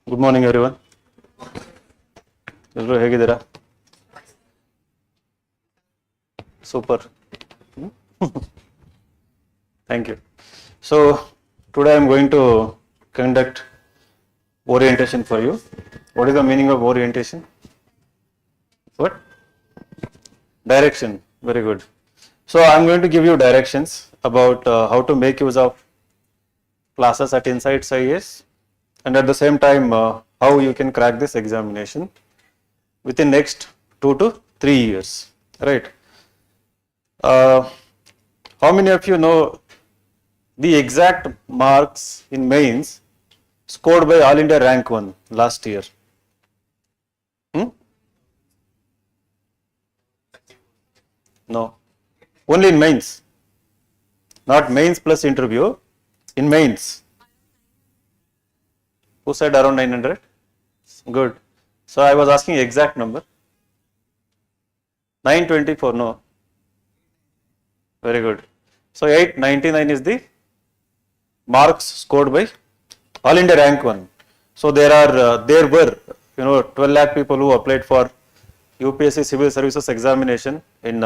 Good morning, everyone. ಎಲ್ಲರೂ ಹೇಗಿದ್ದೀರಾ? Super. Thank you. So today I am going to conduct orientation for you. What is the meaning of orientation? What? Direction. Very good. So I am going to give you directions about how to make use of classes at insightsias, and at the same time how you can crack this examination within next 2 to 3 years, right? How many of you know the exact marks in mains scored by All India rank 1 last year? No, only in mains, not mains plus interview, in mains. Who said around 900? Good. So I was asking exact number. 924, no. Very good. So 899 is the marks scored by All India rank 1. So there were 12 lakh people who applied for UPSC civil services examination in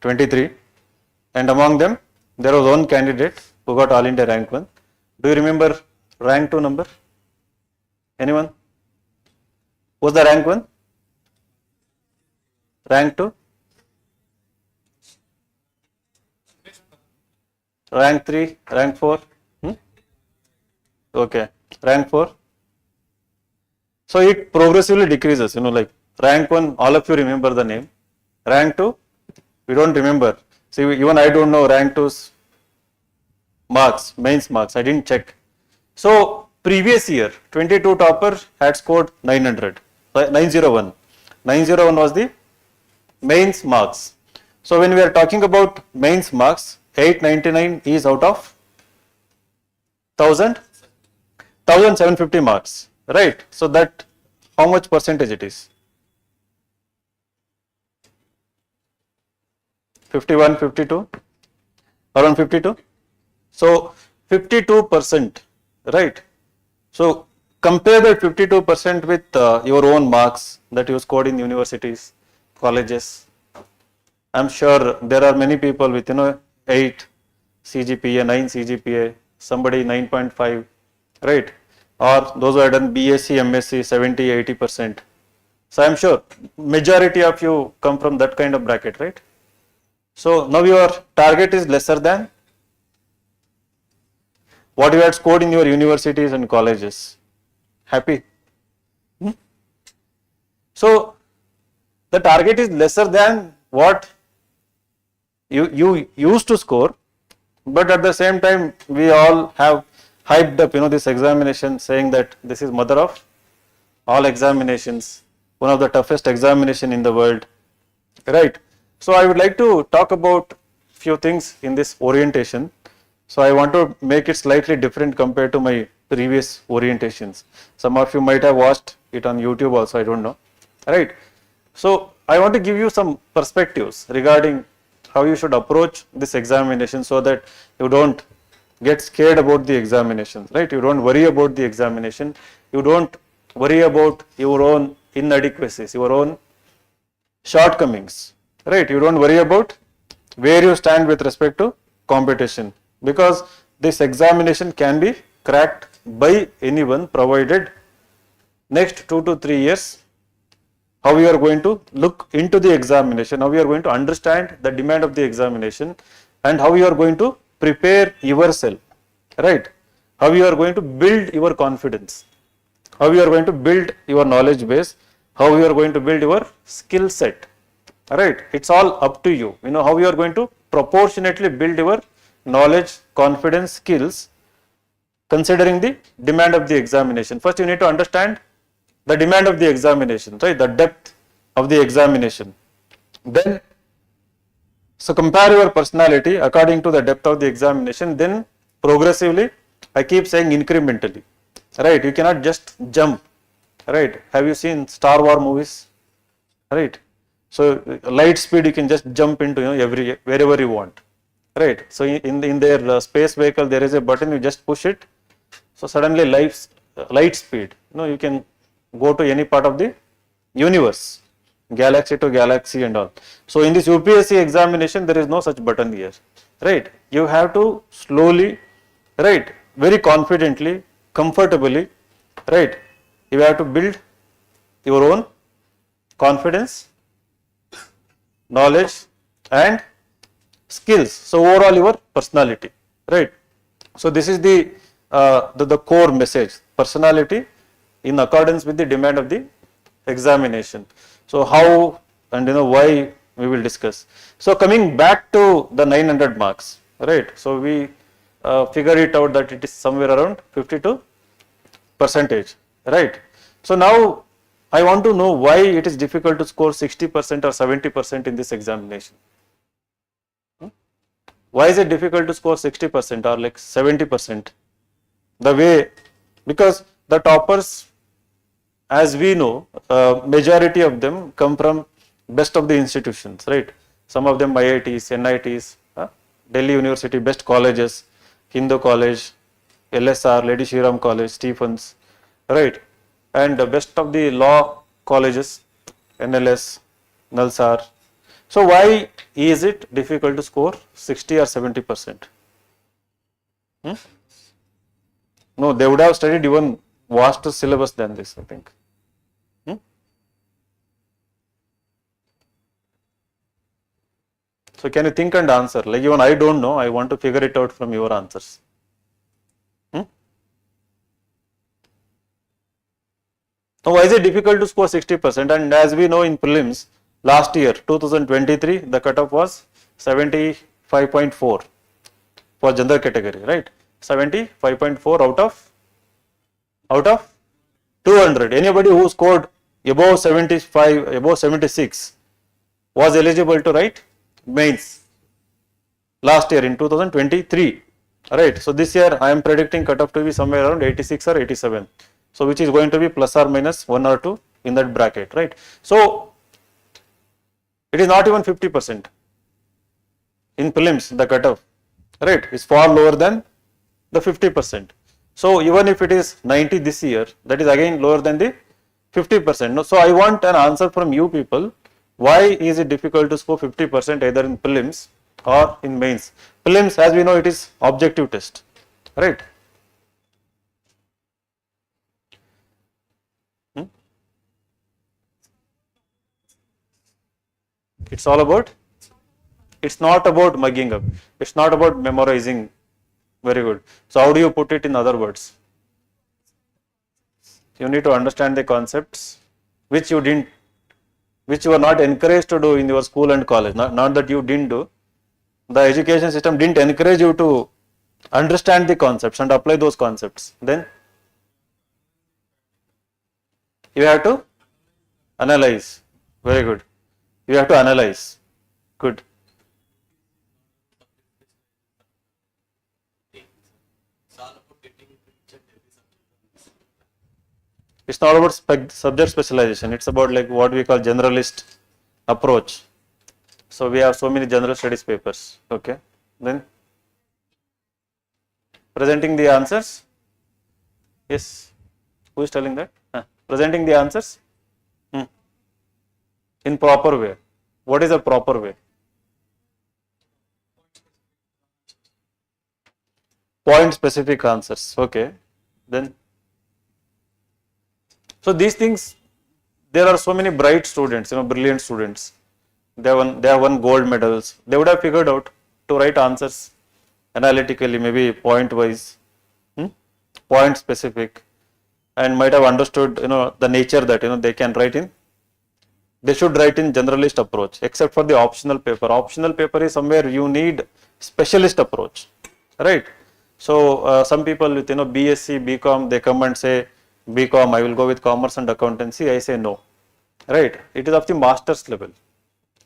23, and among them there was one candidate who got All India rank 1. Do you remember rank 2 number? Anyone? What's the rank 1? Rank 2? Rank 3? Rank 4? Okay. Rank 4? So it progressively decreases, like rank 1, all of you remember the name. Rank 2, we don't remember. See, even I don't know rank 2's marks, mains marks, I didn't check. So previous year, 22 topper had scored 900, 901. 901 was the mains marks. So when we are talking about mains marks, 899 is out of 1750 marks, right? So that, how much percentage it is? 51, 52, around 52. So 52%, right? So compare that 52% with your own marks that you scored in universities, colleges. I'm sure there are many people with 8 CGPA, 9 CGPA, somebody 9.5, right? Or those who have done BSc, MSc 70, 80%. So I'm sure majority of you come from that kind of bracket, right? So now your target is lesser than what you had scored in your universities and colleges. Happy? So the target is lesser than what you used to score, but at the same time we all have hyped up this examination, saying that this is mother of all examinations, one of the toughest examination in the world, right? So I would like to talk about few things in this orientation. So I want to make it slightly different compared to my previous orientations. Some of you might have watched it on YouTube also, I don't know, right? So I want to give you some perspectives regarding how you should approach this examination so that you don't get scared about the examination, right? You don't worry about the examination. You don't worry about your own inadequacies, your own shortcomings, right? You don't worry about where you stand with respect to competition, because this examination can be cracked by anyone, provided next 2 to 3 years how you are going to look into the examination, how you are going to understand the demand of the examination, and how you are going to prepare yourself, right? How you are going to build your confidence, how you are going to build your knowledge base, how you are going to build your skill set, right? It's all up to you, how you are going to proportionately build your knowledge, confidence, skills, considering the demand of the examination. First you need to understand the demand of the examination, right? The depth of the examination. Then, so compare your personality according to the depth of the examination. Then progressively, I keep saying incrementally, right? You cannot just jump, right? Have you seen Star Wars movies, right? So light speed you can just jump into wherever you want, right? So in their space vehicle there is a button, you just push it, So suddenly light speed, you can go to any part of the universe, galaxy to galaxy and all. So in this UPSC examination, there is no such button here, right? You have to slowly, right, very confidently, comfortably, right? You have to build your own confidence, knowledge and skills. So overall your personality, right? So this is the core message, personality in accordance with the demand of the examination. So how and why we will discuss. So coming back to the 900 marks, right? So we figure it out that it is somewhere around 52%, right? So now I want to know why it is difficult to score 60% or 70% in this examination. Why is it difficult to score 60% or like 70%? The way, because the toppers, as we know, majority of them come from best of the institutions, right? Some of them IITs, NITs, Delhi University, best colleges, Hindu College, LSR, Lady Shriram College, Stephens, right? And the best of the law colleges, NLS, Nalsar. So why is it difficult to score 60 or 70%? No, they would have studied even vaster syllabus than this, I think. So can you think and answer? Like even I don't know, I want to figure it out from your answers. Now why is it difficult to score 60%? And as we know in prelims, last year 2023 the cutoff was 75.4 for general category, right? 75.4 out of 200. Anybody who scored above 75, above 76 was eligible to write mains last year in 2023, right? So this year I am predicting cutoff to be somewhere around 86 or 87. So which is going to be plus or minus 1 or 2 in that bracket, right? So it is not even 50% in prelims, the cutoff, right, is far lower than the 50%. So even if it is 90 this year, that is again lower than the 50%. So I want an answer from you people. Why is it difficult to score 50% either in prelims or in mains? Prelims, as we know, it is objective test, right? It's all about, it's not about mugging up, it's not about memorizing. Very good. So how do you put it in other words? You need to understand the concepts which you were not encouraged to do in your school and college. Not that you didn't do. The education system didn't encourage you to understand the concepts and apply those concepts. Then you have to analyze. Very good. You have to analyze. Good. It's not about subject specialization. It's about like what we call generalist approach. So we have so many general studies papers. Okay. Then presenting the answers. Yes. Who is telling that? Presenting the answers in proper way. What is a proper way? Point specific answers. Okay. Then. So these things, there are so many bright students, brilliant students. They have won gold medals. They would have figured out to write answers analytically, maybe point wise, point specific, and might have understood, the nature that, they can write in. They should write in generalist approach, except for the optional paper. Optional paper is somewhere you need specialist approach, right? So some people with, BSc, BCom, they come and say, BCom, I will go with commerce and accountancy. I say no, right? It is of the master's level,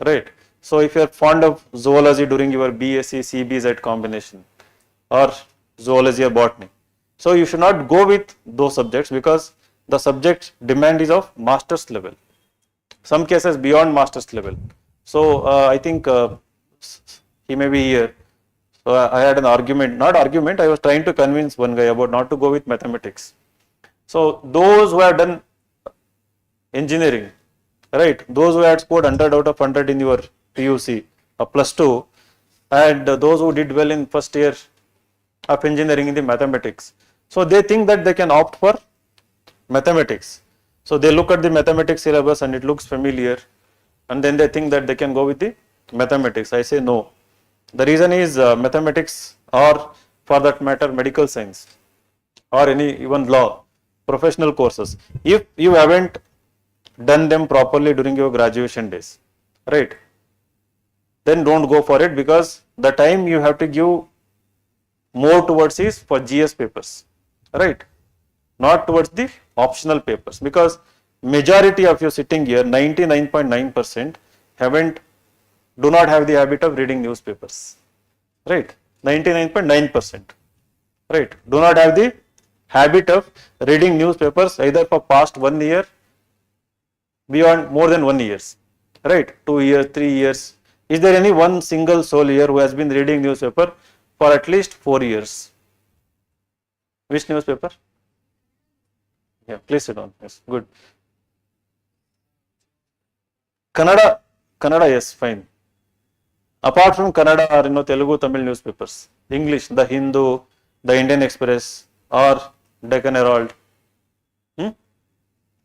right? So if you are fond of zoology during your BSc, CBZ combination or zoology or botany, so you should not go with those subjects because the subject demand is of master's level. Some cases beyond master's level. So I think he may be here. I had an argument, not argument, I was trying to convince one guy about not to go with mathematics. So those who have done engineering, right, those who had scored 100 out of 100 in your PUC, a +2, and those who did well in first year of engineering in the mathematics. So they think that they can opt for mathematics. So they look at the mathematics syllabus and it looks familiar, and then they think that they can go with the mathematics. I say no. The reason is mathematics, or for that matter medical science, or any even law, professional courses, if you haven't done them properly during your graduation days, right, then don't go for it, because the time you have to give more towards is for GS papers, right, not towards the optional papers, because majority of you sitting here, 99.9% do not have the habit of reading newspapers, right, 99.9%, right, do not have the habit of reading newspapers either for past 1 year, beyond more than 1 year, right, 2 years, 3 years. Is there any one single soul here who has been reading newspaper for at least 4 years? Which newspaper? Yeah, please sit down. Yes, good. Kannada, yes, fine. Apart from Kannada or Telugu, Tamil newspapers, English, the Hindu, the Indian Express, or Deccan Herald.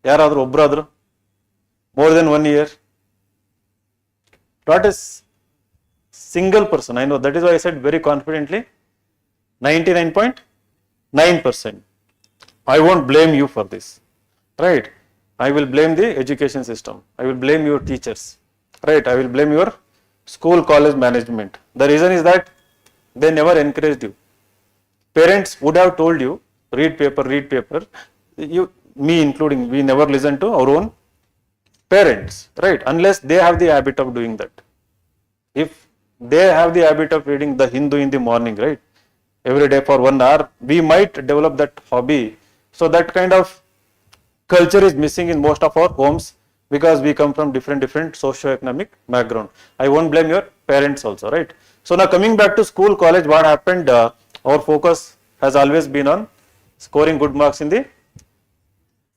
Yaradru obradru more than 1 year. Not a single person. I know, that is why I said very confidently 99.9%. I won't blame you for this, right? I will blame the education system. I will blame your teachers, right? I will blame your school, college management. The reason is that they never encouraged you. Parents would have told you, read paper, me including, we never listen to our own parents, right, unless they have the habit of doing that. If they have the habit of reading the Hindu in the morning, right, every day for 1 hour, we might develop that hobby. So that kind of culture is missing in most of our homes, because we come from different socio-economic background. I won't blame your parents also, right? So now coming back to school, college, what happened, our focus has always been on scoring good marks in the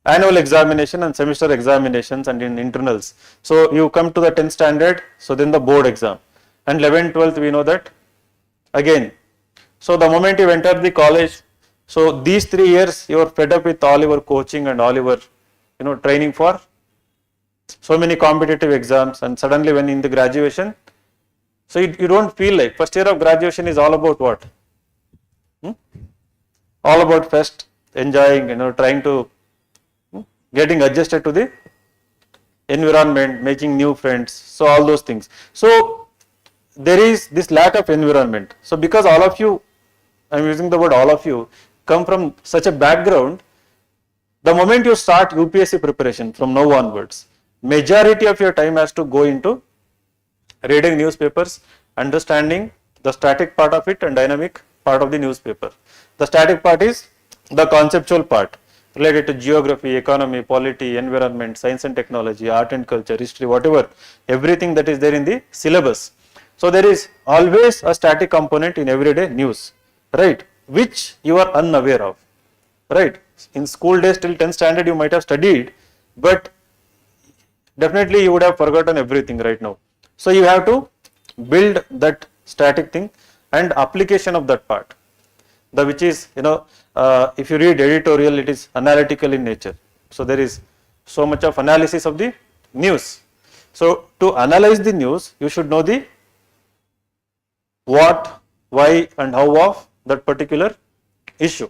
annual examination and semester examinations and in internals. So you come to the 10th standard, so then the board exam, and 11th, 12th, we know that again. So the moment you enter the college, so these 3 years you are fed up with all your coaching and all your training for so many competitive exams, and suddenly when in the graduation, so you don't feel like first year of graduation is all about what? All about fest, enjoying, trying to getting adjusted to the environment, making new friends, so all those things. So there is this lack of environment. So because all of you, I am using the word all of you, come from such a background, the moment you start UPSC preparation from now onwards, majority of your time has to go into reading newspapers, understanding the static part of it and dynamic part of the newspaper. The static part is the conceptual part related to geography, economy, polity, environment, science and technology, art and culture, history, whatever, everything that is there in the syllabus. So there is always a static component in everyday news, right, which you are unaware of, right. In school days till 10th standard you might have studied, but definitely you would have forgotten everything right now. So you have to build that static thing and application of that part, which is, if you read editorial, it is analytical in nature. So there is so much of analysis of the news. So to analyze the news, you should know the what, why and how of that particular issue,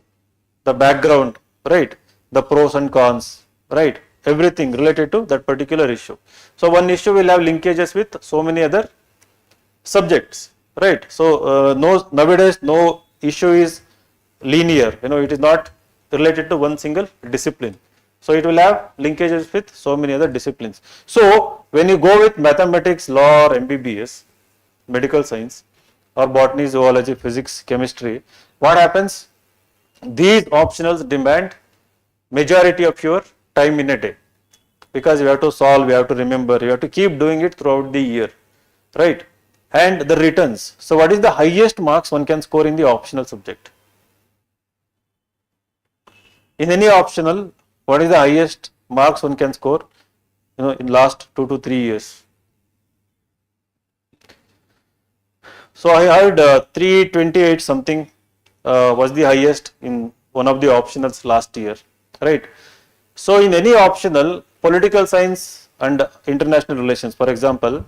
the background, right, the pros and cons, right, everything related to that particular issue. So one issue will have linkages with so many other subjects, right. So nowadays no issue is linear, it is not related to one single discipline. So it will have linkages with so many other disciplines. So when you go with mathematics, law, or MBBS, medical science, or botany, zoology, physics, chemistry, what happens? These optionals demand majority of your time in a day, because you have to solve, you have to remember, you have to keep doing it throughout the year, right. and the returns. So what is the highest marks one can score in the optional subject? In any optional, what is the highest marks one can score, in last 2 to 3 years? So I heard 328 something was the highest in one of the optionals last year, right? So in any optional, political science and international relations, for example,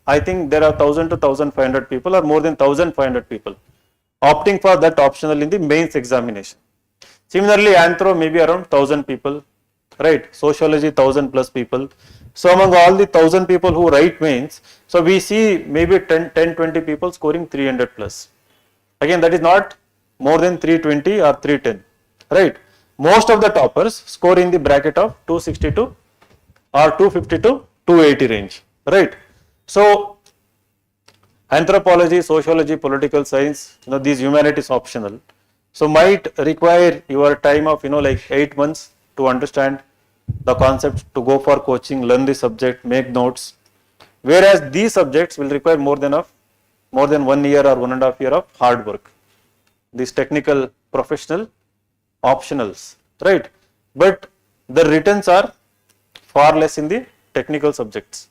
I think there are 1000 to 1500 people or more than 1500 people opting for that optional in the mains examination. Similarly, anthro may be around 1000 people, right? Sociology 1000 plus people. So among all the 1000 people who write mains, so we see maybe 10-20 people scoring 300 plus. Again, that is not more than 320 or 310, right? Most of the toppers score in the bracket of 262 or 250 to 280 range, right? So anthropology, sociology, political science, these humanities optional. So might require your time of like 8 months to understand the concept, to go for coaching, learn the subject, make notes. Whereas these subjects will require more than 1 year or 1.5 years of hard work. These technical, professional, optionals, right? But the returns are far less in the technical subjects.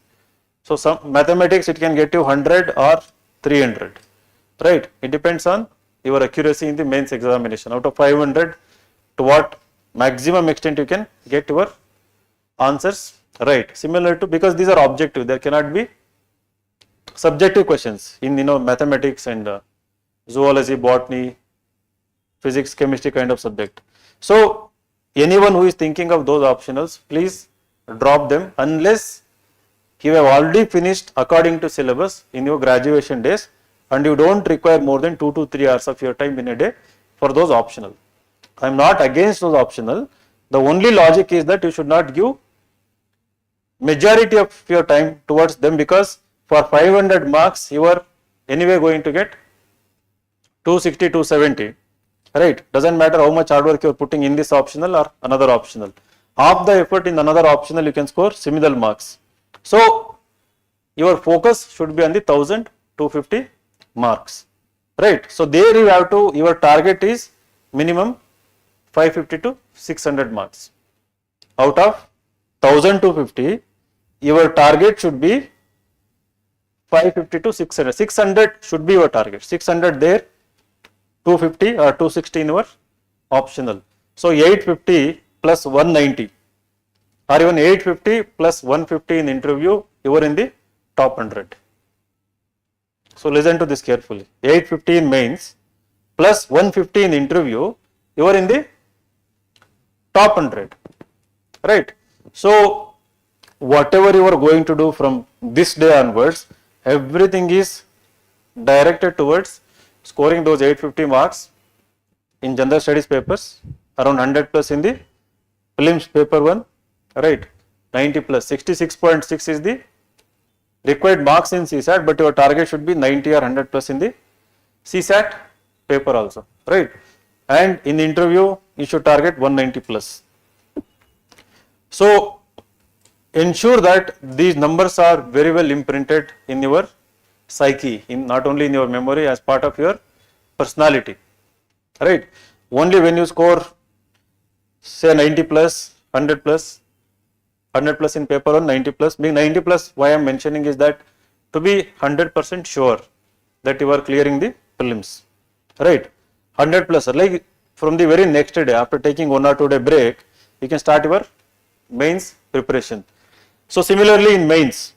So some mathematics, it can get you 100 or 300, right? It depends on your accuracy in the mains examination. Out of 500, to what maximum extent you can get your answers right. Similar to, because these are objective, there cannot be subjective questions in mathematics and zoology, botany, physics, chemistry kind of subject. So anyone who is thinking of those optionals, please drop them unless you have already finished according to syllabus in your graduation days and you don't require more than 2 to 3 hours of your time in a day for those optional. I am not against those optional. The only logic is that you should not give majority of your time towards them, because for 500 marks you are anyway going to get 260, 270, right? Doesn't matter how much hard work you are putting in this optional or another optional. Half the effort in another optional you can score similar marks. So your focus should be on the 1250 marks, right? So there you have to, your target is minimum 550 to 600 marks. Out of 1250, your target should be 550 to 600. 600 should be your target. 600 there, 250 or 260 in your optional. So 850 plus 190 or even 850 plus 150 in interview, you are in the top 100. So listen to this carefully. 850 in mains plus 150 in interview, you are in the top 100, right? So whatever you are going to do from this day onwards, everything is directed towards scoring those 850 marks in general studies papers, around 100 plus in the prelims paper 1, right? 90 plus, 66.6 is the required marks in Csat, but your target should be 90 or 100 plus in the Csat paper also, right? And in the interview, you should target 190 plus. So ensure that these numbers are very well imprinted in your psyche, in not only in your memory, as part of your personality, right? Only when you score say 90 plus, 100 plus, 100 plus in paper 1, 90 plus, being 90 plus, why I am mentioning is that to be 100% sure that you are clearing the prelims, right? 100 plus, like from the very next day, after taking 1 or 2 day break, you can start your mains preparation. So similarly in mains,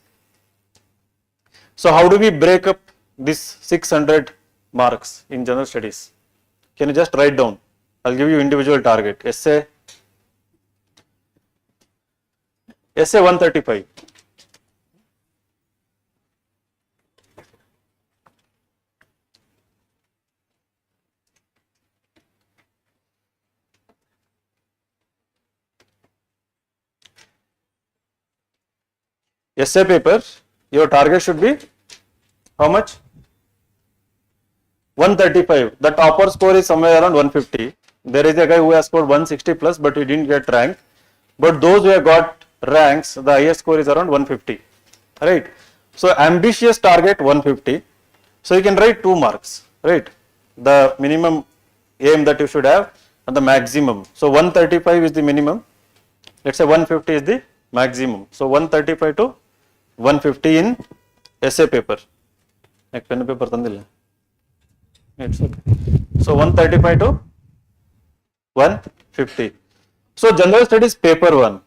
so how do we break up this 600 marks in general studies? Can you just write down? I'll give you individual target. Essay 135. Essay paper, your target should be how much? 135. The topper score is somewhere around 150. There is a guy who has scored 160 plus, but he didn't get rank. But those who have got ranks, the highest score is around 150, right? So ambitious target 150. So you can write 2 marks, right? The minimum aim that you should have and the maximum. So 135 is the minimum. Let's say 150 is the maximum. So 135 to 150 in essay paper. Like pen paper tandilla. It's okay. So 135 to 150. So general studies paper 1.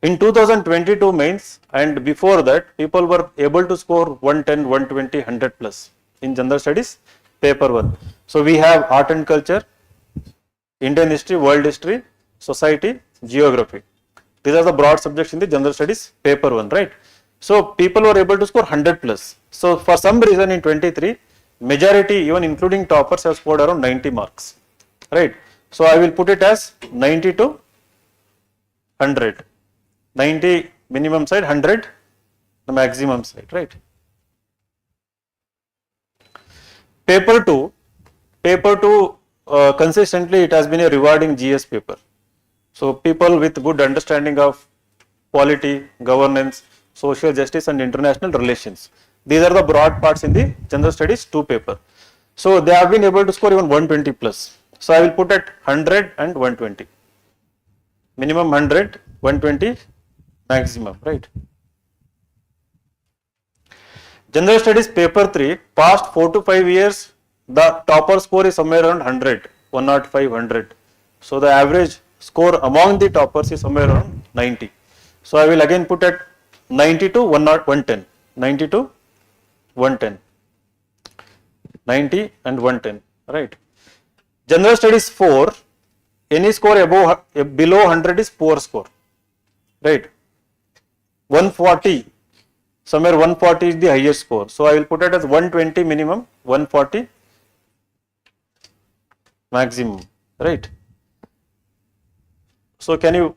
In 2022 mains and before that, people were able to score 110, 120, 100 plus in general studies paper 1. So we have art and culture, Indian history, world history, society, geography. These are the broad subjects in the general studies paper 1, right? So people were able to score 100 plus. So for some reason in 23, majority even including toppers have scored around 90 marks, right? So I will put it as 90 to 100. 90 minimum side, 100 the maximum side, right? Paper 2 consistently it has been a rewarding GS paper. So people with good understanding of polity, governance, social justice and international relations. These are the broad parts in the general studies 2 paper. So they have been able to score even 120 plus. So I will put at 100 and 120. Minimum 100, 120 maximum, right? General studies paper 3, past 4 to 5 years, the topper score is somewhere around 100, 105, 100. So the average score among the toppers is somewhere around 90. So I will again put at 90 to 110, 90 to 110, 90 and 110, right? General studies 4, any score above, below 100 is poor score, right? 140, somewhere 140 is the highest score. So I will put it as 120 minimum, 140 maximum, right? So can you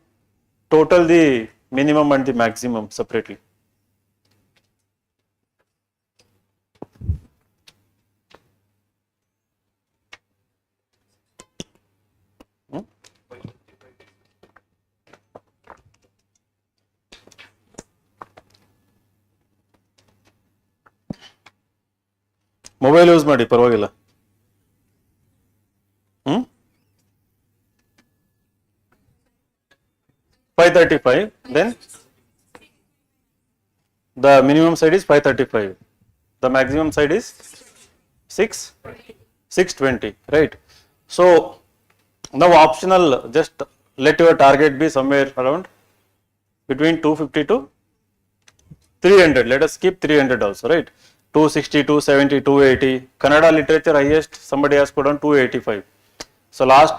total the minimum and the maximum separately? Mobile use ಮಾಡಿ ಪರವಾಗಿಲ್ಲ. 535, then the minimum side is 535, the maximum side is 620, right? So now optional, just let your target be somewhere around between 250 to 300. Let us keep 300 also, right? 260, 270, 280. Kannada literature highest, somebody has scored on 285. So last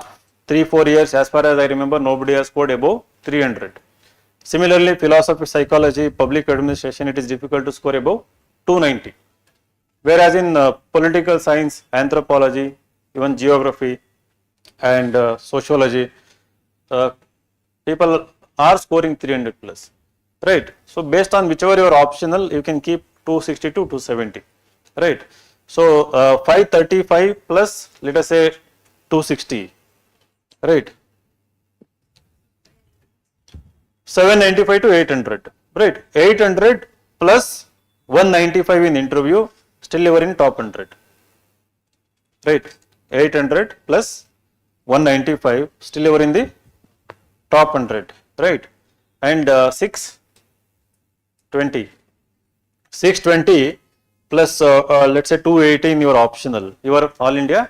3-4 years, as far as I remember, nobody has scored above 300. Similarly, philosophy, psychology, public administration, it is difficult to score above 290. Whereas in political science, anthropology, even geography and sociology, people are scoring 300 plus, right? So based on whichever your optional, you can keep 260 to 270, right? So 535 plus, let us say 260, right? 795 to 800, right? 800 plus 195 in interview, still you are in top 100, right? 800 plus 195, still you are in the top 100, right? And 620 plus let's say 280 in your optional, you are all India,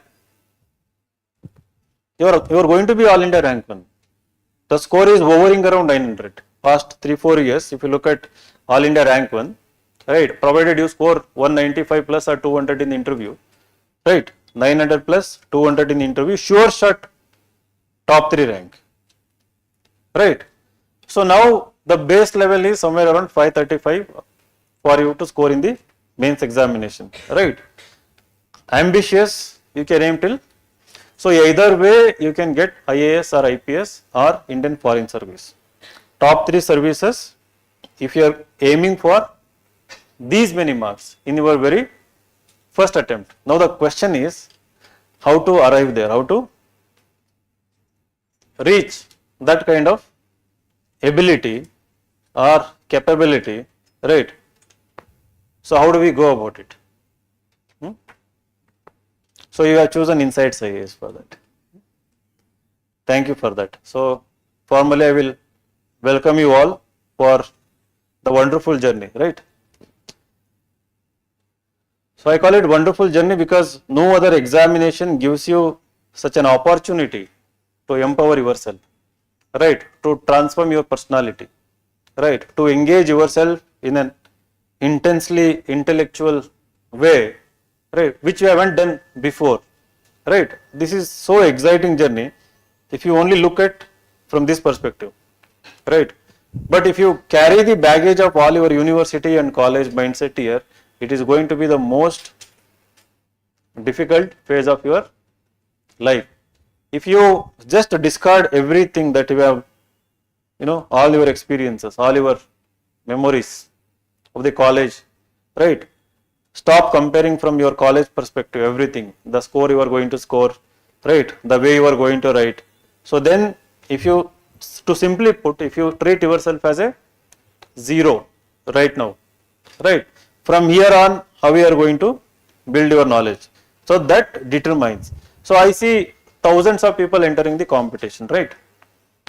you are going to be all India rank 1. The score is hovering around 900 past 3-4 years. If you look at all India rank 1, right, provided you score 195 plus or 200 in the interview, right, 900 plus 200 in the interview, sure shot top 3 rank, right? So now the base level is somewhere around 535 for you to score in the mains examination, right? Ambitious, you can aim till. So either way you can get IAS or IPS or Indian Foreign Service. Top 3 services, if you are aiming for these many marks in your very first attempt. Now the question is how to arrive there, how to reach that kind of ability or capability, right? So how do we go about it? So you have chosen insightsias for that. Thank you for that. So formally I will welcome you all for the wonderful journey, right? So I call it wonderful journey because no other examination gives you such an opportunity to empower yourself, right? To transform your personality, right? To engage yourself in an intensely intellectual way, right? Which you haven't done before, right? This is so exciting journey if you only look at from this perspective, right? But if you carry the baggage of all your university and college mindset here, it is going to be the most difficult phase of your life. If you just discard everything that you have, all your experiences, all your memories of the college, right? Stop comparing from your college perspective everything, the score you are going to score, right? The way you are going to write. So then if you, to simply put, if you treat yourself as a zero right now, right? From here on, how you are going to build your knowledge. So that determines. So I see thousands of people entering the competition, right?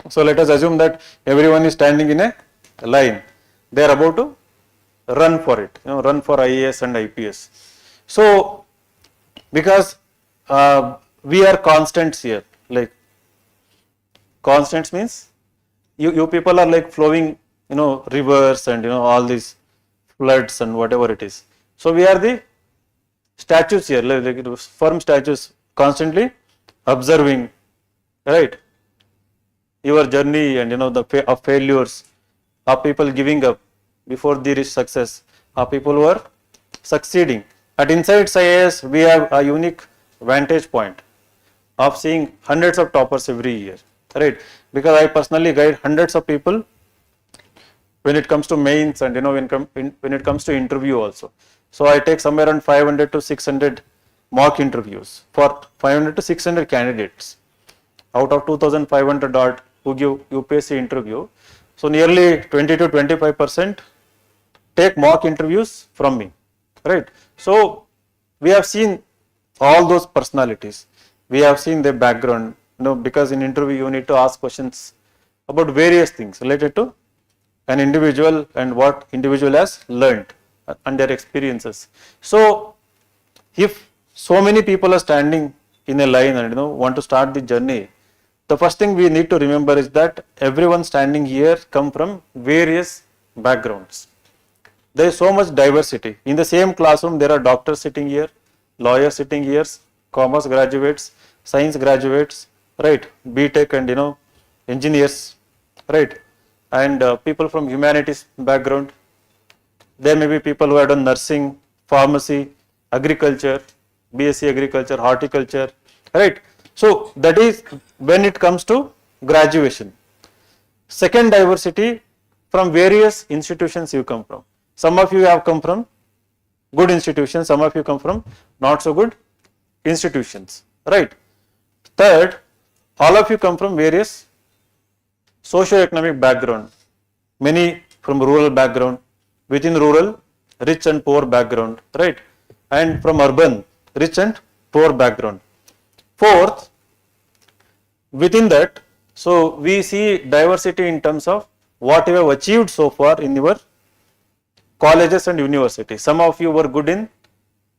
So let us assume that everyone is standing in a line. They are about to run for it, run for IAS and IPS. So because we are constants here, like constants means you people are like flowing, rivers and all these floods and whatever it is. So we are the statues here, like firm statues, constantly observing, right? Your journey and the of failures, of people giving up before they reach success, of people who are succeeding. At insightsias, we have a unique vantage point of seeing hundreds of toppers every year, right? Because I personally guide hundreds of people when it comes to mains and when it comes to interview also. So I take somewhere around 500 to 600 mock interviews for 500 to 600 candidates out of 2,500 odd who give UPSC interview. So nearly 20 to 25% take mock interviews from me, right? So we have seen all those personalities. We have seen their background, because in interview you need to ask questions about various things related to an individual and what individual has learned and their experiences. So if so many people are standing in a line and want to start the journey, the first thing we need to remember is that everyone standing here come from various backgrounds. There is so much diversity. In the same classroom, there are doctors sitting here, lawyers sitting here, commerce graduates, science graduates, right? BTech and engineers, right? And people from humanities background. There may be people who have done nursing, pharmacy, agriculture, BSc agriculture, horticulture, right? So that is when it comes to graduation. Second diversity, from various institutions you come from. Some of you have come from good institutions, some of you come from not so good institutions, right? Third, all of you come from various socio-economic background, many from rural background, within rural, rich and poor background, right? And from urban, rich and poor background. Fourth, within that, so we see diversity in terms of what you have achieved so far in your colleges and universities. Some of you were good in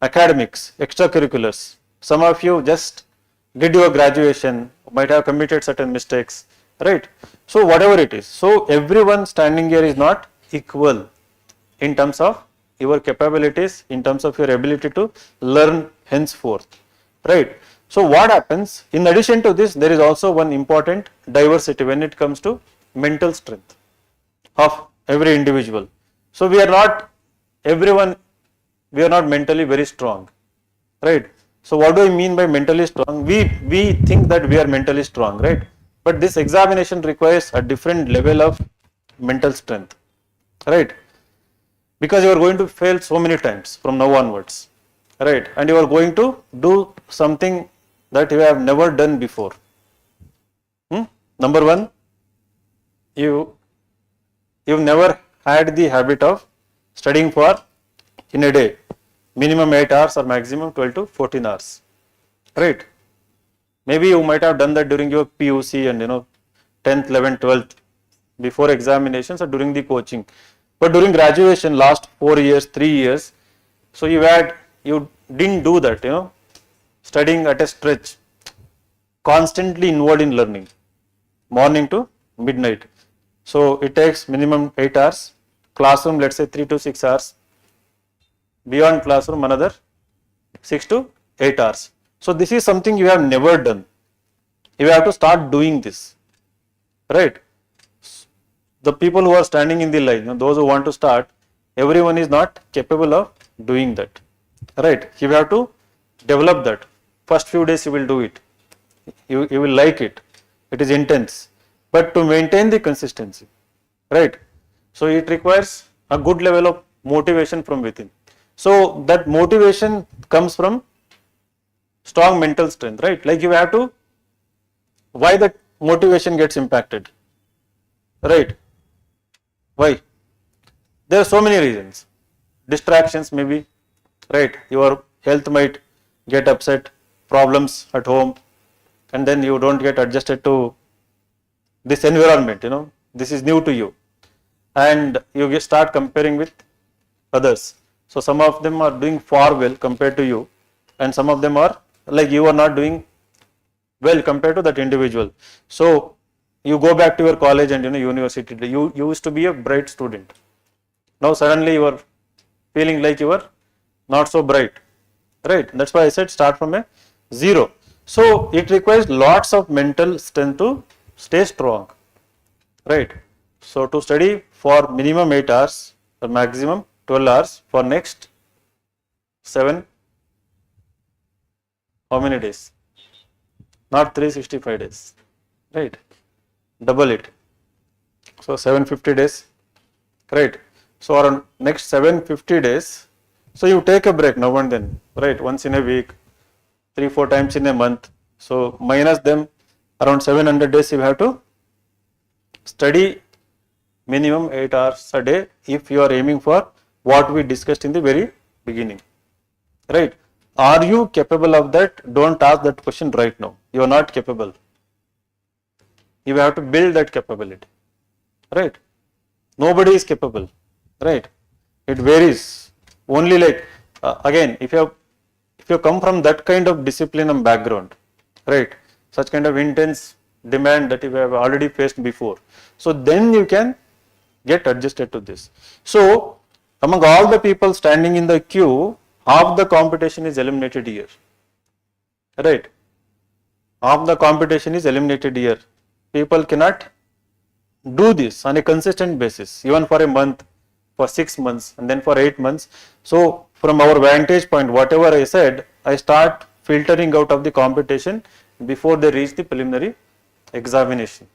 academics, extracurriculars. Some of you just did your graduation, might have committed certain mistakes, right? So whatever it is. So everyone standing here is not equal in terms of your capabilities, in terms of your ability to learn henceforth, right? So what happens, in addition to this, there is also one important diversity when it comes to mental strength of every individual. So we are not, everyone, we are not mentally very strong, right? So what do I mean by mentally strong? We think that we are mentally strong, right? But this examination requires a different level of mental strength, right? Because you are going to fail so many times from now onwards, right? And you are going to do something that you have never done before. Number one, you've never had the habit of studying for in a day minimum 8 hours or maximum 12 to 14 hours, right? Maybe you might have done that during your PUC and 10th, 11th, 12th, before examinations or during the coaching. But during graduation, last 4 years, 3 years, so you didn't do that, studying at a stretch, constantly involved in learning, morning to midnight. So it takes minimum 8 hours, classroom let's say 3 to 6 hours, beyond classroom another 6 to 8 hours. So this is something you have never done. You have to start doing this, right? The people who are standing in the line, those who want to start, everyone is not capable of doing that, right? You have to develop that. First few days you will do it. You will like it. It is intense. But to maintain the consistency, right? So it requires a good level of motivation from within. So that motivation comes from strong mental strength, right? Like you have to, why that motivation gets impacted, right? Why? There are so many reasons. Distractions maybe, right? Your health might get upset, problems at home, and then you don't get adjusted to this environment, this is new to you, and you start comparing with others. So some of them are doing far well compared to you, and some of them are like you are not doing well compared to that individual. So you go back to your college and university. You used to be a bright student. Now suddenly you are feeling like you are not so bright, right? That's why I said start from a zero. So it requires lots of mental strength to stay strong, right? So to study for minimum 8 hours or maximum 12 hours for next 7, how many days? Not 365 days, right? Double it. So 750 days, right? So around next 750 days, so you take a break now and then, right? Once in a week, 3-4 times in a month. So minus them, around 700 days you have to study minimum 8 hours a day if you are aiming for what we discussed in the very beginning, right? Are you capable of that? Don't ask that question right now. You are not capable. You have to build that capability, right? Nobody is capable, right? It varies. Only like again, if you come from that kind of discipline and background, right? Such kind of intense demand that you have already faced before, so then you can get adjusted to this. So among all the people standing in the queue, half the competition is eliminated here, right? Half the competition is eliminated here. People cannot do this on a consistent basis, even for a month, for 6 months, and then for 8 months. So from our vantage point, whatever I said, I start filtering out of the competition before they reach the preliminary examination.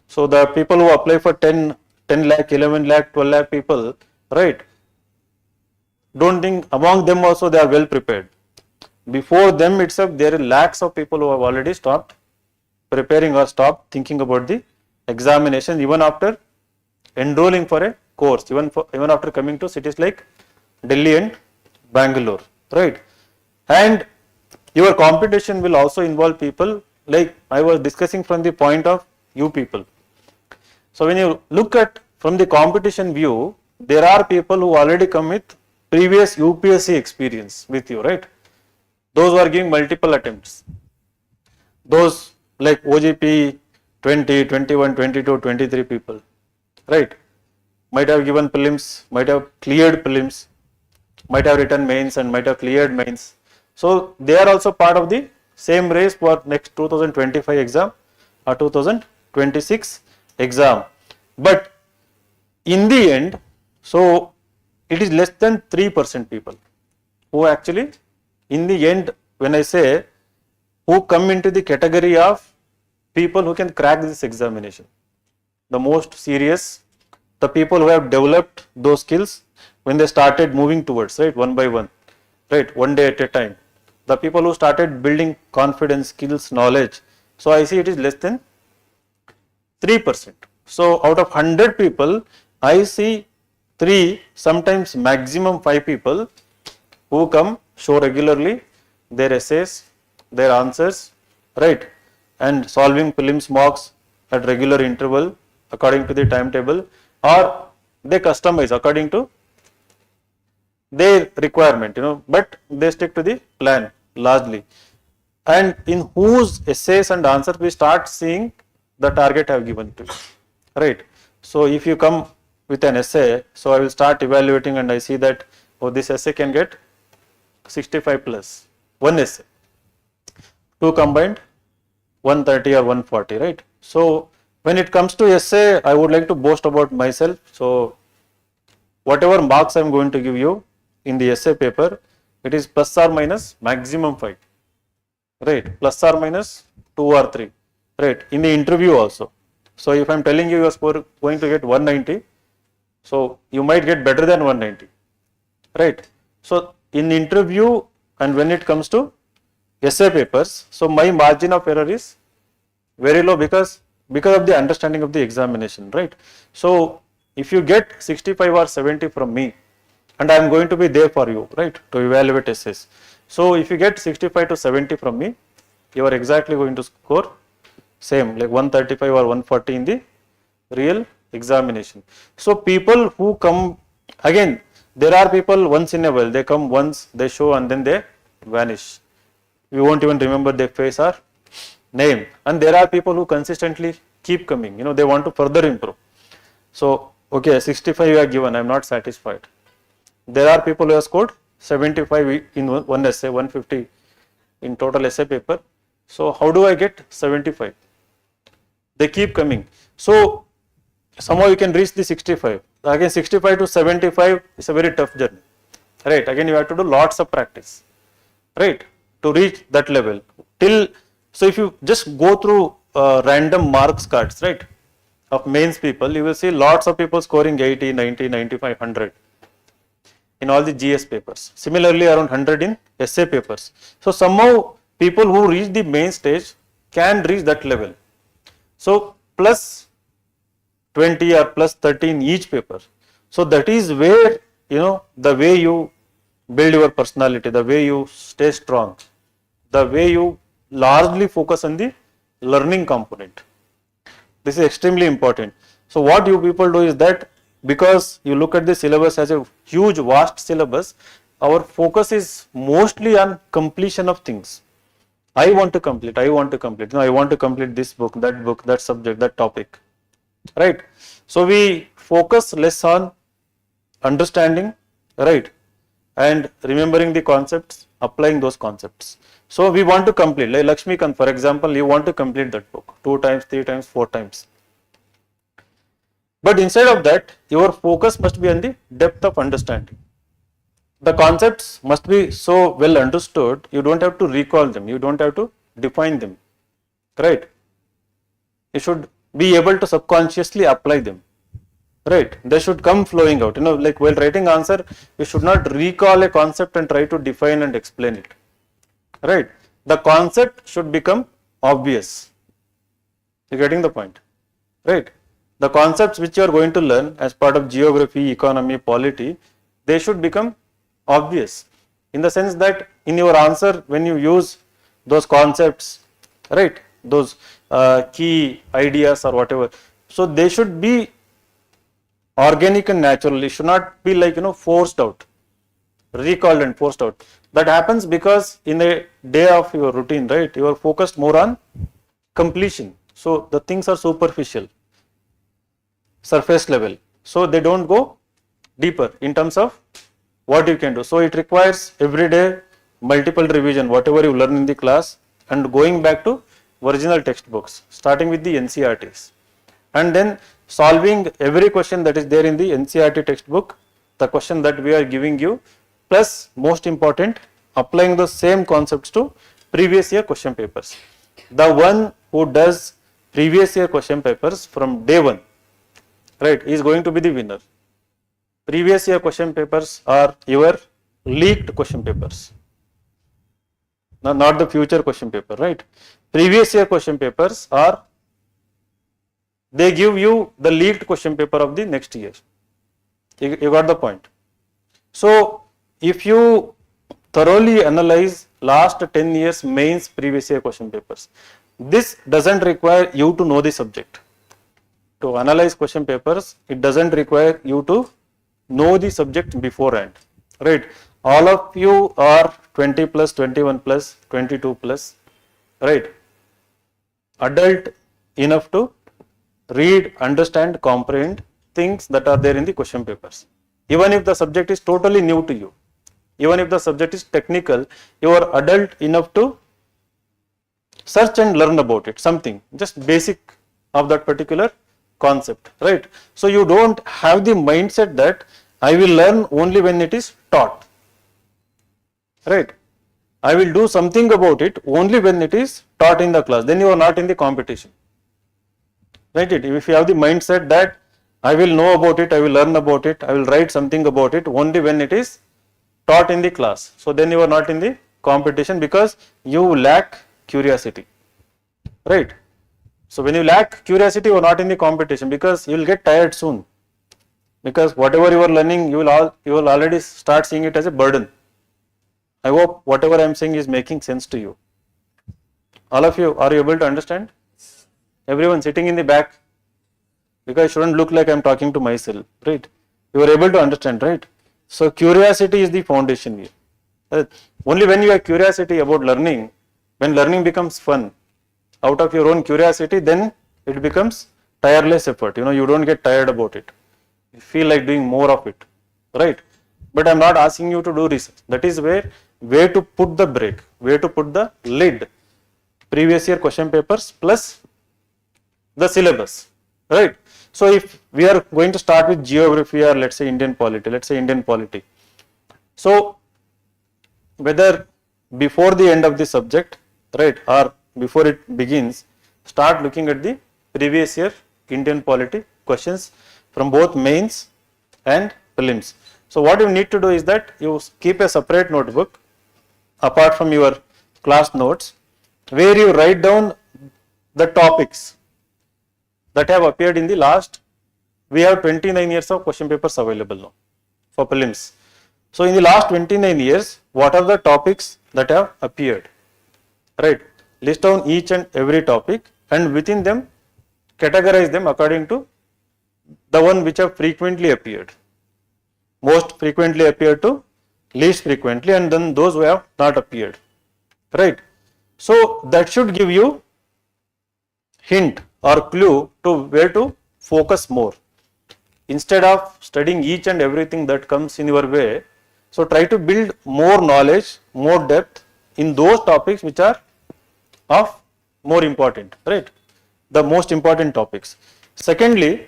So the people who apply for 10 lakh, 11 lakh, 12 lakh people, right? Don't think among them also they are well prepared. Before them itself, there are lakhs of people who have already stopped preparing or stopped thinking about the examination, even after enrolling for a course, even after coming to cities like Delhi and Bangalore, right? And your competition will also involve people like I was discussing from the point of you people. So when you look at from the competition view, there are people who already come with previous UPSC experience with you, right? Those who are giving multiple attempts, those like OGP 20, 21, 22, 23 people, right? Might have given prelims, might have cleared prelims, might have written mains and might have cleared mains. So they are also part of the same race for next 2025 exam or 2026 exam. But in the end, so it is less than 3% people who actually, in the end, when I say who come into the category of people who can crack this examination, the most serious, the people who have developed those skills when they started moving towards, right, one by one, right, one day at a time, the people who started building confidence, skills, knowledge. So I see it is less than 3%. So out of 100 people, I see 3, sometimes maximum 5 people who come, show regularly, their essays, their answers, right, and solving prelims mocks at regular interval according to the timetable, or they customize according to their requirement, but they stick to the plan largely. And in whose essays and answers we start seeing the target I have given to you, right. So if you come with an essay, so I will start evaluating and I see that, oh, this essay can get 65 plus, one essay, two combined 130 or 140, right. So when it comes to essay, I would like to boast about myself. So whatever marks I am going to give you in the essay paper, it is plus or minus maximum 5, right, plus or minus 2 or 3, right, in the interview also. So if I am telling you your score going to get 190, so you might get better than 190, right. So in interview and when it comes to essay papers, so my margin of error is very low because of the understanding of the examination, right. So if you get 65 or 70 from me, and I am going to be there for you, right, to evaluate essays. So if you get 65 to 70 from me, you are exactly going to score same like 135 or 140 in the real examination. So people who come, again, there are people once in a while, they come once, they show and then they vanish. We won't even remember their face or name. And there are people who consistently keep coming, they want to further improve. So, okay, 65 you are given, I am not satisfied. There are people who have scored 75 in one essay, 150 in total essay paper. So how do I get 75? They keep coming. So somehow you can reach the 65. Again, 65 to 75 is a very tough journey, right. Again, you have to do lots of practice, right, to reach that level. So if you just go through random marks cards, right, of mains people, you will see lots of people scoring 80, 90, 95, 100 in all the GS papers. Similarly, around 100 in essay papers. So somehow people who reach the main stage can reach that level. So plus 20 or plus 30 in each paper. So that is where, the way you build your personality, the way you stay strong, the way you largely focus on the learning component. This is extremely important. So what you people do is that, because you look at the syllabus as a huge vast syllabus, our focus is mostly on completion of things. I want to complete, I want to complete this book, that subject, that topic, right. So we focus less on understanding, right, and remembering the concepts, applying those concepts. So we want to complete, like Lakshmikant, for example, you want to complete that book 2 times, 3 times, 4 times. But instead of that, your focus must be on the depth of understanding. The concepts must be so well understood, you don't have to recall them, you don't have to define them, right. You should be able to subconsciously apply them, right. They should come flowing out, like while writing answer, you should not recall a concept and try to define and explain it, right. The concept should become obvious. You are getting the point, right. The concepts which you are going to learn as part of geography, economy, polity, they should become obvious in the sense that in your answer, when you use those concepts, right, those key ideas or whatever, so they should be organic and natural. It should not be like, forced out, recalled and forced out. That happens because in a day of your routine, right, you are focused more on completion. So the things are superficial, surface level. So they don't go deeper in terms of what you can do. So it requires everyday multiple revision, whatever you learn in the class, and going back to original textbooks, starting with the NCRTs, and then solving every question that is there in the NCRT textbook, the question that we are giving you, plus most important, applying the same concepts to previous year question papers. The one who does previous year question papers from day one, right, is going to be the winner. Previous year question papers are your leaked question papers, not the future question paper, right. Previous year question papers are, they give you the leaked question paper of the next year. You got the point. So if you thoroughly analyze last 10 years mains previous year question papers. This doesn't require you to know the subject. To analyze question papers, it doesn't require you to know the subject beforehand, right? All of you are 20 plus, 21 plus, 22 plus, right? Adult enough to read, understand, comprehend things that are there in the question papers. Even if the subject is totally new to you, even if the subject is technical, you are adult enough to search and learn about it, something just basic of that particular concept, right? So you don't have the mindset that I will learn only when it is taught, right? I will do something about it only when it is taught in the class. Then you are not in the competition, right? If you have the mindset that I will know about it, I will learn about it, I will write something about it only when it is taught in the class. So then you are not in the competition because you lack curiosity, right? So when you lack curiosity, you are not in the competition because you will get tired soon. Because whatever you are learning, you will already start seeing it as a burden. I hope whatever I am saying is making sense to you. All of you, are you able to understand? Everyone sitting in the back, because it shouldn't look like I am talking to myself, right? You are able to understand, right? So curiosity is the foundation here. Only when you have curiosity about learning, when learning becomes fun, out of your own curiosity, then it becomes tireless effort. You don't get tired about it. You feel like doing more of it, right? But I am not asking you to do research. That is where to put the brake, where to put the lid. Previous year question papers plus the syllabus, right? So if we are going to start with geography or let's say Indian polity, so whether before the end of the subject, right, or before it begins, start looking at the previous year Indian polity questions from both mains and prelims. So what you need to do is that you keep a separate notebook apart from your class notes where you write down the topics that have appeared in the last. We have 29 years of question papers available now for prelims. So in the last 29 years, what are the topics that have appeared, right? List down each and every topic and within them categorize them according to the one which have frequently appeared. Most frequently appeared to least frequently, and then those who have not appeared, right? So that should give you hint or clue to where to focus more. Instead of studying each and everything that comes in your way, so try to build more knowledge, more depth in those topics which are of more important, right? The most important topics. Secondly,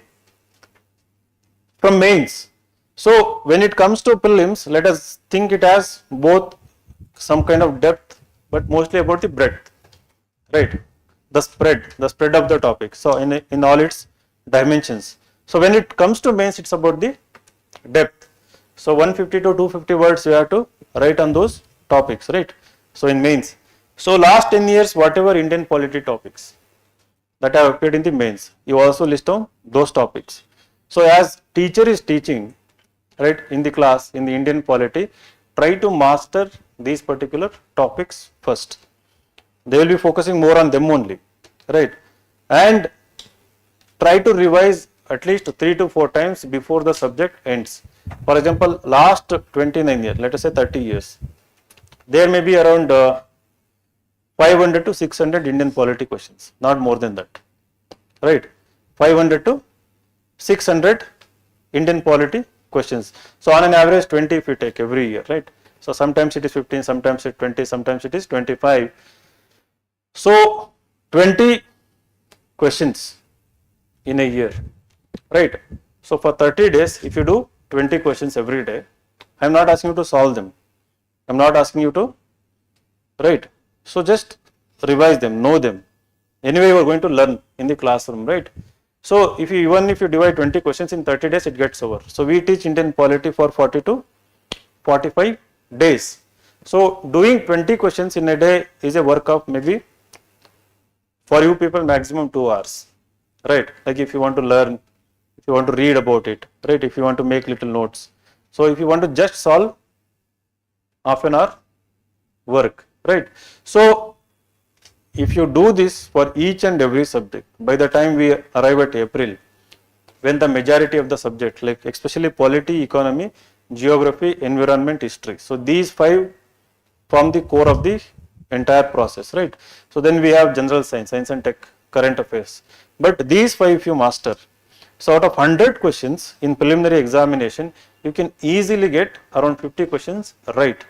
from mains. So when it comes to prelims, let us think it as both some kind of depth, but mostly about the breadth, right? The spread of the topic. So in all its dimensions. So when it comes to mains, it's about the depth. So 150 to 250 words you have to write on those topics, right? So in mains. So last 10 years, whatever Indian polity topics that have appeared in the mains, you also list down those topics. So as teacher is teaching, right, in the class, in the Indian polity, try to master these particular topics first. They will be focusing more on them only, right? And try to revise at least 3 to 4 times before the subject ends. For example, last 29 years, let us say 30 years, there may be around 500 to 600 Indian polity questions, not more than that, right? 500 to 600 Indian polity questions. So on an average 20 if you take every year, right? So sometimes it is 15, sometimes it is 20, sometimes it is 25. So 20 questions in a year, right? So for 30 days, if you do 20 questions every day, I am not asking you to solve them. I am not asking you to, right? So just revise them, know them. Anyway, you are going to learn in the classroom, right? So even if you divide 20 questions in 30 days, it gets over. So we teach Indian polity for 40 to 45 days. So doing 20 questions in a day is a work of maybe for you people maximum 2 hours, right? Like if you want to learn, if you want to read about it, right? If you want to make little notes. So if you want to just solve half an hour work, right? So if you do this for each and every subject, by the time we arrive at April, when the majority of the subject, like especially polity, economy, geography, environment, history, so these 5 form the core of the entire process, right? So then we have general science, science and tech, current affairs, but these 5 if you master, so out of 100 questions in preliminary examination, you can easily get around 50 questions right.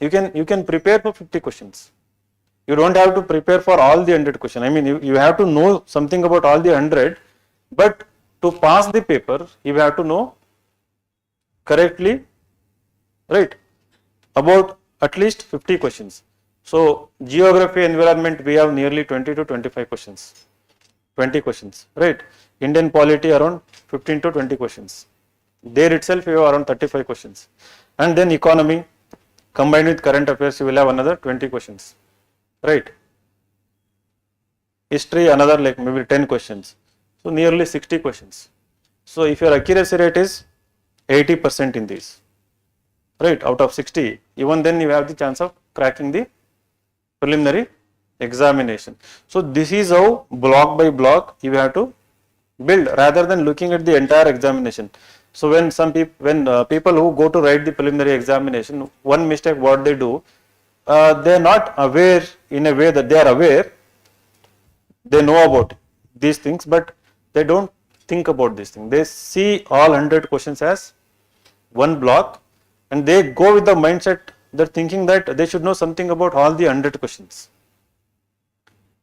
You can prepare for 50 questions. You don't have to prepare for all the 100 questions. I mean, you have to know something about all the 100, but to pass the paper, you have to know correctly, right, about at least 50 questions. So geography, environment, we have nearly 20 to 25 questions, 20 questions, right? Indian polity around 15 to 20 questions. There itself you have around 35 questions. And then economy, combined with current affairs, you will have another 20 questions, right? History, another like maybe 10 questions. So nearly 60 questions. So if your accuracy rate is 80% in these, right, out of 60, even then you have the chance of cracking the preliminary examination. So this is how block by block you have to build rather than looking at the entire examination. So when people who go to write the preliminary examination, one mistake what they do, they are not aware in a way that they are aware, they know about these things, but they don't think about these things. They see all 100 questions as one block and they go with the mindset, they're thinking that they should know something about all the 100 questions.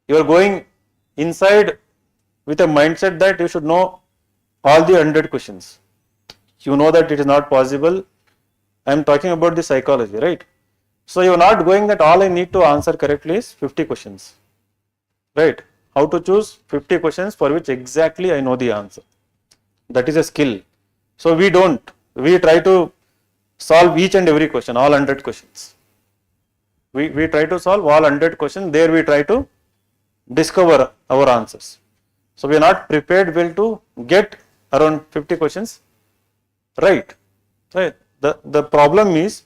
You are going inside with a mindset that you should know all the 100 questions. You know that it is not possible. I am talking about the psychology, right? So you are not going that all I need to answer correctly is 50 questions, right? How to choose 50 questions for which exactly I know the answer. That is a skill. So we try to solve each and every question, all 100 questions. We try to solve all 100 questions, there we try to discover our answers. So we are not prepared well to get around 50 questions right. The problem is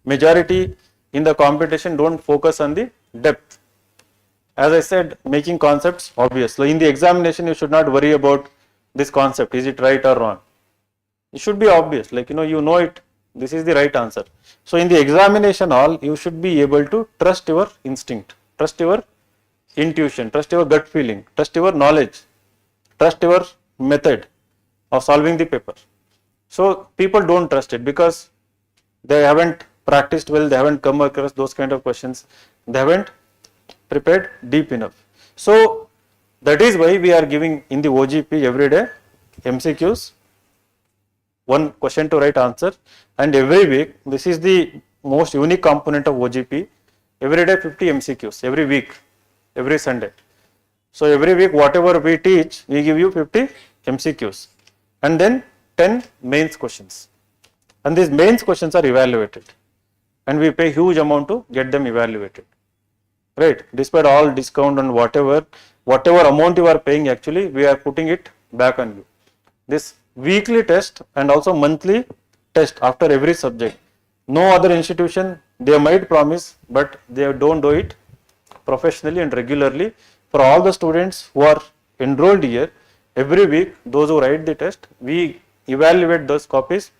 majority in the competition don't focus on the depth. As I said, making concepts obvious. So in the examination you should not worry about this concept, is it right or wrong. It should be obvious, like you know it, this is the right answer. So in the examination you should be able to trust your instinct, trust your intuition, trust your gut feeling, trust your knowledge, trust your method of solving the paper. So people don't trust it because they haven't practiced well, they haven't come across those kind of questions, they haven't prepared deep enough. So that is why we are giving in the OGP every day MCQs, one question to write answer, and every week, this is the most unique component of OGP, every day 50 MCQs, every week, every Sunday. So every week whatever we teach, we give you 50 MCQs and then 10 mains questions, and these mains questions are evaluated and we pay huge amount to get them evaluated, right? Despite all discount and whatever amount you are paying, actually we are putting it back on you. This weekly test and also monthly test after every subject, no other institution, they might promise but they don't do it professionally and regularly. For all the students who are enrolled here, every week those who write the test, we evaluate those copies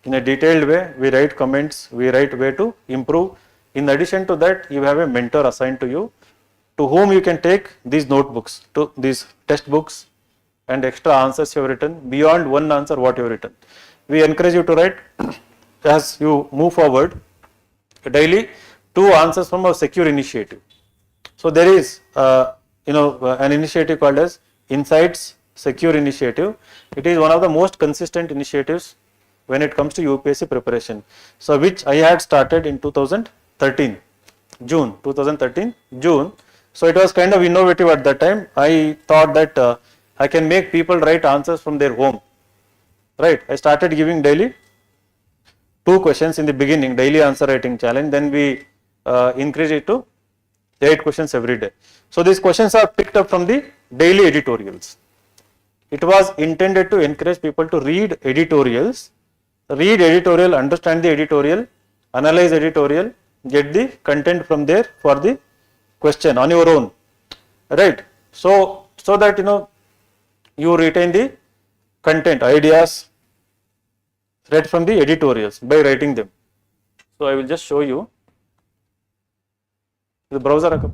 in a detailed way, we write comments, we write way to improve. In addition to that, you have a mentor assigned to you, to whom you can take these notebooks, to these test books and extra answers you have written, beyond one answer what you have written. We encourage you to write, as you move forward, daily 2 answers from a secure initiative. So there is an initiative called as Insights Secure Initiative. It is one of the most consistent initiatives when it comes to UPSC preparation. So which I had started in 2013 June. So it was kind of innovative at that time. I thought that I can make people write answers from their home, right? I started giving daily 2 questions in the beginning, daily answer writing challenge, then we increased it to 8 questions every day. So these questions are picked up from the daily editorials. It was intended to encourage people to read editorials, understand the editorial, analyze editorial, get the content from there for the question on your own, right? So that you retain the content ideas right from the editorials by writing them. So I will just show you the browser.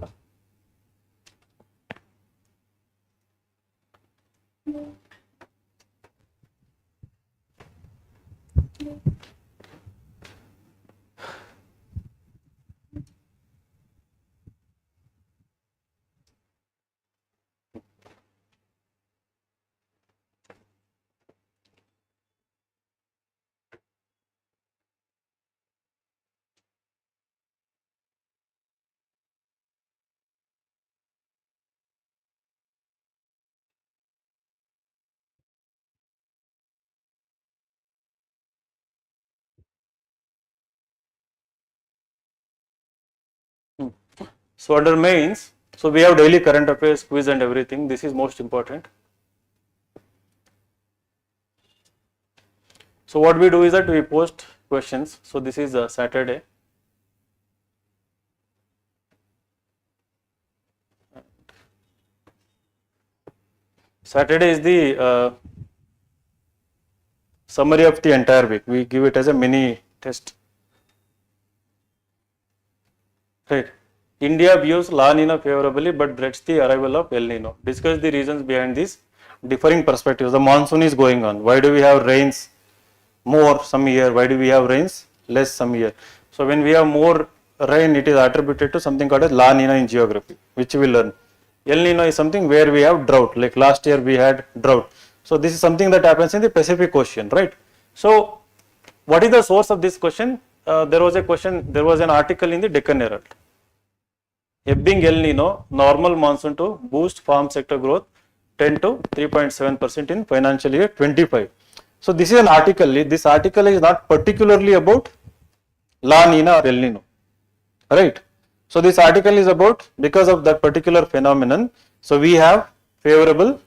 So under mains, so we have daily current affairs, quiz and everything. This is most important. So what we do is that we post questions. So this is Saturday. Saturday is the summary of the entire week. We give it as a mini test. Right. India views La Nina favorably but dreads the arrival of El Nino. Discuss the reasons behind these differing perspectives. The monsoon is going on. Why do we have rains more some year? Why do we have rains less some year? So when we have more rain, it is attributed to something called as La Nina in geography, which we will learn. El Nino is something where we have drought, like last year we had drought. So this is something that happens in the Pacific Ocean, right? So what is the source of this question? There was an article in the Deccan Herald. Ebbing El Nino, normal monsoon to boost farm sector growth 10 to 3.7% in financial year 25. So this is an article. This article is not particularly about La Nina or El Nino, right? So this article is about because of that particular phenomenon. So we have favorable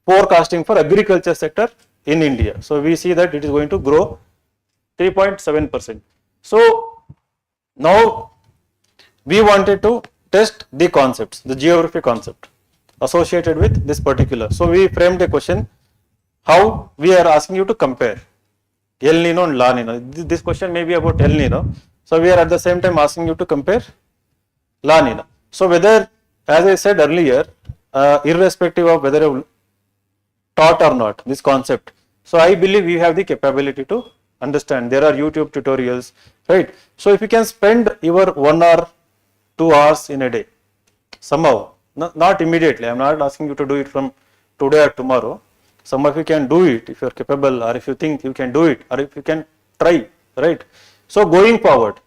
forecasting for agriculture sector in India. So we see that it is going to grow 3.7%. So now we wanted to test the concepts, the geography concept associated with this particular. So we framed a question, how we are asking you to compare El Nino and La Nina. This question may be about El Nino. So we are at the same time asking you to compare La Nina. So whether, as I said earlier, irrespective of whether you taught or not this concept, so I believe you have the capability to understand. There are YouTube tutorials, right? So if you can spend your 1 or 2 hours in a day, somehow, not immediately, I am not asking you to do it from today or tomorrow. Some of you can do it if you are capable, or if you think you can do it, or if you can try, right? So going forward,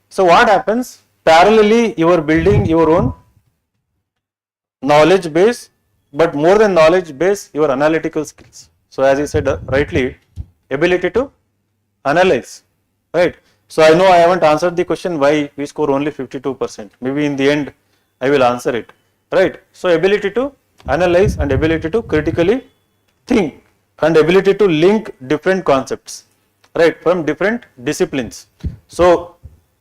so what happens? Parallelly, you are building your own knowledge base, but more than knowledge base, your analytical skills. So as I said rightly, ability to analyze, right? So I know I haven't answered the question why we score only 52%. Maybe in the end I will answer it, right? So ability to analyze and ability to critically think and ability to link different concepts, right, from different disciplines. So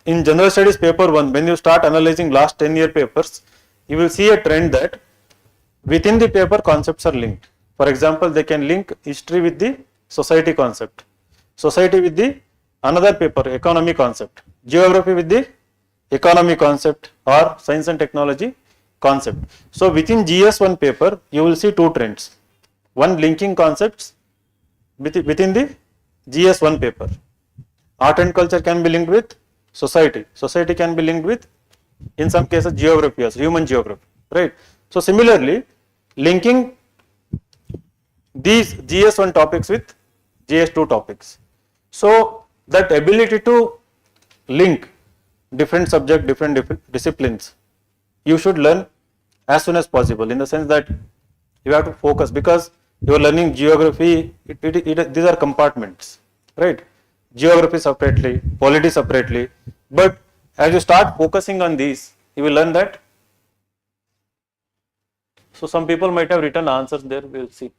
in general studies paper 1, when you start analyzing last 10-year papers, you will see a trend that within the paper concepts are linked. For example, they can link history with the society concept, society with the another paper economy concept, geography with the economy concept, or science and technology concept. So within GS1 paper, you will see 2 trends. One, linking concepts within the GS1 paper. Art and culture can be linked with society. Society can be linked with, in some cases, geography, as human geography, right? So similarly, linking these GS1 topics with GS2 topics. So that ability to link different subject, different disciplines, you should learn as soon as possible, in the sense that you have to focus, because you are learning geography, these are compartments, right? Geography separately, polity separately, but as you start focusing on these, you will learn that. So some people might have written answers there, we will see.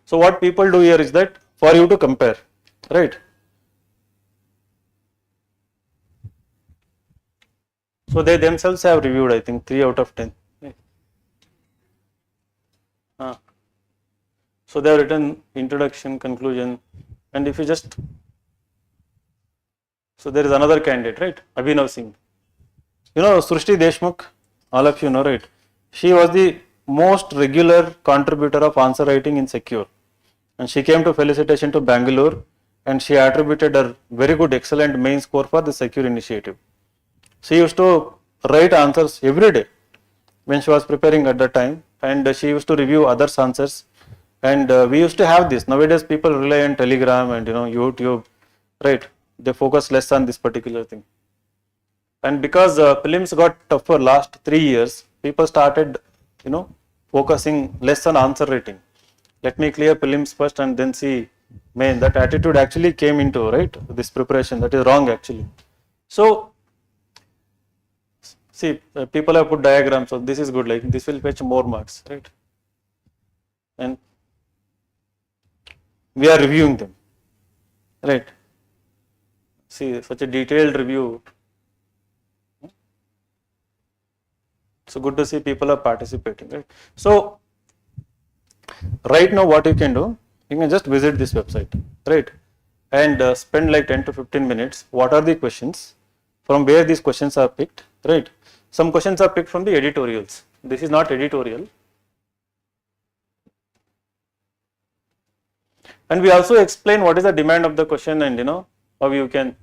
So what people do here is that for you to compare, right? So they themselves have reviewed, I think 3 out of 10. So they have written introduction, conclusion, and if you just, so there is another candidate, right? Abhinav Singh. You know Srushti Deshmukh, all of you know, right? She was the most regular contributor of answer writing in Secure, and she came to felicitation to Bengaluru, and she attributed her very good, excellent main score for the Secure initiative. She used to write answers every day when she was preparing at that time, and she used to review others' answers. And we used to have this. Nowadays, people rely on Telegram and YouTube, right? They focus less on this particular thing. And because prelims got tougher last 3 years, people started, focusing less on answer writing. Let me clear prelims first and then see main. That attitude actually came into, right, this preparation. That is wrong actually. So see, people have put diagrams. So this is good. Like this will fetch more marks, right? And we are reviewing them, right? See, such a detailed review. So good to see people are participating, right? So right now what you can do, you can just visit this website, right? And spend like 10 to 15 minutes. What are the questions? From where these questions are picked, right? Some questions are picked from the editorials. This is not editorial. And we also explain what is the demand of the question and how you can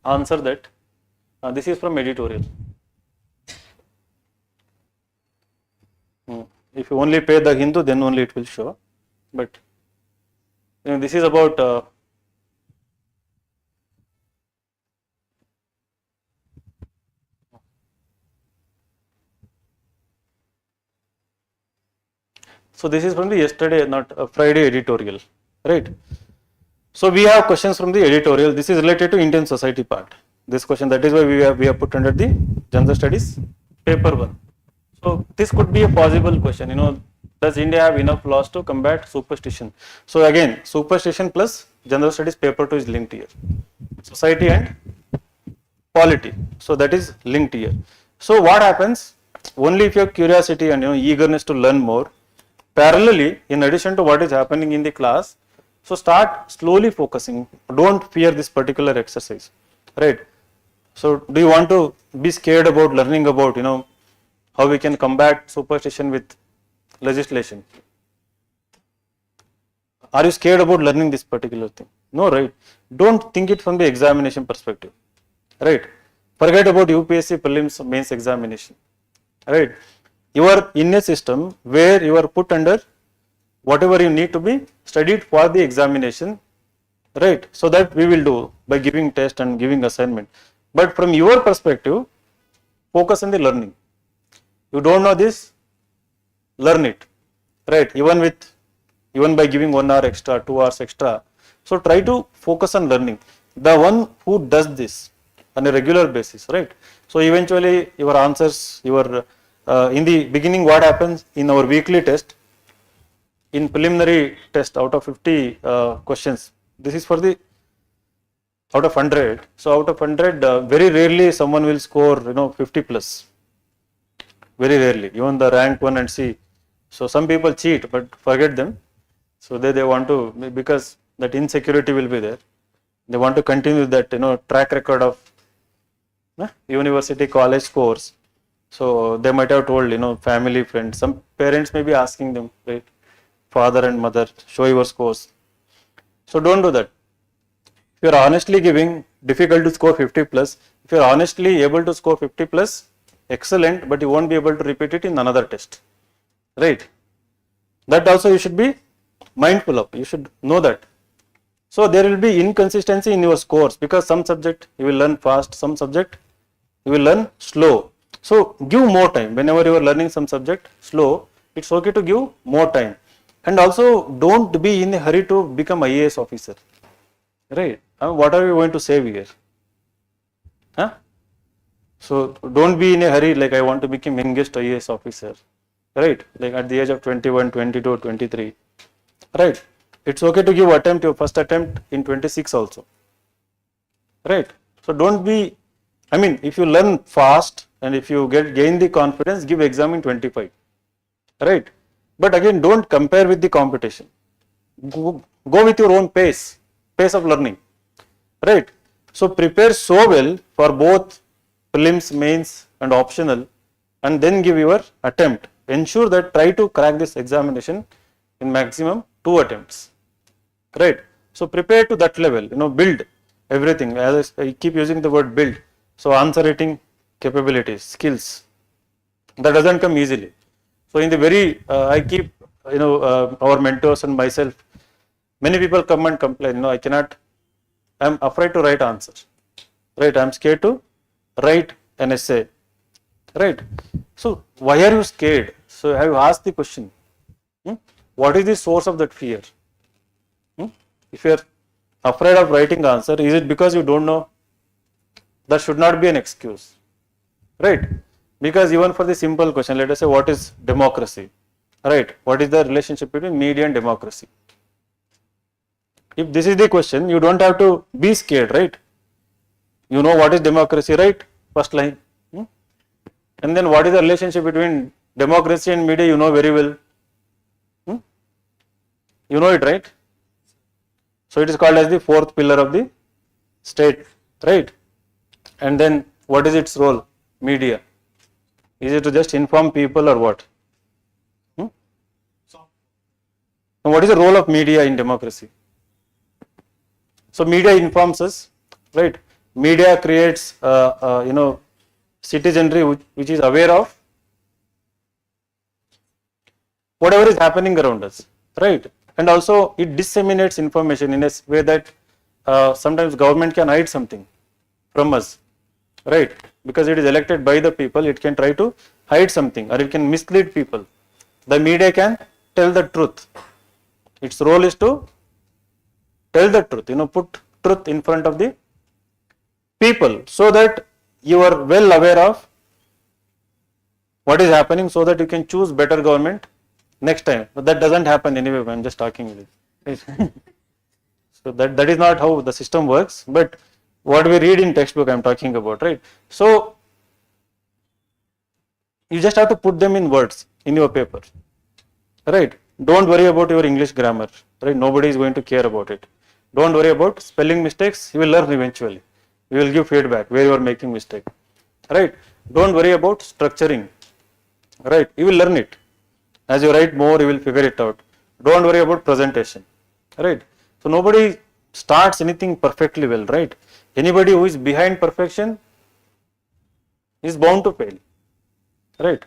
answer that. This is from editorial. If you only pay the Hindu, then only it will show. But this is about so this is from the yesterday, not Friday editorial, right? So we have questions from the editorial. This is related to Indian society part. This question, that is why we have put under the general studies paper 1. So this could be a possible question. Does India have enough laws to combat superstition? So again, superstition plus general studies paper 2 is linked here. Society and polity. So that is linked here. So what happens? Only if you have curiosity and eagerness to learn more, parallelly, in addition to what is happening in the class, so start slowly focusing. Don't fear this particular exercise, right? So do you want to be scared about learning about how we can combat superstition with legislation? Are you scared about learning this particular thing? No, right? Don't think it from the examination perspective, right? Forget about UPSC prelims mains examination, right? You are in a system where you are put under whatever you need to be studied for the examination, right? So that we will do by giving test and giving assignment. But from your perspective, focus on the learning. You don't know this, learn it, right? Even by giving 1 hour extra, 2 hours extra. So try to focus on learning. The one who does this on a regular basis, right? So eventually your answers, in the beginning, what happens in our weekly test, in preliminary test, out of 50 questions, this is for the out of 100. So out of 100, very rarely someone will score 50 plus. Very rarely, even the rank 1 and C. So some people cheat, but forget them. So they want to, because that insecurity will be there. They want to continue that track record of university, college scores. So they might have told family, friends. Some parents may be asking them, right? Father and mother, show your scores. So don't do that. If you are honestly giving, difficult to score 50 plus. If you are honestly able to score 50 plus, excellent, but you won't be able to repeat it in another test, right? That also you should be mindful of. You should know that. So there will be inconsistency in your scores, because some subject you will learn fast, some subject you will learn slow. So give more time. Whenever you are learning some subject slow, it's okay to give more time. And also don't be in a hurry to become IAS officer, right? What are you going to save here? So don't be in a hurry like I want to become youngest IAS officer, right? Like at the age of 21, 22, 23. right? It's okay to give attempt, your first attempt in 26 also, right? So don't be, I mean, if you learn fast and if you gain the confidence, give exam in 25, right? But again, don't compare with the competition. Go with your own pace of learning, right? So prepare so well for both prelims, mains and optional, and then give your attempt. Ensure that try to crack this examination in maximum 2 attempts, right? So prepare to that level, build everything. As I keep using the word build. So answer writing capabilities, skills, that doesn't come easily. So in the very, I keep, our mentors and myself, many people come and complain, I cannot, I'm afraid to write answers, right? I'm scared to write an essay, right? So why are you scared? So have you asked the question, what is the source of that fear? If you are afraid of writing answer, is it because you don't know? That should not be an excuse, right? Because even for the simple question, let us say what is democracy, right? What is the relationship between media and democracy? If this is the question, you don't have to be scared, right? You know what is democracy, right? First line. And then what is the relationship between democracy and media? You know very well. You know it, right? So it is called as the fourth pillar of the state, right? And then what is its role? Media. Is it to just inform people or what? Now what is the role of media in democracy? So media informs us, right? Media creates, citizenry which is aware of whatever is happening around us, right? And also it disseminates information in a way that sometimes government can hide something from us, right? Because it is elected by the people, it can try to hide something or it can mislead people. The media can tell the truth. Its role is to tell the truth, put truth in front of the people so that you are well aware of what is happening so that you can choose better government next time. But that doesn't happen anyway, I am just talking with it. So that is not how the system works, but what we read in textbook I am talking about, right? So you just have to put them in words in your paper, right? Don't worry about your English grammar, right? Nobody is going to care about it. Don't worry about spelling mistakes, you will learn eventually. You will give feedback where you are making mistake, right? Don't worry about structuring, right? You will learn it. As you write more, you will figure it out. Don't worry about presentation, right? So nobody starts anything perfectly well, right? Anybody who is behind perfection is bound to fail, right?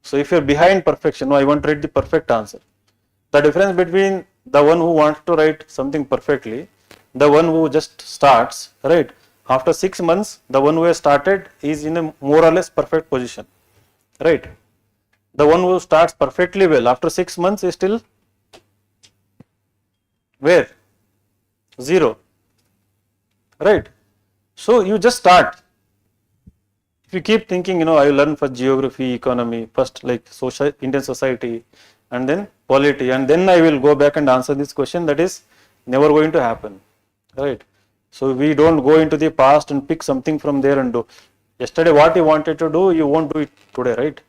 So if you are behind perfection, no, I want to write the perfect answer. The difference between the one who wants to write something perfectly, the one who just starts, right? After 6 months, the one who has started is in a more or less perfect position, right? The one who starts perfectly well after 6 months is still where? 0, right? So you just start. If you keep thinking, I will learn first geography, economy, first like social, Indian society, and then polity, and then I will go back and answer this question, that is never going to happen, right? So we don't go into the past and pick something from there and do. Yesterday what you wanted to do, you won't do it today, right?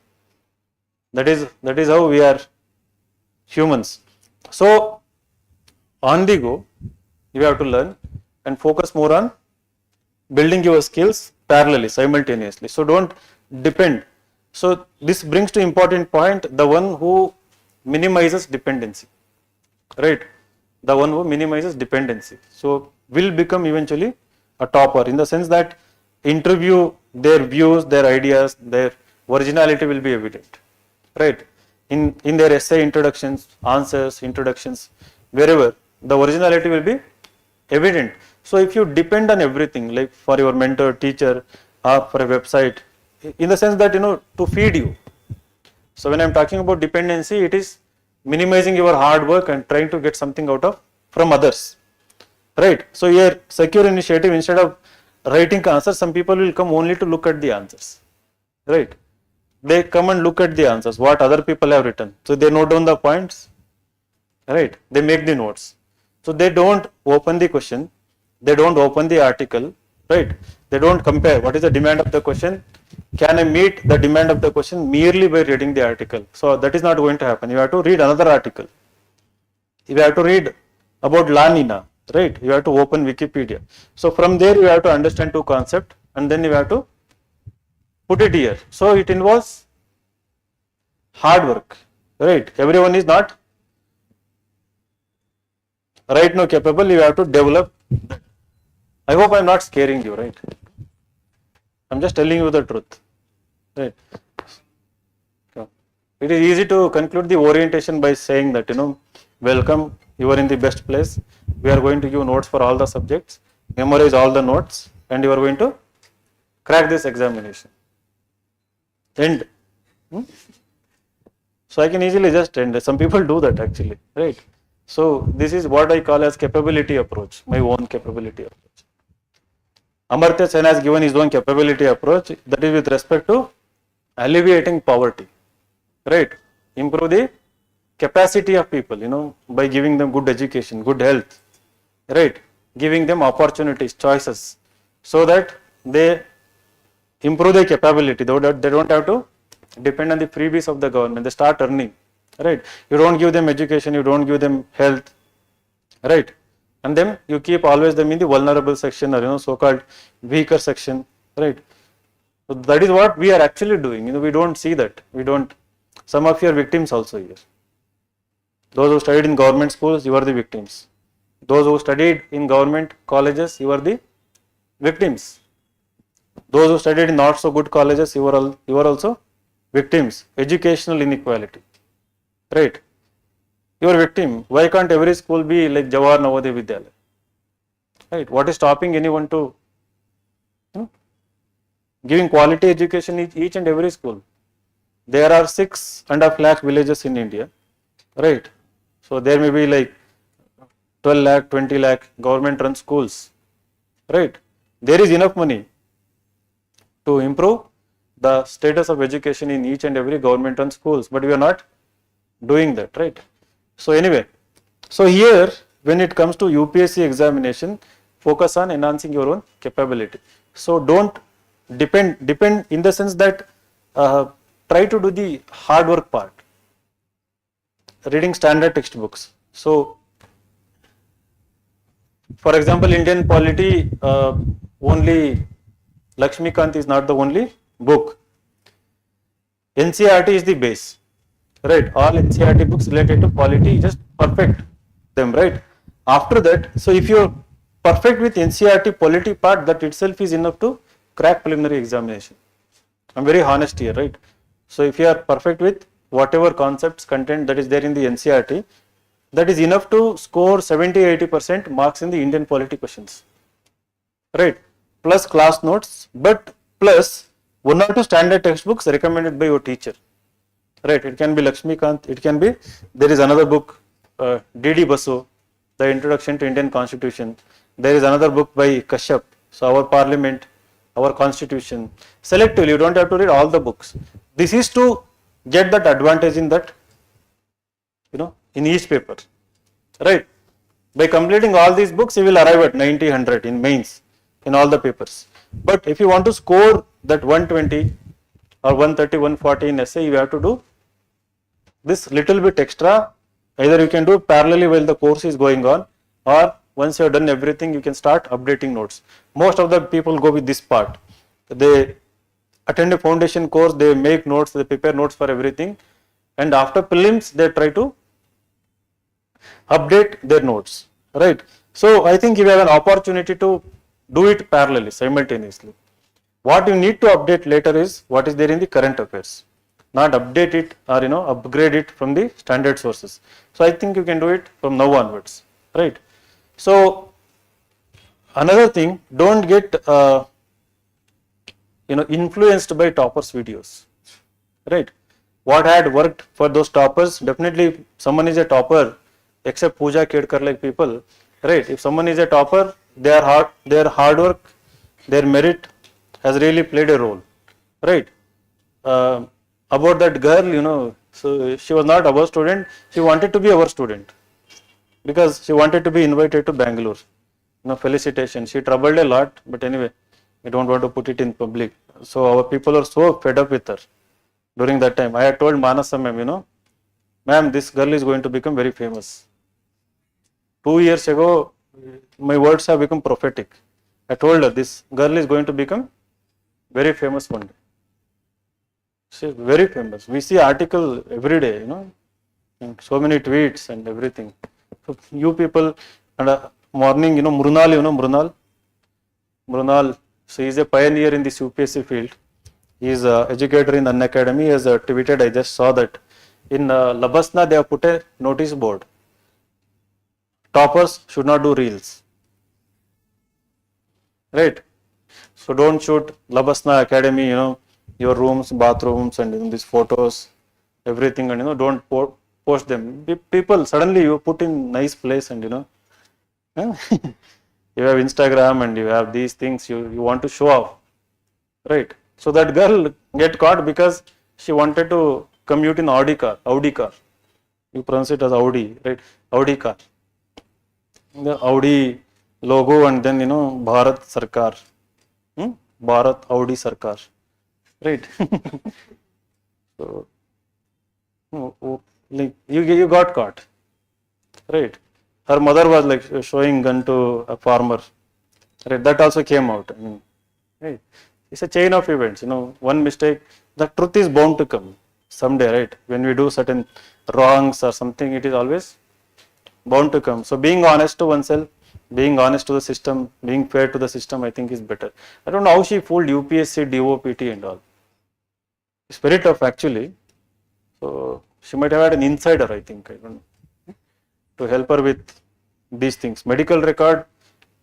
That is how we are humans. So on the go, you have to learn and focus more on building your skills parallelly, simultaneously. So don't depend. So this brings to important point, the one who minimizes dependency, right? The one who minimizes dependency. So will become eventually a topper, in the sense that interview, their views, their ideas, their originality will be evident, right? In their essay introductions, answers, introductions, wherever, the originality will be evident. So if you depend on everything, like for your mentor, teacher, or for a website, in the sense that, to feed you. So when I am talking about dependency, it is minimizing your hard work and trying to get something out of from others, right? So here, secure initiative, instead of writing answers, some people will come only to look at the answers, right? They come and look at the answers, what other people have written. So they note down the points, right? They make the notes. So they don't open the question, they don't open the article, right? They don't compare what is the demand of the question. Can I meet the demand of the question merely by reading the article? So that is not going to happen. You have to read another article. You have to read about La Nina, right? You have to open Wikipedia. So from there you have to understand two concepts and then you have to put it here. So it involves hard work, right? Everyone is not right now capable, you have to develop that. I hope I am not scaring you, right? I am just telling you the truth, right? It is easy to conclude the orientation by saying that, welcome, you are in the best place. We are going to give notes for all the subjects, memorize all the notes, and you are going to crack this examination. End. So I can easily just end. Some people do that actually, right? So this is what I call as capability approach, my own capability approach. Amartya Sen has given his own capability approach, that is with respect to alleviating poverty, right? Improve the capacity of people, by giving them good education, good health, right? Giving them opportunities, choices, so that they improve their capability. They don't have to depend on the freebies of the government. They start earning, right? You don't give them education, you don't give them health, right? And then you keep always them in the vulnerable section or so-called weaker section, right? So that is what we are actually doing. We don't see that. We don't. Some of you are victims also here. Those who studied in government schools, you are the victims. Those who studied in government colleges, you are the victims. Those who studied in not so good colleges, you are also victims. Educational inequality, right? You are a victim. Why can't every school be like Jawahar Navodaya Vidyalaya? Right? What is stopping anyone to giving quality education in each and every school? There are 6.5 lakh villages in India, right? So there may be like 12 lakh, 20 lakh government run schools, right? There is enough money to improve the status of education in each and every government run schools, but we are not doing that, right? So anyway, so here when it comes to UPSC examination, focus on enhancing your own capability. So don't depend in the sense that try to do the hard work part, reading standard textbooks. So for example, Indian polity, only Lakshmikant is not the only book. NCERT is the base, right? All NCERT books related to polity, just perfect them, right? After that, so if you are perfect with NCERT polity part, that itself is enough to crack preliminary examination. I am very honest here, right? So if you are perfect with whatever concepts, content that is there in the NCERT, that is enough to score 70-80% marks in the Indian polity questions, right? Plus class notes, but plus 1 or 2 standard textbooks recommended by your teacher, right? It can be Lakshmikant, it can be, there is another book, D.D. Basu, The Introduction to Indian Constitution. There is another book by Kashyap, so our parliament, our constitution. Selectively, you don't have to read all the books. This is to get that advantage in that, in each paper, right? By completing all these books, you will arrive at 90, 100 in mains, in all the papers. But if you want to score that 120 or 130, 140 in essay, you have to do this little bit extra. Either you can do parallelly while the course is going on, or once you have done everything, you can start updating notes. Most of the people go with this part. They attend a foundation course, they make notes, they prepare notes for everything, and after prelims, they try to update their notes, right? So I think you have an opportunity to do it parallelly, simultaneously. What you need to update later is what is there in the current affairs, not update it or upgrade it from the standard sources. So I think you can do it from now onwards, right? So another thing, don't get influenced by toppers videos, right? What had worked for those toppers, definitely if someone is a topper, except Pooja Kedkar like people, right? If someone is a topper, their hard work, their merit has really played a role, right? About that girl, so she was not our student, she wanted to be our student, because she wanted to be invited to Bengaluru. Felicitation. She troubled a lot, but anyway, I don't want to put it in public. So our people are so fed up with her. During that time, I had told Manasa ma'am, ma'am, this girl is going to become very famous. 2 years ago, my words have become prophetic. I told her, this girl is going to become very famous one day. She is very famous. We see article every day, and so many tweets and everything. So you people, and morning, Mrunal. Mrunal, so he is a pioneer in this UPSC field. He is an educator in Unacademy. He has tweeted, I just saw that. In Labasna, they have put a notice board. Toppers should not do reels. Right? So don't shoot Labasna Academy, your rooms, bathrooms, and these photos, everything, and don't post them. People, suddenly you put in nice place, and you have Instagram and you have these things, you want to show off. Right? So that girl get caught because she wanted to commute in Audi car. You pronounce it as Audi, right? Audi car. The Audi logo and then Bharat Sarkar. Bharat Audi Sarkar. Right? So like you got caught. Right? Her mother was like showing gun to a farmer. Right? That also came out. Right? It's a chain of events. One mistake, the truth is bound to come someday, right? When we do certain wrongs or something, it is always bound to come. So being honest to oneself, being honest to the system, being fair to the system, I think is better. I don't know how she fooled UPSC, DOPT and all. It's very tough actually. So she might have had an insider, I think, I don't know, to help her with these things. Medical record,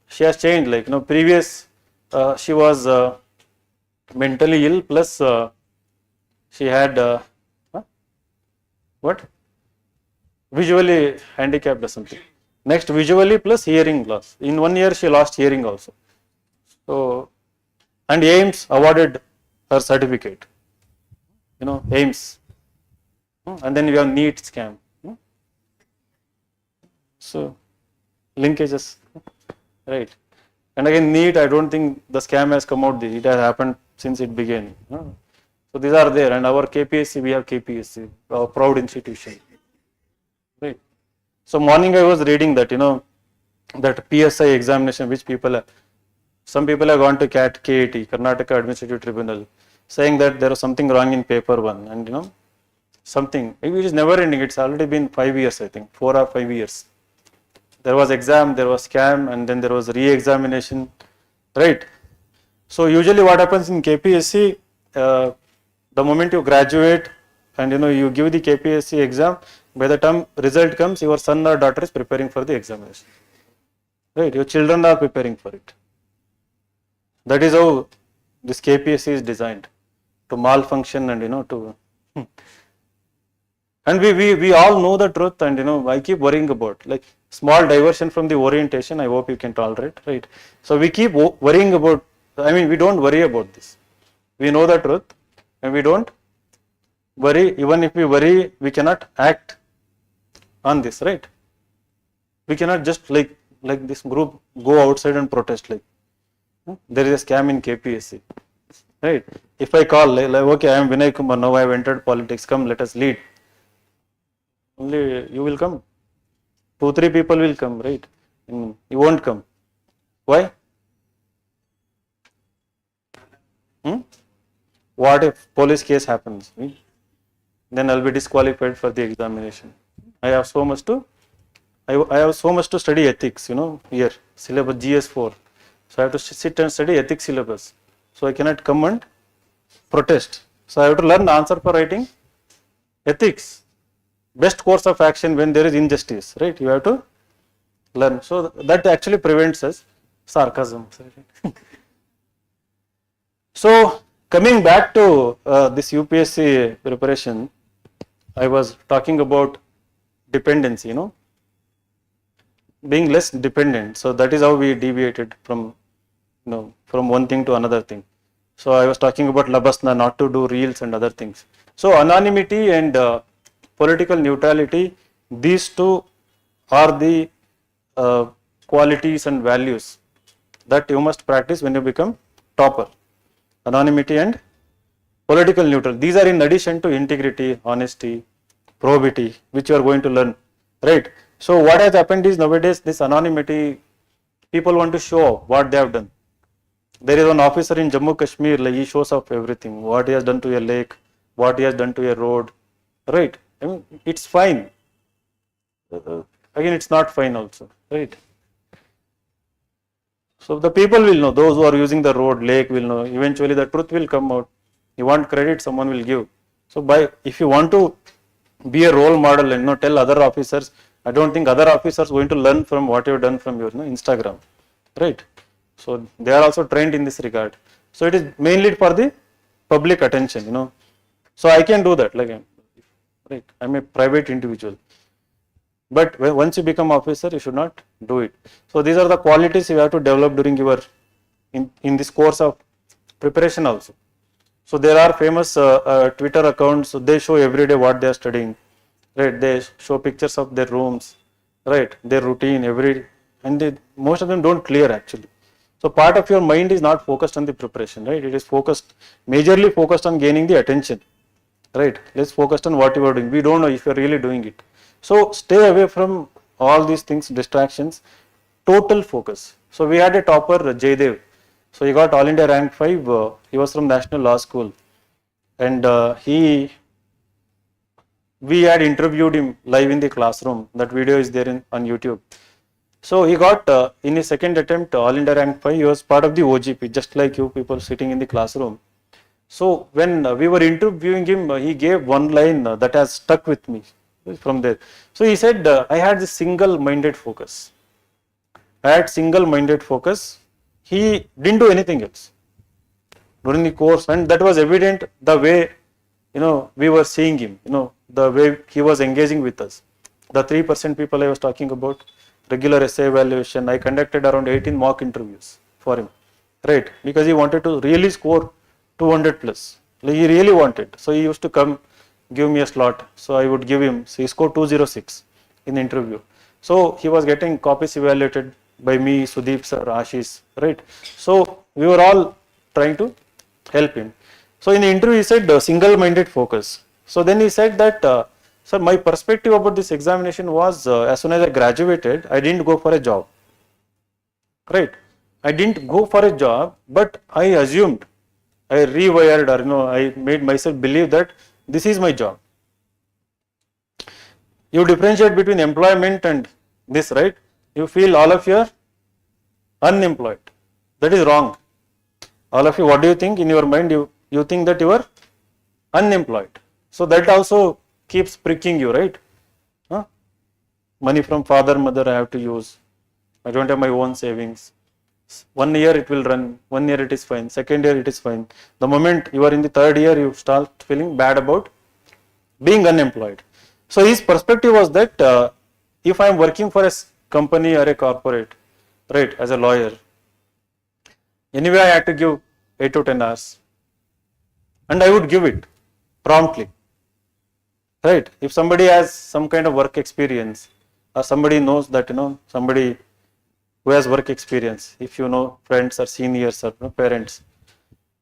she has changed, like, previous she was mentally ill plus she had what? Visually handicapped or something. Next, visually plus hearing loss. In 1 year, she lost hearing also. So, and AIMS awarded her certificate. AIMS. And then we have NEET scam. So, linkages. Right. And again, NEET, I don't think the scam has come out. It has happened since it began. So, these are there. And our KPSC, we have KPSC, our proud institution. Right. So morning I was reading that, that PSI examination, which some people have gone to KAT, Karnataka Administrative Tribunal, saying that there was something wrong in paper 1 and, something, it is never ending. It's already been 5 years, I think, 4 or 5 years. There was exam, there was scam, and then there was re-examination, right? So usually what happens in KPSC, the moment you graduate and, you give the KPSC exam, by the time result comes, your son or daughter is preparing for the examination. Right? Your children are preparing for it. That is how this KPSC is designed, to malfunction and to and we all know the truth, and I keep worrying about, like, small diversion from the orientation, I hope you can tolerate, right? So we keep worrying about, we don't worry about this. We know the truth and we don't worry. Even if we worry, we cannot act on this, right? We cannot just like this group go outside and protest, like, there is a scam in KPSC, right? If I call, like okay, I am Vinay Kumar, now I have entered politics, come let us lead. Only you will come. 2-3 people will come, right? And you won't come. Why? What if police case happens? Then I will be disqualified for the examination. I have so much to study ethics, here, syllabus GS4. So I have to sit and study ethics syllabus. So I cannot come and protest. So I have to learn the answer for writing ethics. Best course of action when there is injustice, right? You have to learn. So that actually prevents us. Sarcasm. So coming back to this UPSC preparation, I was talking about dependency, being less dependent. So that is how we deviated from, from one thing to another thing. So I was talking about Labasna, not to do reels and other things. So anonymity and political neutrality, these two are the qualities and values that you must practice when you become topper. Anonymity and political neutral. These are in addition to integrity, honesty, probity, which you are going to learn, right? So what has happened is nowadays this anonymity, people want to show what they have done. There is one officer in Jammu Kashmir, like he shows up everything, what he has done to a lake, what he has done to a road, right? I mean, it's fine. Again, it's not fine also, right? So the people will know, those who are using the road, lake will know, eventually the truth will come out. You want credit, someone will give. So if you want to be a role model and tell other officers, I don't think other officers are going to learn from what you have done from your Instagram, right? So they are also trained in this regard. So it is mainly for the public attention, So I can do that, like, right? I'm a private individual. But once you become officer, you should not do it. So these are the qualities you have to develop during your, in this course of preparation also. So there are famous Twitter accounts, so they show every day what they are studying, right? They show pictures of their rooms, right? Their routine, and most of them don't clear actually. So part of your mind is not focused on the preparation, right? It is majorly focused on gaining the attention, right? Let's focus on what you are doing. We don't know if you are really doing it. So stay away from all these things, distractions, total focus. So we had a topper, Jaydev. So he got All India rank 5. He was from National Law School, and we had interviewed him live in the classroom. That video is there on YouTube. So he got in his second attempt All India rank 5. He was part of the OGP, just like you people sitting in the classroom. So when we were interviewing him, he gave one line that has stuck with me from there. So he said, I had this single-minded focus. I had single-minded focus. He didn't do anything else during the course, and that was evident the way we were seeing him, the way he was engaging with us. The 3% people I was talking about, regular essay evaluation, I conducted around 18 mock interviews for him, right? Because he wanted to really score 200 plus. He really wanted. So he used to come, give me a slot. So I would give him. So he scored 206 in the interview. So he was getting copies evaluated by me, Sudeep sir, Ashish, right? So we were all trying to help him. So in the interview he said single-minded focus. So then he said that, sir, my perspective about this examination was as soon as I graduated, I didn't go for a job, right? I didn't go for a job, but I assumed, I rewired, or I made myself believe that this is my job. You differentiate between employment and this, right? You feel all of you are unemployed. That is wrong. All of you, what do you think in your mind? You think that you are unemployed. So that also keeps pricking you, right? Money from father, mother I have to use. I don't have my own savings. 1 year it will run, 1 year it is fine, second year it is fine. The moment you are in the third year, you start feeling bad about being unemployed. So his perspective was that if I am working for a company or a corporate, right, as a lawyer, anyway I had to give 8 to 10 hours, and I would give it promptly, right? If somebody has some kind of work experience, or somebody knows that, somebody who has work experience, if you know friends or seniors or parents,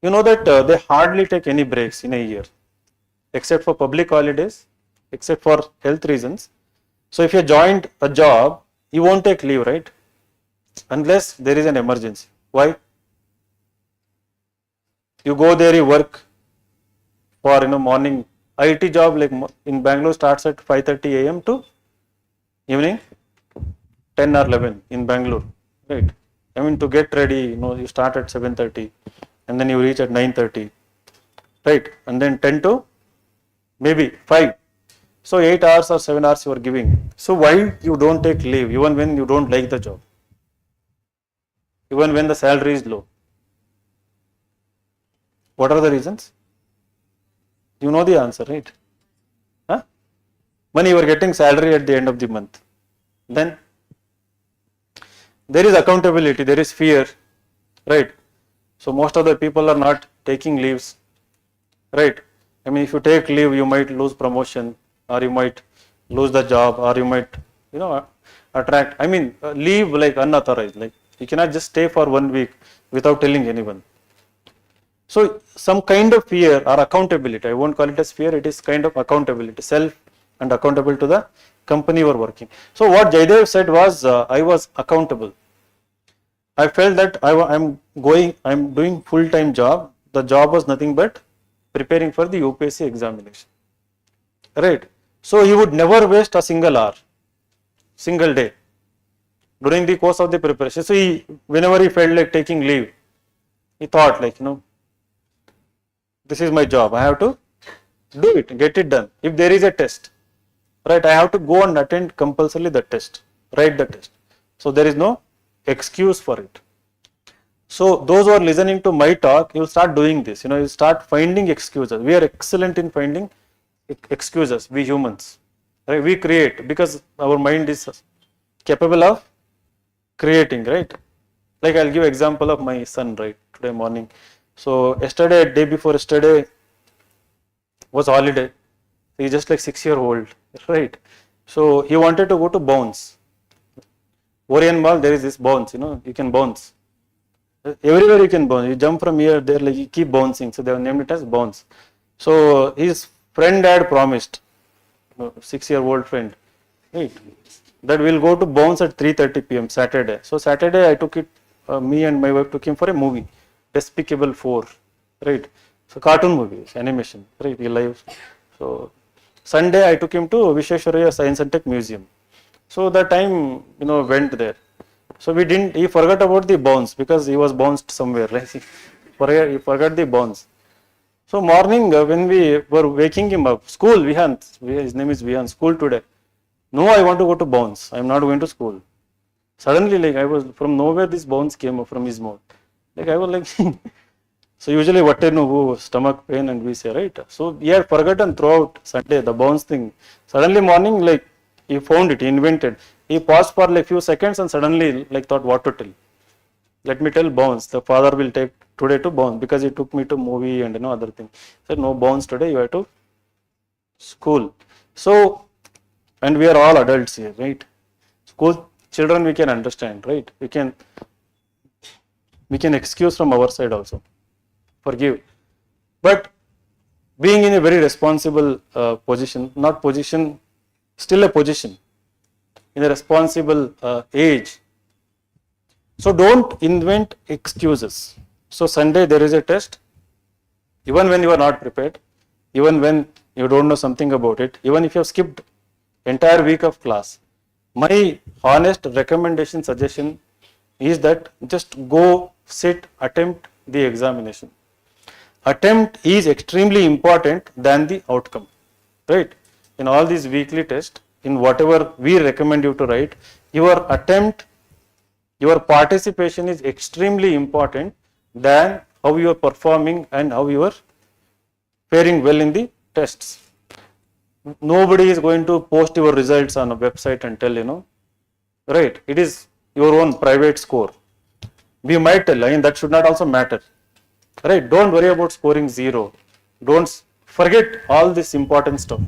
you know that they hardly take any breaks in a year, except for public holidays, except for health reasons. So if you joined a job, you won't take leave, right? Unless there is an emergency. Why? You go there, you work for morning. IT job like in Bangalore starts at 5:30 a.m. to evening 10 or 11 in Bangalore, right? I mean, to get ready, you start at 7:30 and then you reach at 9:30, right? And then 10 to maybe 5. So 8 hours or 7 hours you are giving. So why you don't take leave even when you don't like the job? Even when the salary is low? What are the reasons? You know the answer, right? When you are getting salary at the end of the month, then there is accountability, there is fear, right? So most of the people are not taking leaves, right? I mean, if you take leave, you might lose promotion, or you might lose the job, or you might, attract, I mean, leave like unauthorized, like you cannot just stay for 1 week without telling anyone. So some kind of fear or accountability, I won't call it as fear, it is kind of accountability, self and accountable to the company you are working. So what Jaidev said was, I was accountable. I felt that I'm doing full-time job. The job was nothing but preparing for the UPSC examination, right? So he would never waste a single hour, single day during the course of the preparation. So whenever he felt like taking leave, he thought like, this is my job. I have to do it, get it done. If there is a test, right, I have to go and attend compulsorily the test, write the test. So there is no excuse for it. So those who are listening to my talk, you will start doing this, you start finding excuses. We are excellent in finding excuses, we humans, right? We create because our mind is capable of creating, right? Like I'll give example of my son, right, today morning. So yesterday, day before yesterday was holiday. He's just like 6-year-old, right? So he wanted to go to bounce. Orion Mall, there is this bounce, you can bounce. Everywhere you can bounce. You jump from here, there, like you keep bouncing. So they have named it as bounce. So his friend had promised, 6-year-old friend, right, that we'll go to bounce at 3:30 p.m. Saturday. So Saturday I took it, me and my wife took him for a movie, Despicable 4, right? So cartoon movie, animation, right, real life. So Sunday I took him to Vishweshwaraya Science and Tech Museum. So that time, went there. So he forgot about the bounce because he was bounced somewhere, right? He forgot the bounce. So morning when we were waking him up, school, Vihan, his name is Vihan, school today. No, I want to go to bounce. I am not going to school. Suddenly, like I was from nowhere, this bounce came up from his mouth. Like I was like, so usually what stomach pain and we say, right? So he had forgotten throughout Sunday, the bounce thing. Suddenly morning, like he found it, he invented. He paused for like few seconds and suddenly like thought what to tell. Let me tell bounce. The father will take today to bounce because he took me to movie and other thing. Said no bounce today, you have to school. So, and we are all adults here, right? School children we can understand, right? We can excuse from our side also, forgive. But being in a very responsible position, not position, still a position, in a responsible age. So don't invent excuses. So Sunday there is a test, even when you are not prepared, even when you don't know something about it, even if you have skipped entire week of class, my honest recommendation, suggestion is that just go, sit, attempt the examination. Attempt is extremely important than the outcome, right? In all these weekly tests, in whatever we recommend you to write, your attempt, your participation is extremely important than how you are performing and how you are faring well in the tests. Nobody is going to post your results on a website and tell, right? It is your own private score. We might tell, that should not also matter, right? Don't worry about scoring 0. Don't forget all this important stuff,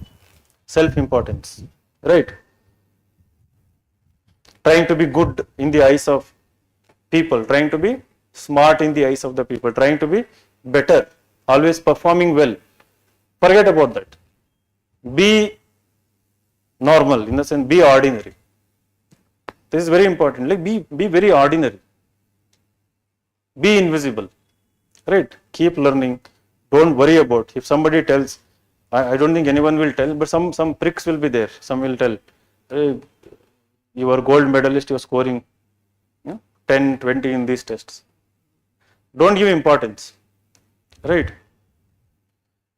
self-importance, right? Trying to be good in the eyes of people, trying to be smart in the eyes of the people, trying to be better, always performing well. Forget about that. Be normal, in the sense, be ordinary. This is very important. Like be very ordinary. Be invisible, right? Keep learning. Don't worry about if somebody tells. I don't think anyone will tell, but some pricks will be there. Some will tell, hey, you are gold medalist, you are scoring 10, 20 in these tests. Don't give importance, right?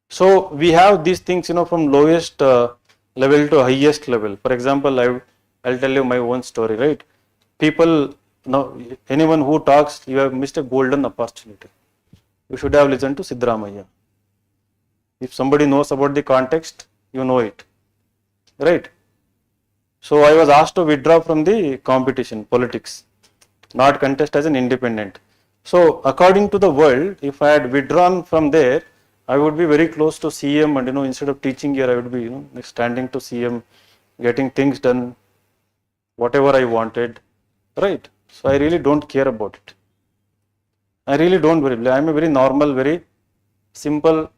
So we have these things, from lowest level to highest level. For example, I'll tell you my own story, right? People, anyone who talks, you have missed a golden opportunity. You should have listened to Siddaramaiah. If somebody knows about the context, you know it, right? So I was asked to withdraw from the competition, politics, not contest as an independent. So according to the world, if I had withdrawn from there, I would be very close to CM, and instead of teaching here, I would be standing to CM, getting things done, whatever I wanted, right? So I really don't care about it. I really don't worry. I am a very normal, very simple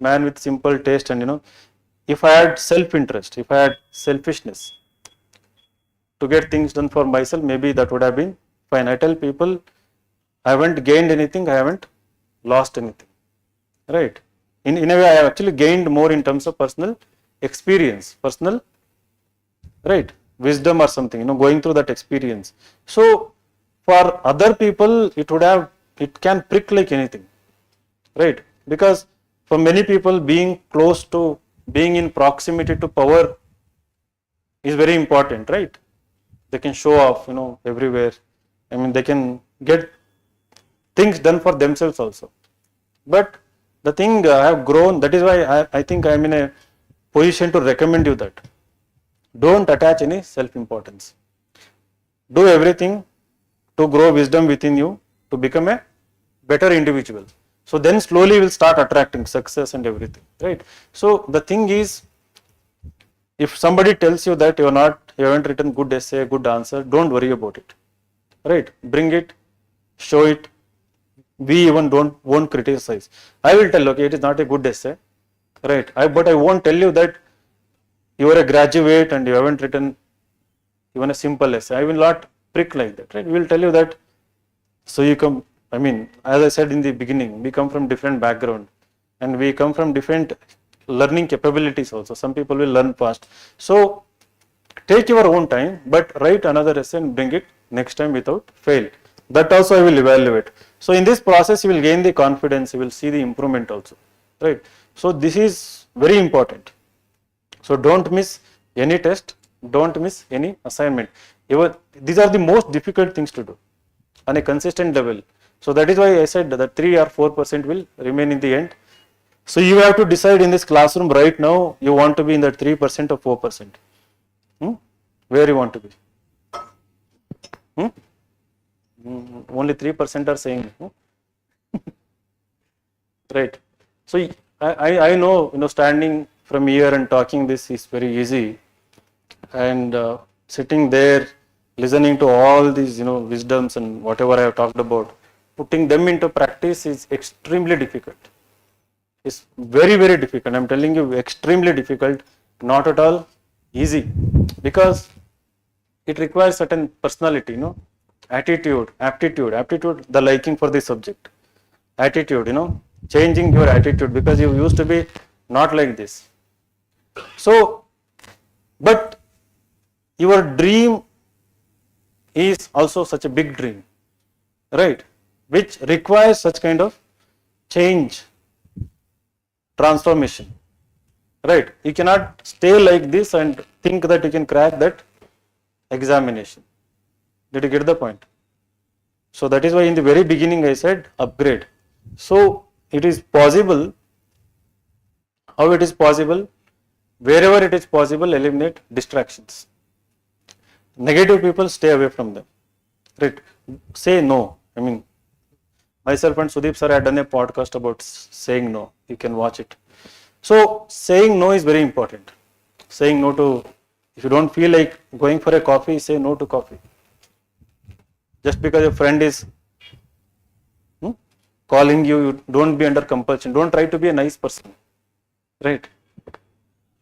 man with simple taste, and if I had self-interest, if I had selfishness to get things done for myself, maybe that would have been fine. I tell people, I haven't gained anything, I haven't lost anything, right? In a way, I have actually gained more in terms of personal experience, personal, right, wisdom or something, going through that experience. So for other people, it can prick like anything, right? Because for many people, being close to, being in proximity to power is very important, right? They can show off, everywhere. I mean, they can get things done for themselves also. But the thing I have grown, that is why I think I am in a position to recommend you that. Don't attach any self-importance. Do everything to grow wisdom within you, to become a better individual. So then slowly you will start attracting success and everything, right? So the thing is, if somebody tells you that you haven't written good essay, good answer, don't worry about it, right? Bring it, show it. We even won't criticize. I will tell, okay, it is not a good essay, right? But I won't tell you that you are a graduate and you haven't written even a simple essay. I will not prick like that, right? We will tell you that. So you come, I mean, as I said in the beginning, we come from different background and we come from different learning capabilities also. Some people will learn fast. So take your own time, but write another essay and bring it next time without fail. That also I will evaluate. So in this process, you will gain the confidence, you will see the improvement also, right? So this is very important. So don't miss any test, don't miss any assignment. These are the most difficult things to do on a consistent level. So that is why I said that 3 or 4% will remain in the end. So you have to decide in this classroom right now, you want to be in that 3% or 4%. Where you want to be? Only 3% are saying, right? So I know, standing from here and talking this is very easy, and sitting there listening to all these wisdoms and whatever I have talked about, putting them into practice is extremely difficult. It's very, very difficult. I'm telling you, extremely difficult, not at all easy, because it requires certain personality, attitude, aptitude, the liking for the subject, attitude, changing your attitude, because you used to be not like this. So, but your dream is also such a big dream, right, which requires such kind of change, transformation, right? You cannot stay like this and think that you can crack that examination. Did you get the point? So that is why in the very beginning I said upgrade. So it is possible. How it is possible? Wherever it is possible, eliminate distractions. Negative people, stay away from them. Right? Say no. I mean, myself and Sudeep sir had done a podcast about saying no. You can watch it. So saying no is very important. Saying no to, if you don't feel like going for a coffee, say no to coffee. Just because your friend is calling you, don't be under compulsion. Don't try to be a nice person, right?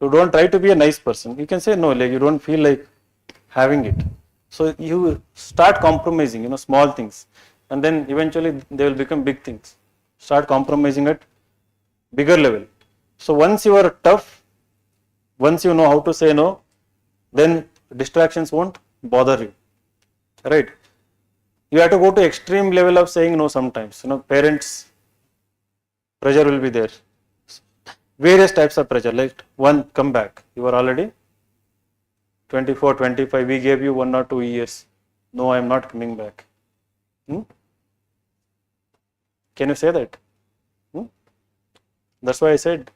So don't try to be a nice person. You can say no, like you don't feel like having it. So you start compromising, small things, and then eventually they will become big things. Start compromising at bigger level. So once you are tough, once you know how to say no, then distractions won't bother you, right? You have to go to extreme level of saying no sometimes. Parents' pressure will be there. Various types of pressure, like one, come back. You are already 24, 25, we gave you 1 or 2 years. No, I am not coming back. Can you say that? That's why I said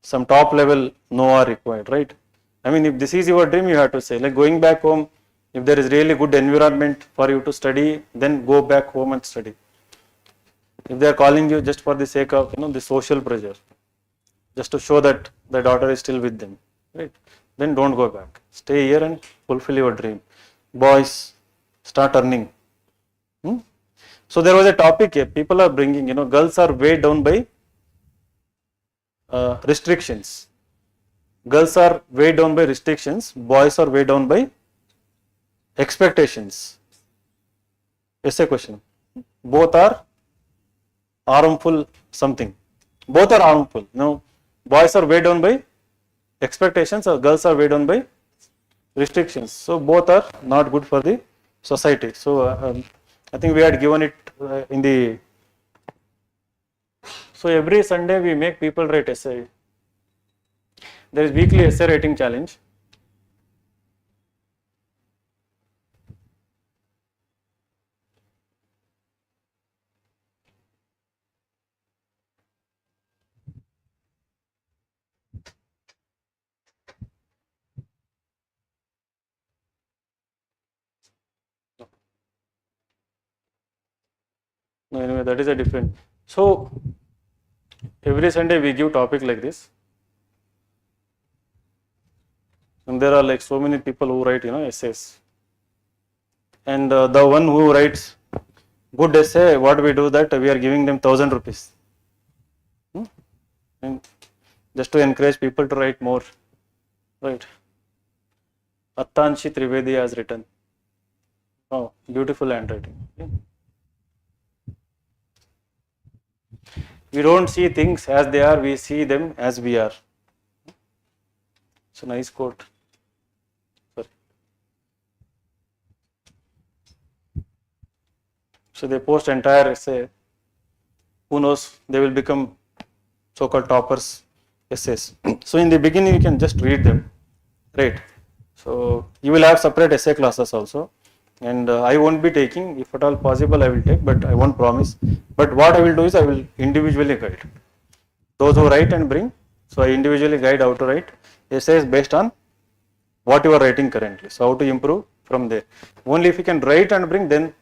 some top level no are required, right? I mean, if this is your dream, you have to say, like going back home, if there is really good environment for you to study, then go back home and study. If they are calling you just for the sake of, the social pressure, just to show that the daughter is still with them, right? then don't go back. Stay here and fulfill your dream. Boys, start earning. So there was a topic here, people are bringing, girls are weighed down by restrictions. Girls are weighed down by restrictions, boys are weighed down by expectations. Essay question. Both are harmful something. Both are harmful. Boys are weighed down by expectations or girls are weighed down by restrictions. So both are not good for the society. So I think we had given it in the. So every Sunday we make people write essay. There is weekly essay writing challenge. No, anyway, that is a different. So every Sunday we give topic like this. And there are like so many people who write, essays. And the one who writes good essay, what we do that we are giving them 1,000 rupees. And just to encourage people to write more. Right. Attanshi Trivedi has written. Oh, beautiful handwriting. Okay. We don't see things as they are, we see them as we are. It's a nice quote. Sorry. So they post entire essay. Who knows, they will become so-called toppers essays. So in the beginning you can just read them, right? So you will have separate essay classes also. And I won't be taking, if at all possible I will take, but I won't promise. But what I will do is I will individually guide those who write and bring. So I individually guide how to write essays based on what you are writing currently. So how to improve from there. Only if you can write and bring, then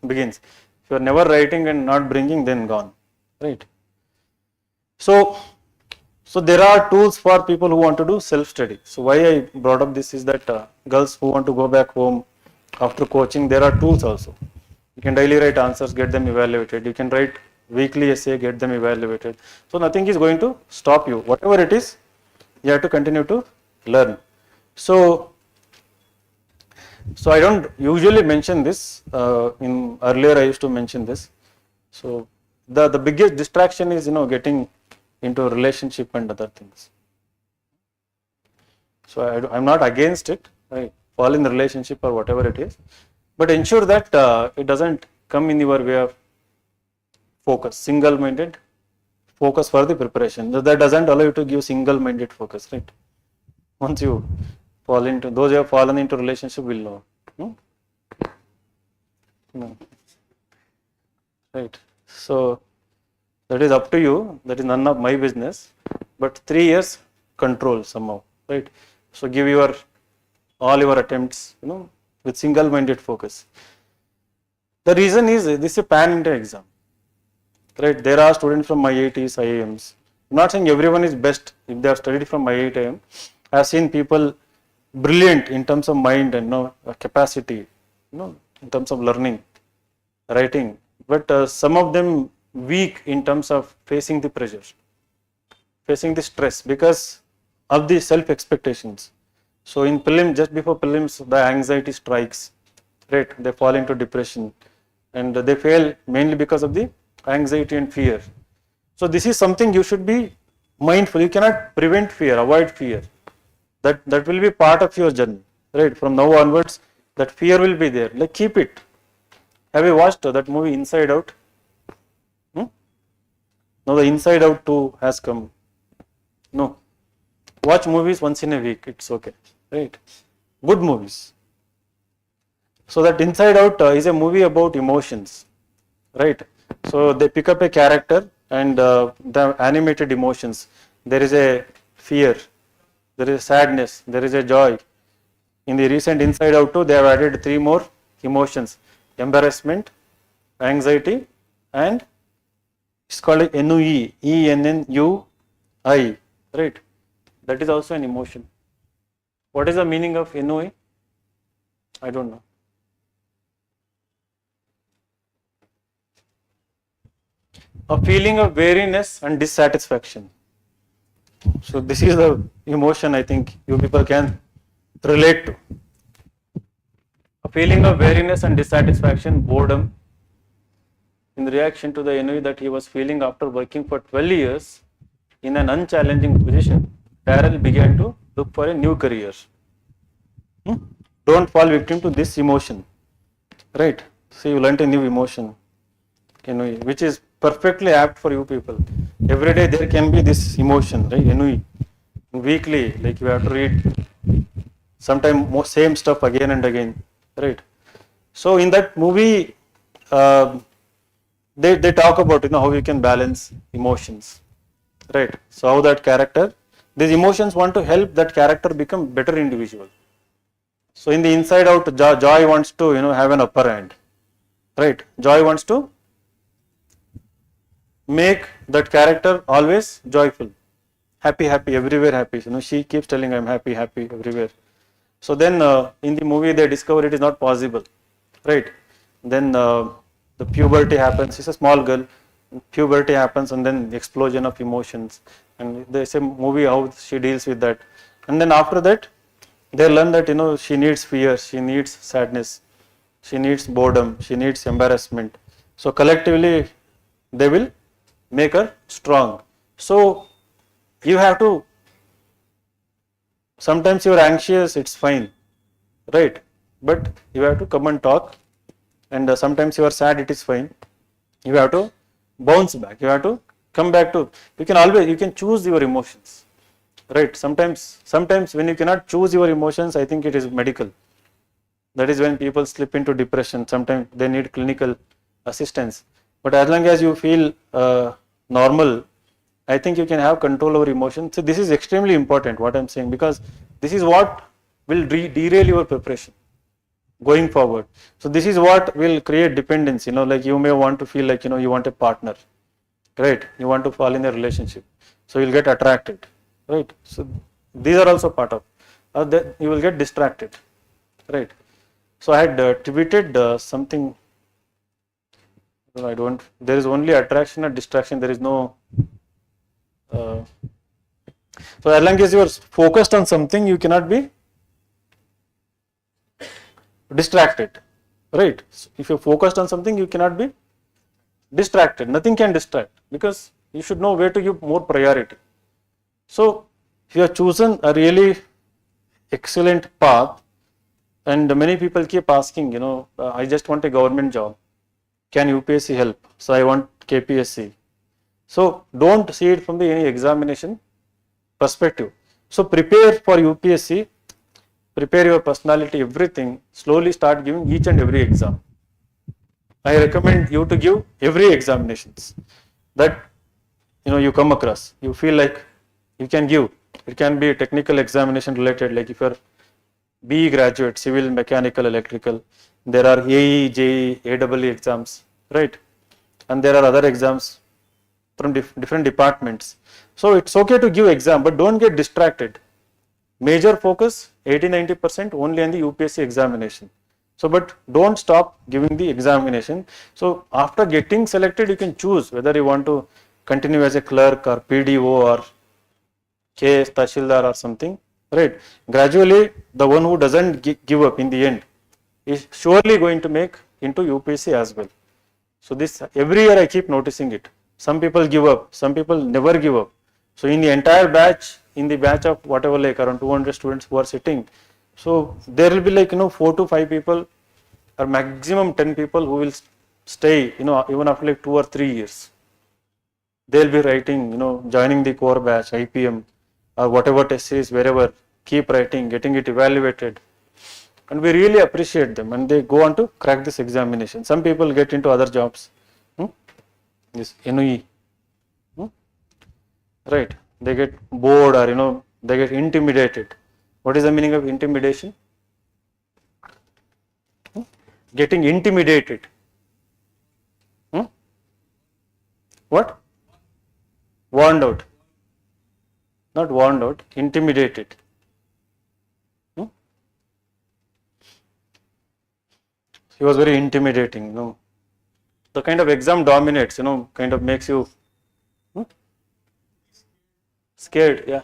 begins. If you are never writing and not bringing, then gone, right? So there are tools for people who want to do self-study. So why I brought up this is that girls who want to go back home after coaching, there are tools also. You can daily write answers, get them evaluated. You can write weekly essay, get them evaluated. So nothing is going to stop you. Whatever it is, you have to continue to learn. So I don't usually mention this. In earlier I used to mention this. So the biggest distraction is getting into a relationship and other things. So I'm not against it. Right? Fall in the relationship or whatever it is, but ensure that it doesn't come in your way of focus, single-minded focus for the preparation. That doesn't allow you to give single-minded focus, right? Once you fall into, those who have fallen into relationship will know. No. Right. So that is up to you. That is none of my business. But 3 years control somehow, right? So give all your attempts, with single-minded focus. The reason is this is a pan-India exam, right? There are students from IITs, IIMs. I'm not saying everyone is best if they have studied from IIT, IIM. I have seen people brilliant in terms of mind and capacity, in terms of learning, writing, but some of them weak in terms of facing the pressure, facing the stress because of the self-expectations. So in prelims, just before prelims, the anxiety strikes, right? They fall into depression and they fail mainly because of the anxiety and fear. So this is something you should be mindful. You cannot prevent fear, avoid fear. That will be part of your journey, right? From now onwards, that fear will be there. Like keep it. Have you watched that movie Inside Out? Now the Inside Out 2 has come. No. Watch movies once in a week. It's okay. Right, good movies. So that Inside Out is a movie about emotions, right? So they pick up a character and the animated emotions. There is a fear, there is sadness, there is a joy. In the recent Inside Out 2, they have added 3 more emotions: embarrassment, anxiety, and it's called ENNUI, ENNUI, right? That is also an emotion. What is the meaning of NOE? I don't know. A feeling of weariness and dissatisfaction. So this is the emotion I think you people can relate to. A feeling of weariness and dissatisfaction, boredom, in reaction to the envy that he was feeling after working for 12 years in an unchallenging position, Darrell began to look for a new career. Don't fall victim to this emotion, right? So you learnt a new emotion, which is perfectly apt for you people. Every day there can be this emotion, right? Ennui. Weekly, like you have to read sometimes same stuff again and again, right? So in that movie, they talk about how you can balance emotions, right? So how that character, these emotions want to help that character become better individual. So in the Inside Out, Joy wants to have an upper hand, right? Joy wants to make that character always joyful, happy everywhere, happy. She keeps telling I'm happy everywhere. So then in the movie they discover it is not possible, right? Then the puberty happens. She's a small girl. Puberty happens, and then the explosion of emotions. And there's a movie how she deals with that. And then after that, they learn that she needs fear, she needs sadness, she needs boredom, she needs embarrassment. So collectively, they will make her strong. So you have to. Sometimes you are anxious, it's fine, right? But you have to come and talk, and sometimes you are sad, it is fine. You have to bounce back. You have to come back to. You can choose your emotions, right? Sometimes when you cannot choose your emotions, I think it is medical. That is when people slip into depression. Sometimes they need clinical assistance. But as long as you feel normal, I think you can have control over emotions. So this is extremely important, what I'm saying, because this is what will derail your preparation going forward. So this is what will create dependency. Like you may want to feel like you want a partner, right? You want to fall in a relationship, so you'll get attracted, right? So these are also part of. That you will get distracted, right? So I had tweeted something. I don't. There is only attraction and distraction. There is no. So as long as you are focused on something, you cannot be distracted, right? So if you're focused on something, you cannot be distracted. Nothing can distract, because you should know where to give more priority. So if you have chosen a really excellent path, and many people keep asking, I just want a government job. Can UPSC help? So I want KPSC. So don't see it from the any examination perspective. So prepare for UPSC, prepare your personality, everything. Slowly start giving each and every exam. I recommend you to give every examinations that you come across. You feel like you can give. It can be a technical examination related, like if you're BE graduate, civil, mechanical, electrical. There are AE, JE, AEE exams, right? And there are other exams from different departments. So it's okay to give exam, but don't get distracted. Major focus 80-90% only on the UPSC examination. So, but don't stop giving the examination. So after getting selected, you can choose whether you want to continue as a clerk or PDO or KS, Tashildar or something, right? Gradually, the one who doesn't give up in the end is surely going to make into UPSC as well. So this every year I keep noticing it. Some people give up, some people never give up. So in the entire batch, in the batch of whatever, like around 200 students who are sitting, so there will be like 4 to 5 people or maximum 10 people who will stay even after like 2 or 3 years. They will be writing, joining the core batch, IPM or whatever test series, wherever, keep writing, getting it evaluated. And we really appreciate them, and they go on to crack this examination. Some people get into other jobs, this NOE, right? They get bored, or they get intimidated. What is the meaning of intimidation? Getting intimidated. What? Warned out. Not warned out, intimidated. he was very intimidating, you know. The kind of exam dominates, you know, kind of makes you scared, yeah.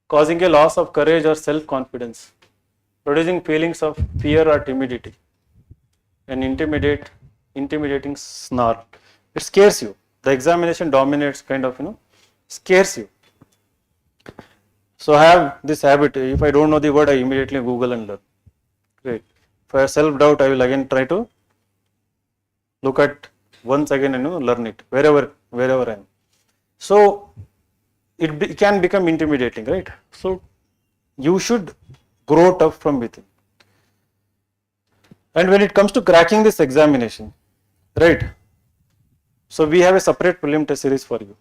Causing a loss of courage or self-confidence, producing feelings of fear or timidity, an intimidating snarl. It scares you. The examination dominates, kind of, you know, scares you. So I have this habit, if I don't know the word, I immediately Google and learn. Great. If I have self-doubt, I will again try to look at once again and, you know, learn it wherever I am. So it can become intimidating, right? So you should grow tough from within. And when it comes to cracking this examination, right? So we have a separate prelim test series for you.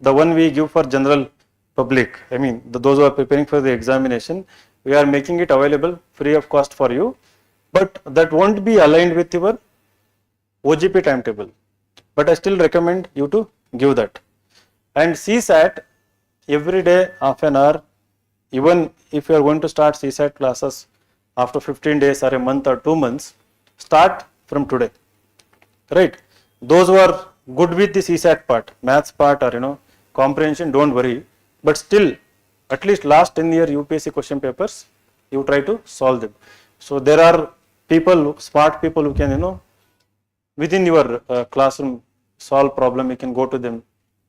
The one we give for general public, I mean those who are preparing for the examination, we are making it available free of cost for you, but that won't be aligned with your OGP timetable. But I still recommend you to give that. And Csat, every day half an hour, even if you are going to start Csat classes after 15 days or a month or 2 months, start from today, right? Those who are good with the Csat part, maths part or, you know, comprehension, don't worry, but still at least last 10 year UPSC question papers, you try to solve them. So there are people, smart people who can, you know, within your classroom solve problem, you can go to them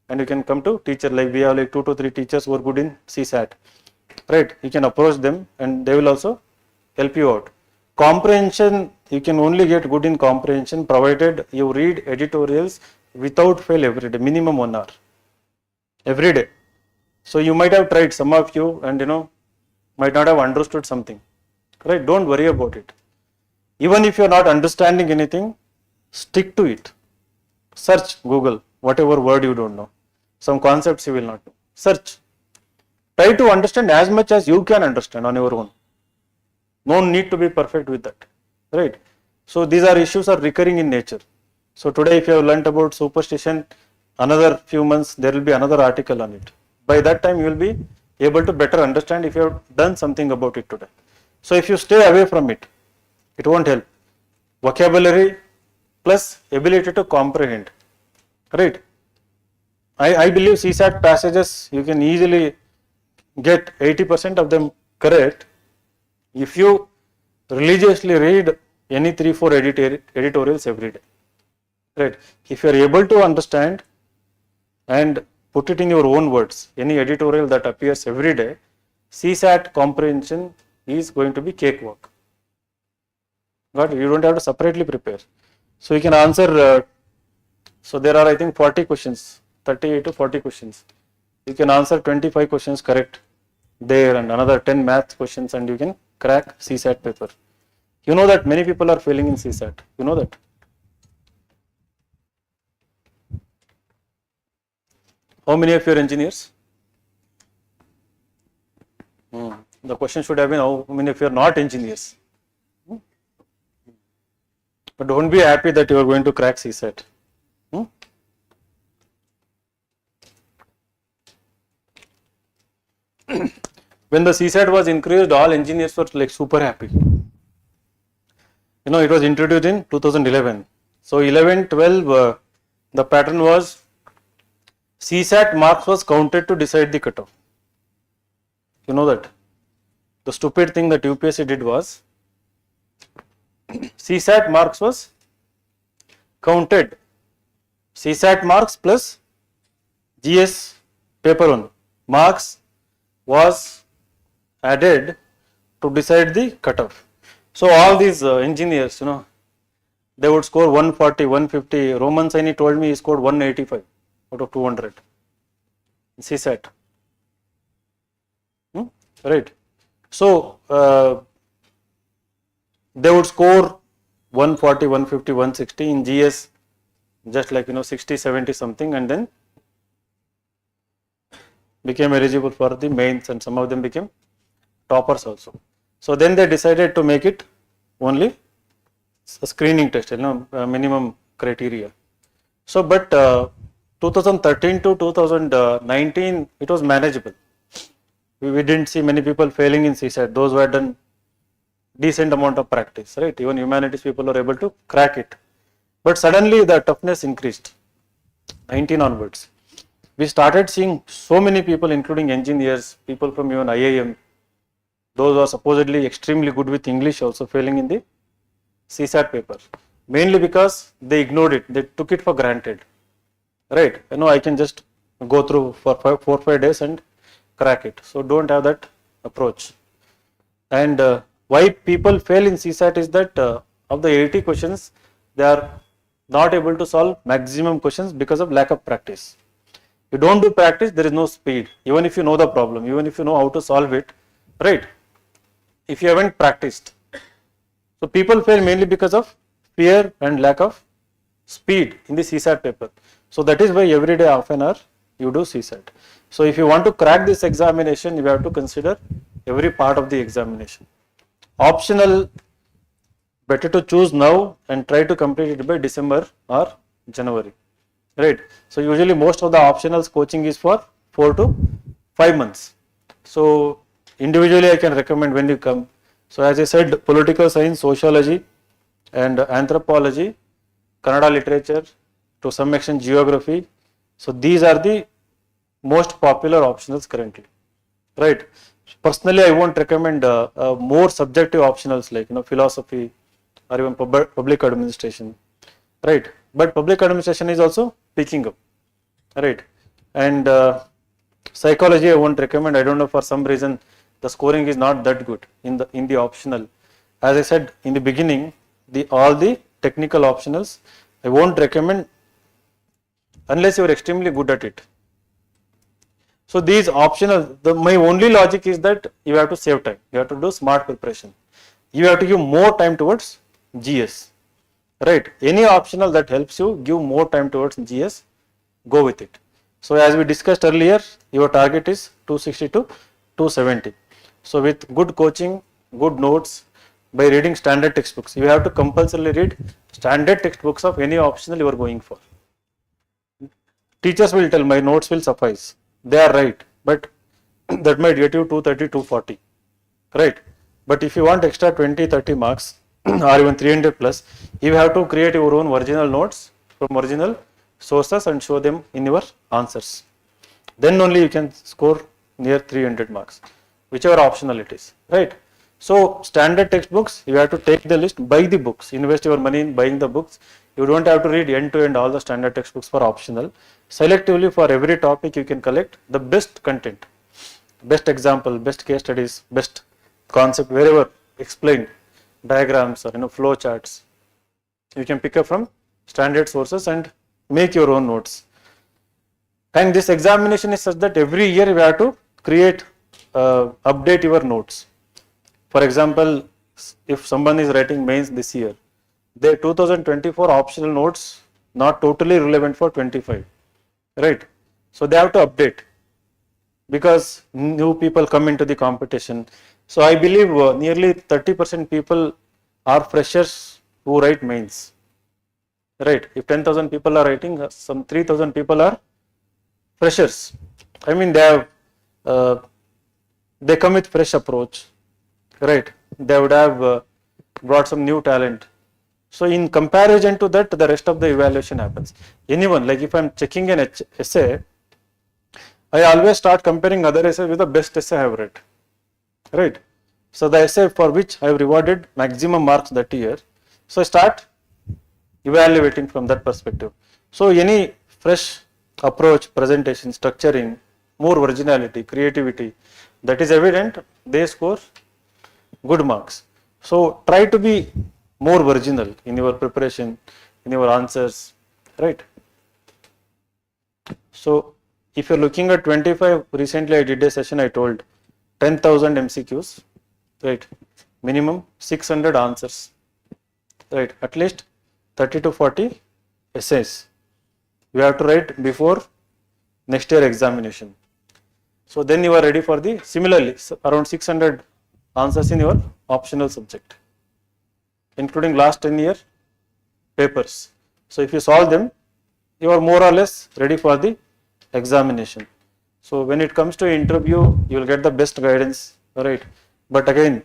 and you can come to teacher, like we have like 2 to 3 teachers who are good in Csat, right? You can approach them and they will also help you out. Comprehension, you can only get good in comprehension provided you read editorials without fail every day, minimum 1 hour every day. So you might have tried, some of you, and, you know, might not have understood something, right? Don't worry about it. Even if you are not understanding anything, stick to it. Search Google, whatever word you don't know, some concepts you will not know. Search. Try to understand as much as you can understand on your own. No need to be perfect with that, right? So these are issues are recurring in nature. So today if you have learnt about superstition, another few months there will be another article on it. By that time you will be able to better understand if you have done something about it today. So if you stay away from it, it won't help. Vocabulary plus ability to comprehend, right? I believe Csat passages you can easily get 80% of them correct if you religiously read any 3-4 editorials every day, right? If you are able to understand and put it in your own words, any editorial that appears every day, Csat comprehension is going to be cakewalk. Got it? You don't have to separately prepare. So you can answer, so there are I think 40 questions, 38 to 40 questions. You can answer 25 questions correct there and another 10 math questions and you can crack Csat paper. You know that many people are failing in Csat, you know that. How many of you are engineers? The question should have been how many of you are not engineers? But don't be happy that you are going to crack Csat. When the Csat was increased, all engineers were like super happy. You know, it was introduced in 2011. So 11, 12, the pattern was Csat marks was counted to decide the cutoff. You know that. The stupid thing that UPSC did was Csat marks was counted. Csat marks plus GS paper 1 marks was added to decide the cutoff. So all these engineers, you know, they would score 140, 150. Roman Saini told me he scored 185 out of 200 in Csat. Right. So they would score 140, 150, 160 in GS, just like, you know, 60, 70 something, and then became eligible for the mains, and some of them became toppers also. So then they decided to make it only a screening test, you know, minimum criteria. So, but 2013 to 2019, it was manageable. we didn't see many people failing in CSAT, those who had done decent amount of practice, right? Even humanities people were able to crack it. But suddenly the toughness increased, 19 onwards. We started seeing so many people, including engineers, people from even IIM, those who are supposedly extremely good with English also failing in the CSAT paper, mainly because they ignored it, they took it for granted, right? I can just go through for 4-5 days and crack it. So don't have that approach. And why people fail in CSAT is that of the 80 questions, they are not able to solve maximum questions because of lack of practice. You don't do practice, there is no speed, even if you know the problem, even if you know how to solve it, right? If you haven't practiced. So people fail mainly because of fear and lack of speed in the CSAT paper. So that is why every day half an hour you do CSAT. So if you want to crack this examination, you have to consider every part of the examination. Optional, better to choose now and try to complete it by December or January, right? So usually most of the optionals coaching is for 4 to 5 months. So individually I can recommend when you come. So as I said, political science, sociology and anthropology, Kannada literature, to some extent geography. So these are the most popular optionals currently, right? Personally, I won't recommend more subjective optionals like philosophy or even public administration, right? But public administration is also picking up, right? And psychology I won't recommend. I don't know, for some reason the scoring is not that good in the optional. As I said in the beginning, all the technical optionals I won't recommend unless you are extremely good at it. So these optional, my only logic is that you have to save time. You have to do smart preparation. You have to give more time towards GS, right? Any optional that helps you give more time towards GS, go with it. So as we discussed earlier, your target is 260 to 270. So with good coaching, good notes, by reading standard textbooks, you have to compulsorily read standard textbooks of any optional you are going for. Teachers will tell my notes will suffice. They are right, but that might get you 230, 240, right? But if you want extra 20, 30 marks or even 300 plus, you have to create your own original notes from original sources and show them in your answers. Then only you can score near 300 marks, whichever optional it is, right? So standard textbooks, you have to take the list, buy the books, invest your money in buying the books. You don't have to read end to end all the standard textbooks for optional. Selectively for every topic you can collect the best content, best example, best case studies, best concept, wherever explained, diagrams or flow charts. You can pick up from standard sources and make your own notes. And this examination is such that every year you have to create, update your notes. For example, if someone is writing mains this year, the 2024 optional notes not totally relevant for 25, right? So they have to update because new people come into the competition. So I believe nearly 30% people are freshers who write mains, right? If 10,000 people are writing, some 3,000 people are freshers. I mean, they have they come with fresh approach, right? They would have brought some new talent. So in comparison to that, the rest of the evaluation happens. Anyone, like if I am checking an essay, I always start comparing other essays with the best essay I have read, right? So the essay for which I have rewarded maximum marks that year, so I start evaluating from that perspective. So any fresh approach, presentation, structuring, more originality, creativity, that is evident, they score good marks. So try to be more original in your preparation, in your answers, right? So if you're looking at 25, recently I did a session, I told 10,000 MCQs, right? Minimum 600 answers, right? At least 30 to 40 essays you have to write before next year examination. So then you are ready for the, similarly, around 600 answers in your optional subject, including last 10 year papers. So if you solve them, you are more or less ready for the examination. So when it comes to interview, you will get the best guidance, right? But again,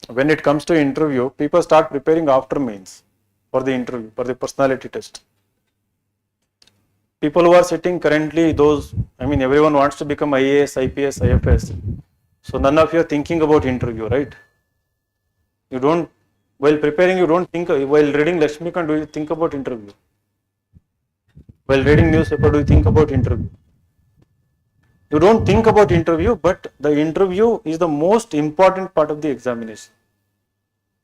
when it comes to interview, people start preparing after mains for the interview, for the personality test. People who are sitting currently, everyone wants to become IAS, IPS, IFS. So none of you are thinking about interview, right? You don't, while preparing, you don't think, while reading Lakshmikant, do you think about interview? While reading newspaper, do you think about interview? You don't think about interview, but the interview is the most important part of the examination.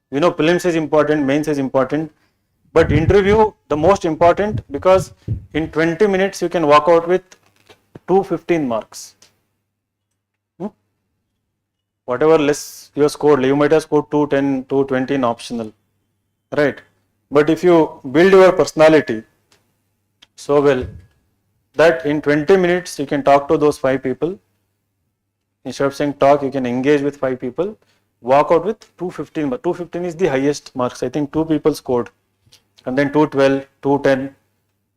You know, prelims is important, mains is important, but interview the most important, because in 20 minutes you can walk out with 215 marks. Whatever less you have scored, you might have scored 210, 220 in optional, right? But if you build your personality so well that in 20 minutes you can talk to those 5 people, instead of saying talk, you can engage with 5 people, walk out with 215, but 215 is the highest marks. I think 2 people scored, and then 212, 210,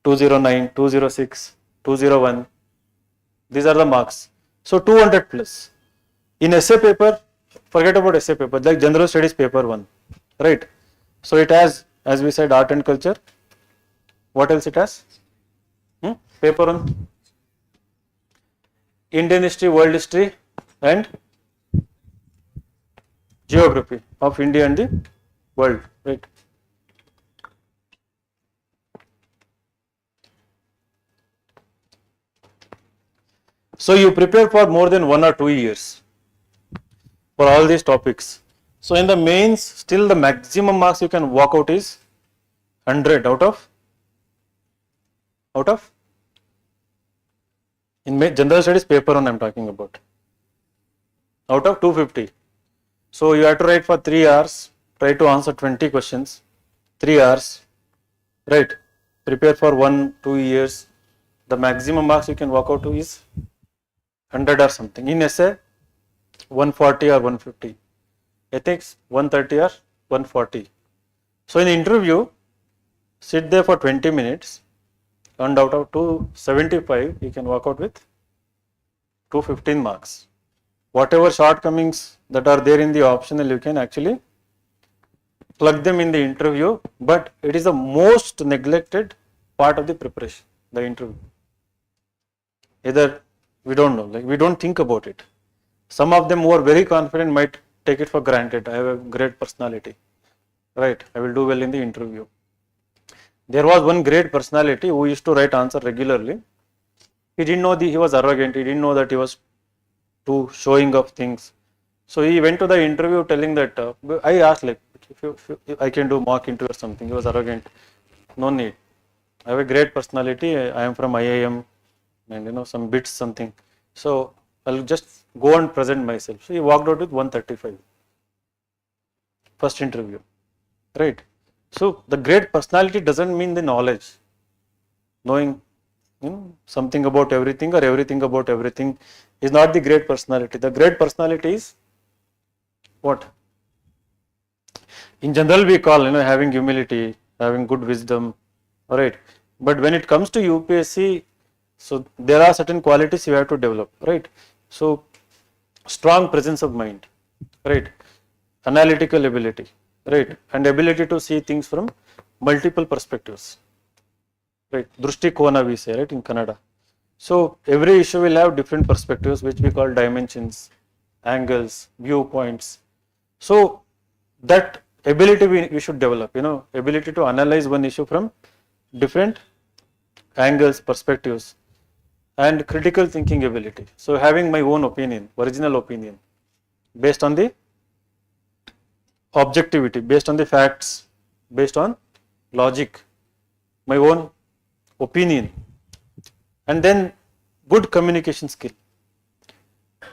209, 206, 201, these are the marks. So 200 plus. In essay paper, forget about essay paper, like general studies paper 1, right? So it has, as we said, art and culture. What else it has? Paper 1, Indian history, world history, and geography of India and the world, right? So you prepare for more than 1 or 2 years for all these topics. So in the mains, still the maximum marks you can walk out is 100 out of in general studies paper 1 I am talking about, out of 250. So you have to write for 3 hours, try to answer 20 questions, 3 hours, right? Prepare for 1-2 years. The maximum marks you can walk out to is 100 or something. In essay, 140 or 150. Ethics, 130 or 140. So in interview, sit there for 20 minutes, and out of 275, you can walk out with 215 marks. Whatever shortcomings that are there in the optional, you can actually plug them in the interview, but it is the most neglected part of the preparation, the interview. Either we don't know, like we don't think about it. Some of them who are very confident might take it for granted. I have a great personality, right? I will do well in the interview. There was one great personality who used to write answer regularly. He didn't know he was arrogant. He didn't know that he was too showing of things. So he went to the interview telling that I asked, like, if I can do mock interview or something. He was arrogant. No need. I have a great personality. I am from IIM, and some bits something. So I'll just go and present myself. So he walked out with 135. First interview, right? So the great personality doesn't mean the knowledge, knowing something about everything or everything about everything is not the great personality. The great personality is what? In general, we call having humility, having good wisdom, right? But when it comes to UPSC, so there are certain qualities you have to develop, right? So strong presence of mind, right? Analytical ability, right? And ability to see things from multiple perspectives, right? Drushti kona we say, right, in Kannada. So every issue will have different perspectives, which we call dimensions, angles, viewpoints. So that ability we should develop, ability to analyze one issue from different angles, perspectives, and critical thinking ability. So having my own opinion, original opinion, based on the objectivity, based on the facts, based on logic, my own opinion, and then good communication skill.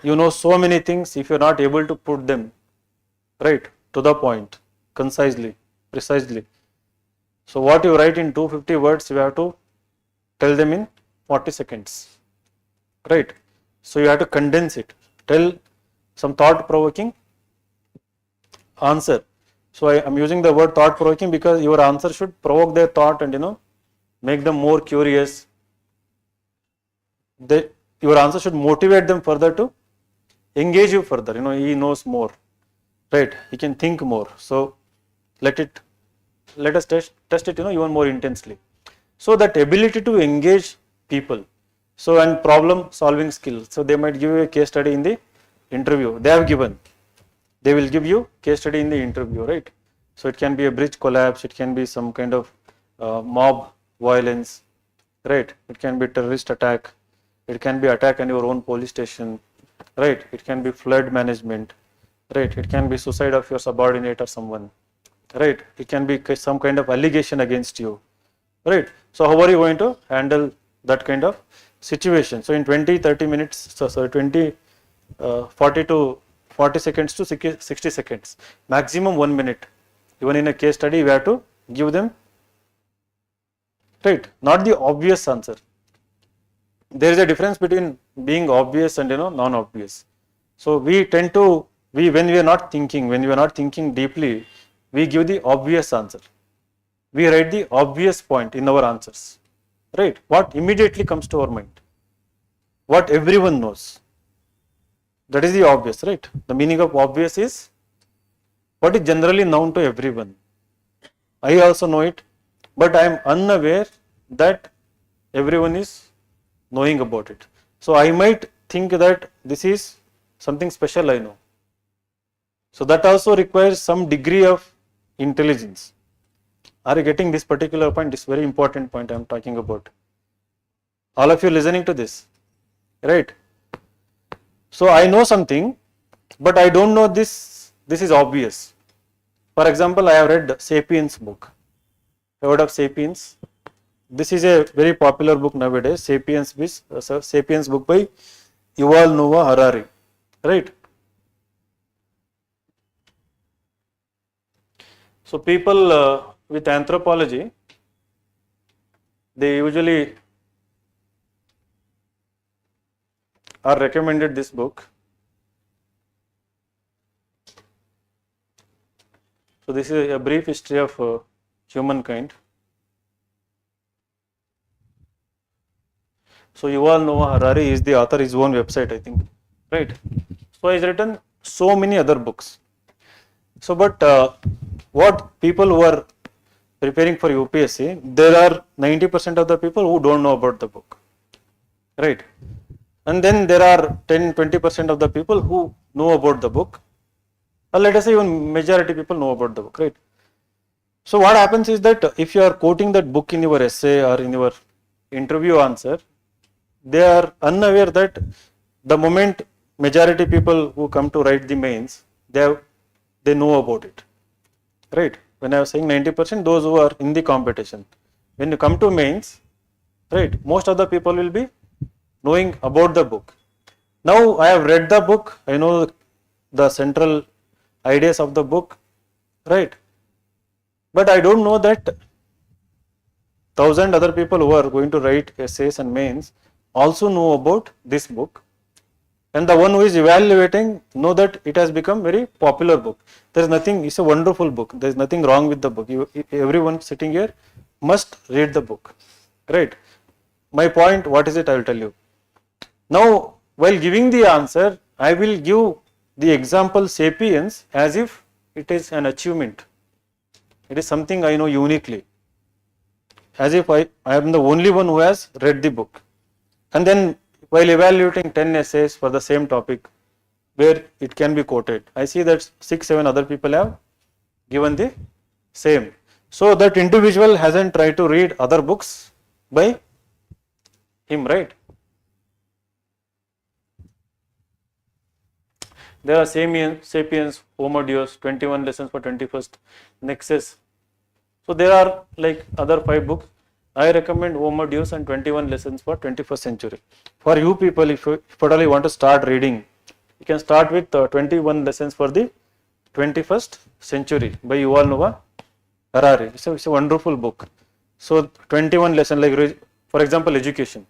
You know so many things, if you are not able to put them right to the point, concisely, precisely. So what you write in 250 words, you have to tell them in 40 seconds, right? So you have to condense it, tell some thought provoking answer. So I am using the word thought provoking because your answer should provoke their thought and make them more curious. your answer should motivate them further to engage you further. He knows more, right? He can think more. So let us test it, even more intensely. So that ability to engage people. So, and problem solving skills. So they might give you a case study in the interview. They will give you case study in the interview, right? So it can be a bridge collapse, it can be some kind of mob violence, right? It can be terrorist attack, it can be attack on your own police station, right? It can be flood management, right? It can be suicide of your subordinate or someone, right? It can be some kind of allegation against you, right? So how are you going to handle that kind of situation? So in 20-30 minutes, so 40 seconds to 60 seconds, maximum 1 minute. Even in a case study, we have to give them, right, not the obvious answer. There is a difference between being obvious and non-obvious. So we tend to, when we are not thinking deeply, we give the obvious answer. We write the obvious point in our answers, right? What immediately comes to our mind, what everyone knows. That is the obvious, right? The meaning of obvious is what is generally known to everyone. I also know it, but I am unaware that everyone is knowing about it. So I might think that this is something special I know. So that also requires some degree of intelligence. Are you getting this particular point? This very important point I am talking about. All of you listening to this, right? So I know something, but I don't know this is obvious. For example, I have read Sapiens book. Heard of Sapiens? This is a very popular book nowadays. Sapiens book by Yuval Noah Harari, right? So people with anthropology, they usually are recommended this book. So this is a brief history of humankind. So Yuval Noah Harari is the author, his own website, I think, right? So he has written so many other books. So but what people who are preparing for UPSC, there are 90% of the people who don't know about the book, right? And then there are 10-20% of the people who know about the book, or let us say even majority people know about the book, right? So what happens is that if you are quoting that book in your essay or in your interview answer, they are unaware that the moment majority people who come to write the mains, they know about it, right? When I was saying 90%, those who are in the competition. When you come to mains, right, most of the people will be knowing about the book. Now I have read the book, I know the central ideas of the book, right? But I don't know that 1,000 other people who are going to write essays and mains also know about this book, and the one who is evaluating know that it has become very popular book. There is nothing, it's a wonderful book, there is nothing wrong with the book. Everyone sitting here must read the book, right? My point, what is it? I will tell you. Now while giving the answer, I will give the example Sapiens as if it is an achievement. It is something I know uniquely, as if I am the only one who has read the book. And then while evaluating 10 essays for the same topic where it can be quoted, I see that 6-7 other people have given the same. So that individual hasn't tried to read other books by him, right? There are Sapiens, Homo Deus, 21 lessons for 21st, Nexus. So there are like other 5 books. I recommend Homo Deus and 21 lessons for 21st century. For you people, if you totally want to start reading, you can start with 21 lessons for the 21st century by Yuval Noah Harari. It's a wonderful book. So 21 lessons, like for example, education.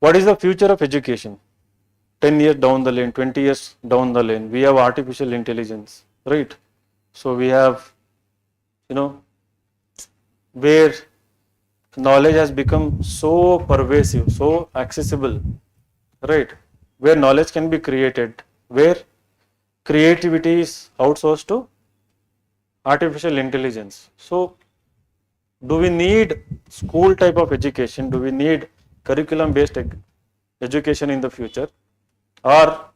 What is the future of education? 10 years down the lane, 20 years down the lane, we have artificial intelligence, right? So we have, where knowledge has become so pervasive, so accessible, right? Where knowledge can be created, where creativity is outsourced to artificial intelligence. So, do we need school type of education? Do we need curriculum based education in the future, or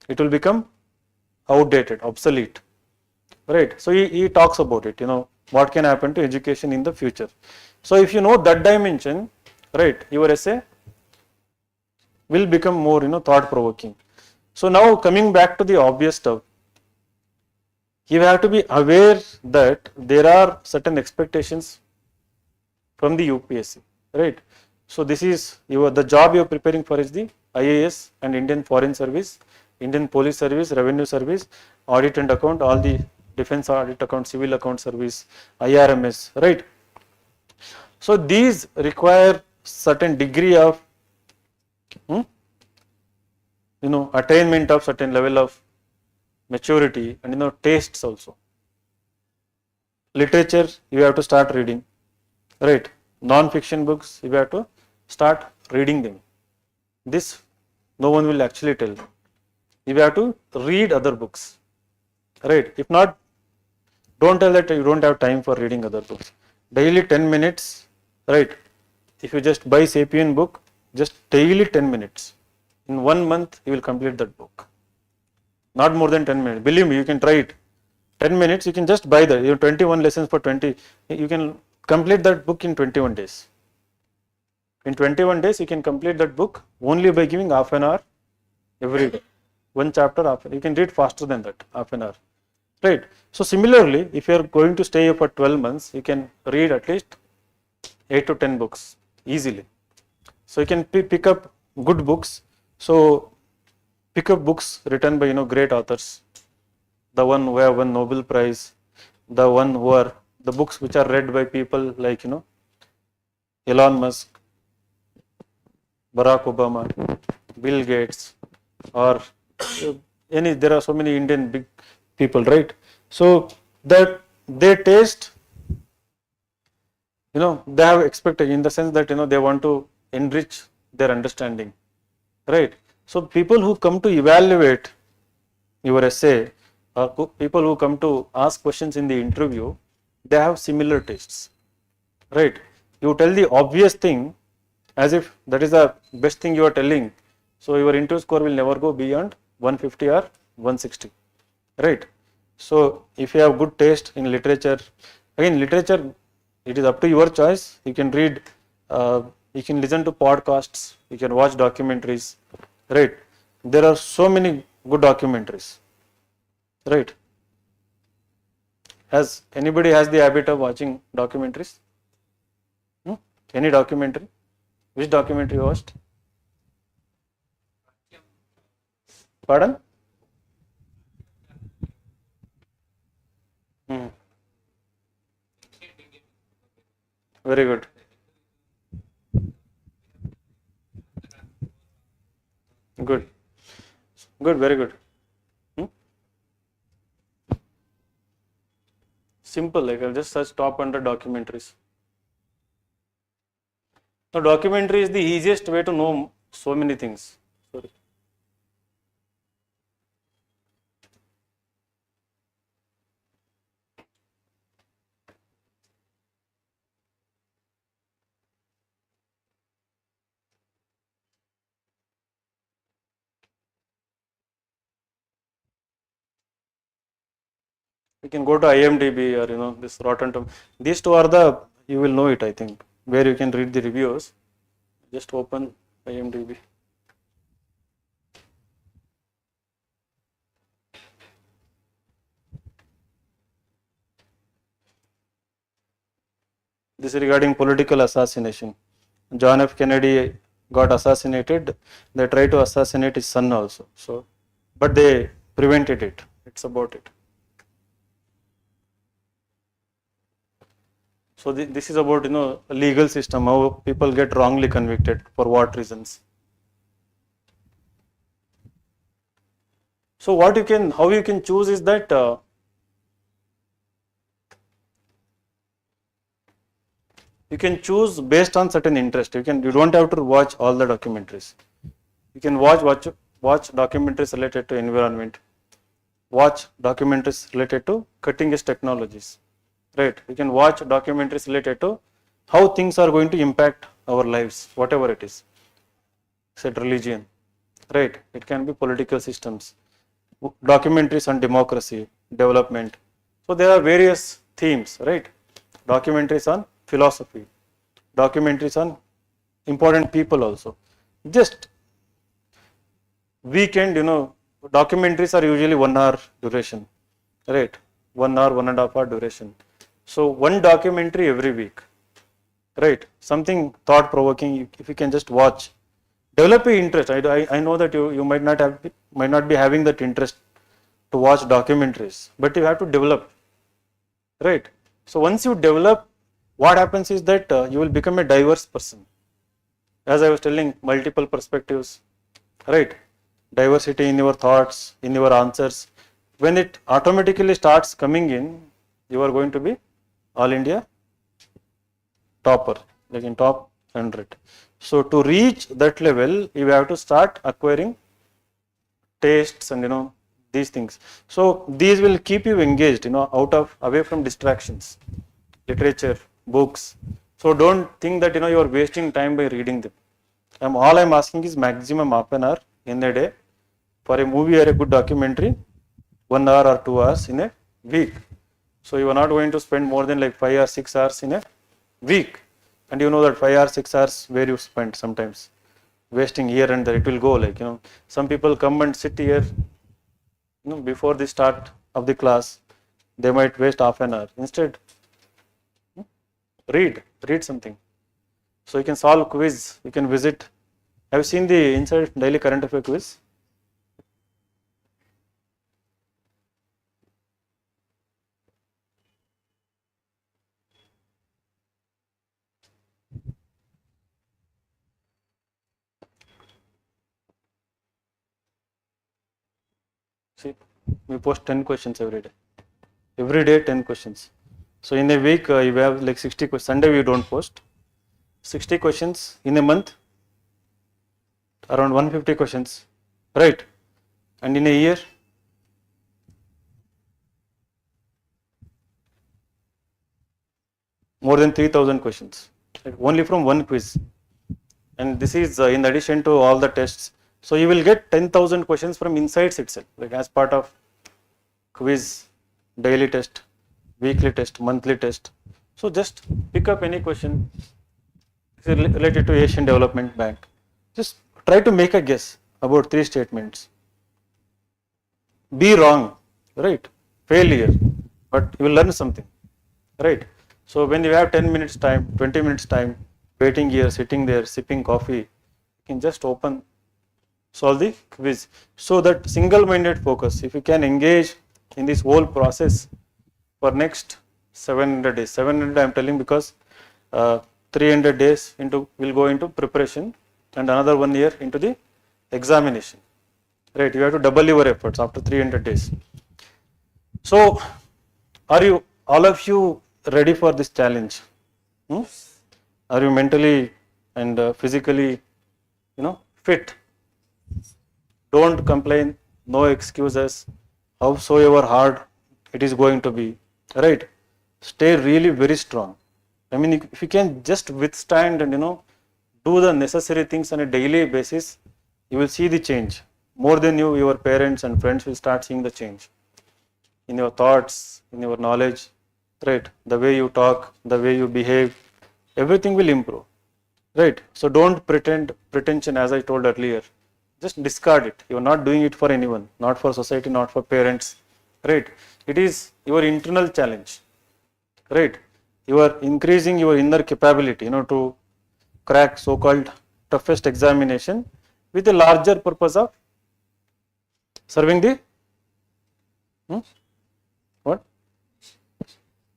it will become outdated, obsolete, right? So he talks about it, what can happen to education in the future. So if you know that dimension, right, your essay will become more, thought provoking. So now coming back to the obvious stuff, you have to be aware that there are certain expectations from the UPSC, right? So this is the job you are preparing for is the IAS and Indian Foreign Service, Indian Police Service, Revenue Service, Audit and Account, all the Defense Audit Account, Civil Account Service, IRMS, right? So these require certain degree of, attainment of certain level of maturity and tastes also. Literature you have to start reading, right? Non-fiction books you have to start reading them. This no one will actually tell. You have to read other books, right? If not, don't tell that you don't have time for reading other books. Daily 10 minutes, right? If you just buy Sapien book, just daily 10 minutes. In 1 month, you will complete that book. Not more than 10 minutes. Believe me, you can try it. 10 minutes, you can just buy that. You have 21 lessons for 20. You can complete that book in 21 days. In 21 days, you can complete that book only by giving half an hour every day. One chapter, you can read faster than that, half an hour. Right. So similarly, if you are going to stay here for 12 months, you can read at least 8 to 10 books easily. So you can pick up good books. So pick up books written by great authors, the one who have won Nobel Prize, the one who are the books which are read by people like Elon Musk, Barack Obama, Bill Gates, or there are so many Indian big people, right? So that they taste, they have expected in the sense that they want to enrich their understanding, right? So people who come to evaluate your essay, or people who come to ask questions in the interview, they have similar tastes, right? You tell the obvious thing as if that is the best thing you are telling, so your interview score will never go beyond 150 or 160, right? So if you have good taste in literature, again literature, it is up to your choice. You can read, you can listen to podcasts, you can watch documentaries, right? There are so many good documentaries, right? Has anybody has the habit of watching documentaries? Any documentary? Which documentary you watched? Pardon? Very good. Good. Good, very good. Simple, like I'll just search top 100 documentaries. Now, documentary is the easiest way to know so many things. Sorry. You can go to IMDb or this Rotten Tomatoes. These two are the, you will know it, I think, where you can read the reviews. Just open IMDb. This is regarding political assassination. John F. Kennedy got assassinated. They tried to assassinate his son also. So, but they prevented it. It's about it. So this is about legal system, how people get wrongly convicted, for what reasons. So how you can choose is that you can choose based on certain interest. You don't have to watch all the documentaries. You can watch documentaries related to environment, watch documentaries related to cutting edge technologies, right? You can watch documentaries related to how things are going to impact our lives, whatever it is, said religion, right? It can be political systems, documentaries on democracy, development. So there are various themes, right? Documentaries on philosophy, documentaries on important people also. Just weekend, documentaries are usually 1 hour duration, right? 1 hour, 1.5 hour duration. So one documentary every week, right? Something thought provoking. If you can just watch, develop your interest. I know that you might not be having that interest to watch documentaries, but you have to develop, right? So once you develop, what happens is that you will become a diverse person. As I was telling, multiple perspectives, right? Diversity in your thoughts, in your answers. When it automatically starts coming in, you are going to be all India topper, like in top 100. So to reach that level, you have to start acquiring tastes and these things. So these will keep you engaged, away from distractions, literature, books. So don't think that you are wasting time by reading them. All I'm asking is maximum half an hour in a day for a movie or a good documentary, 1 hour or 2 hours in a week. So you are not going to spend more than like 5 or 6 hours in a week. And you know that 5 or 6 hours where you spend sometimes wasting here and there. It will go like, some people come and sit here, before the start of the class, they might waste half an hour. Instead, read something. So you can solve quiz, you can visit. Have you seen the Inside Daily Current Affair quiz? See, we post 10 questions every day. Every day 10 questions. So in a week you have like 60 questions. Sunday we don't post. 60 questions in a month, around 150 questions, right? And in a year, more than 3000 questions, right? Only from one quiz. And this is in addition to all the tests. So you will get 10,000 questions from insights itself, like as part of quiz, daily test, weekly test, monthly test. So just pick up any question related to Asian Development Bank. Just try to make a guess about 3 statements. Be wrong, right? Failure, but you will learn something, right? So when you have 10 minutes time, 20 minutes time, waiting here, sitting there, sipping coffee, you can just solve the quiz. So that single-minded focus, if you can engage in this whole process for next 700 days, 700 I am telling because 300 days will go into preparation and another 1 year into the examination, right? You have to double your efforts after 300 days. So are you, all of you, ready for this challenge? Are you mentally and physically, fit? Don't complain, no excuses, howsoever hard it is going to be, right? Stay really very strong. I mean, if you can just withstand and do the necessary things on a daily basis, you will see the change. More than you, your parents and friends will start seeing the change in your thoughts, in your knowledge, right? The way you talk, the way you behave, everything will improve, right? So don't pretension, as I told earlier. Just discard it. You are not doing it for anyone, not for society, not for parents, right? It is your internal challenge, right? You are increasing your inner capability, to crack so-called toughest examination with a larger purpose of serving the what?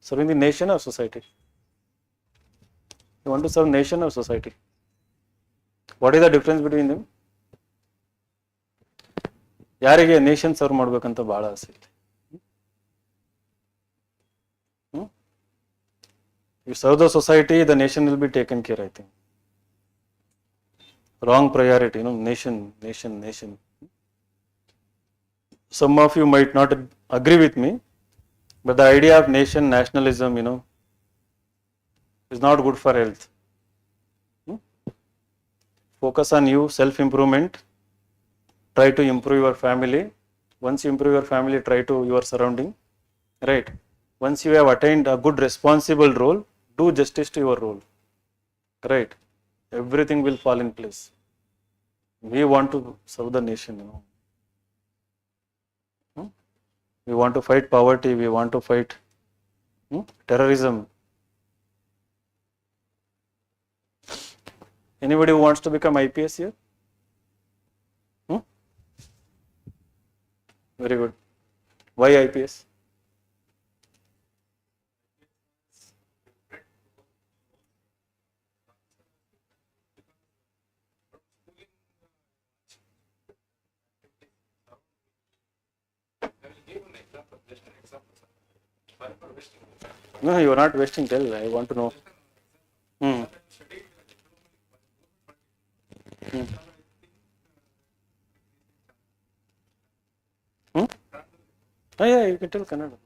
Serving the nation or society? You want to serve nation or society? What is the difference between them? ಯಾರಿಗೆ nation serve ಮಾಡ್ಬೇಕಂತ ಬಹಳ ಆಸೆ ಇದೆ. You serve the society, the nation will be taken care, I think. Wrong priority, nation. Some of you might not agree with me, but the idea of nation, nationalism, is not good for health. Focus on you, self-improvement. Try to improve your family. Once you improve your family, try to your surrounding. Right. Once you have attained a good responsible role, do justice to your role. Right. Everything will fall in place. We want to serve the nation, We want to fight poverty. We want to fight terrorism. Anybody who wants to become IPS here? Very good. Why IPS? No, you are not wasting. Tell. I want to know. Hmm. Oh, yeah, you can tell Kannada.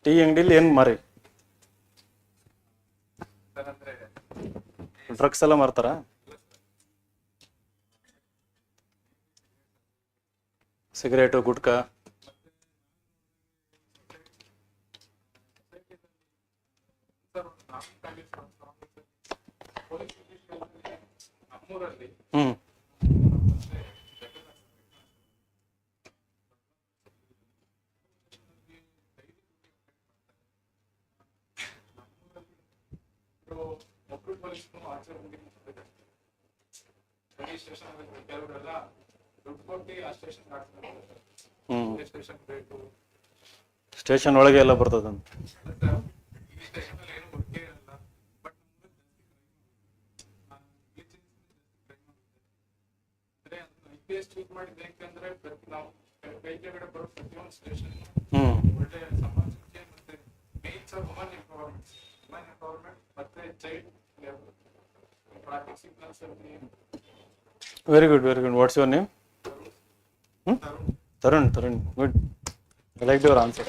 Tea ಅಂಗಡಿಲಿ ಏನು ಮಾರಿ drugs ಎಲ್ಲ ಮಾರ್ತಾರ cigarette gutka station ಒಳಗೆ ಎಲ್ಲ ಬರ್ತದಂತ Very good, very good. What's your name? Tarun, good. I liked your answer.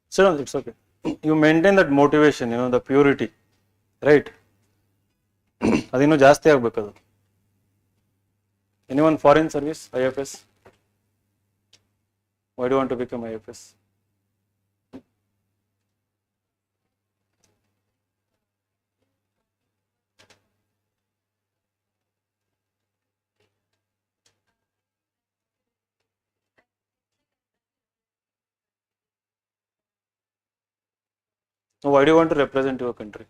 So, it's okay. You maintain that motivation, the purity, right? ಅದಿನ್ನೂ ಜಾಸ್ತಿ ಆಗಬೇಕದು. Anyone foreign service, IFS? Why do you want to become IFS? So why do you want to represent your country?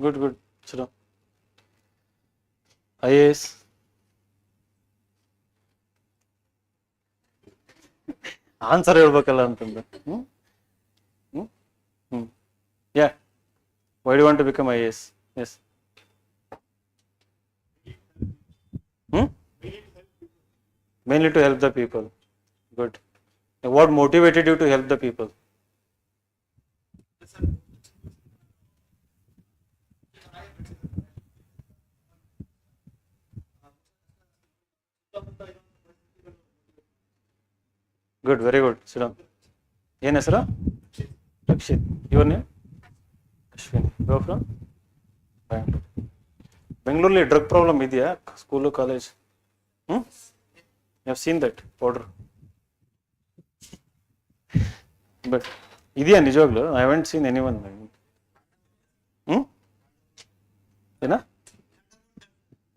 Good. Sit down. IAS. Answer ಹೇಳ್ಬೇಕಲ್ಲ ಅಂತಂದು. Yeah. Why do you want to become IAS? Yes. Mainly to help the people. Good. What motivated you to help the people? Good, very good. Sit down. ಏನು ಹೆಸರು? Rakshith. Your name? Ashwini. You are from? Bangalore. ಬೆಂಗಳೂರಲ್ಲಿ drug problem ಇದೆಯಾ school college? You have seen that powder? But ಇದೆಯಾ ನಿಜವಾಗ್ಲು? I haven't seen anyone. ಏನ?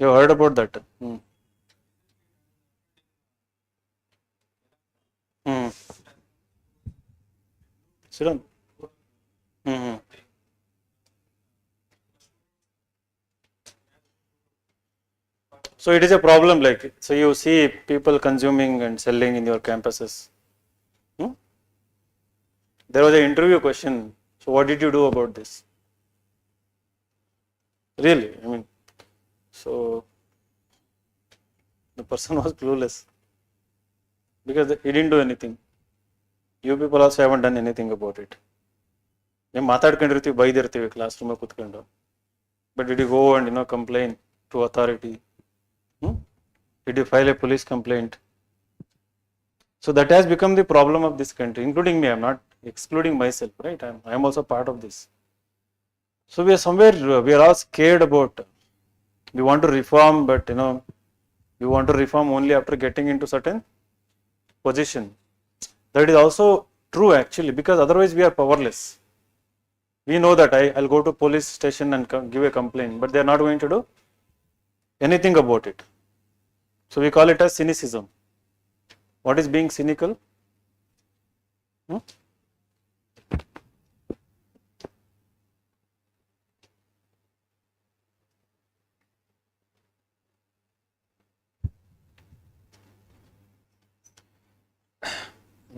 You heard about that? Sit down. So it is a problem, like, so you see people consuming and selling in your campuses. There was an interview question. So what did you do about this? Really, I mean, so the person was clueless because he didn't do anything. You people also haven't done anything about it. ನೀವು ಮಾತಾಡ್ಕೊಂಡಿರ್ತೀವಿ, ಬೈದಿರ್ತೀವಿ class ರೂಮಲ್ಲಿ ಕೂತ್ಕೊಂಡು. But did you go and complain to authority? Did you file a police complaint? So that has become the problem of this country, including me. I am not excluding myself, right? I am also part of this. So we are somewhere, we are all scared about, we want to reform, but we want to reform only after getting into certain position. That is also true actually, because otherwise we are powerless. We know that I'll go to police station and give a complaint, but they are not going to do anything about it. So we call it as cynicism. What is being cynical?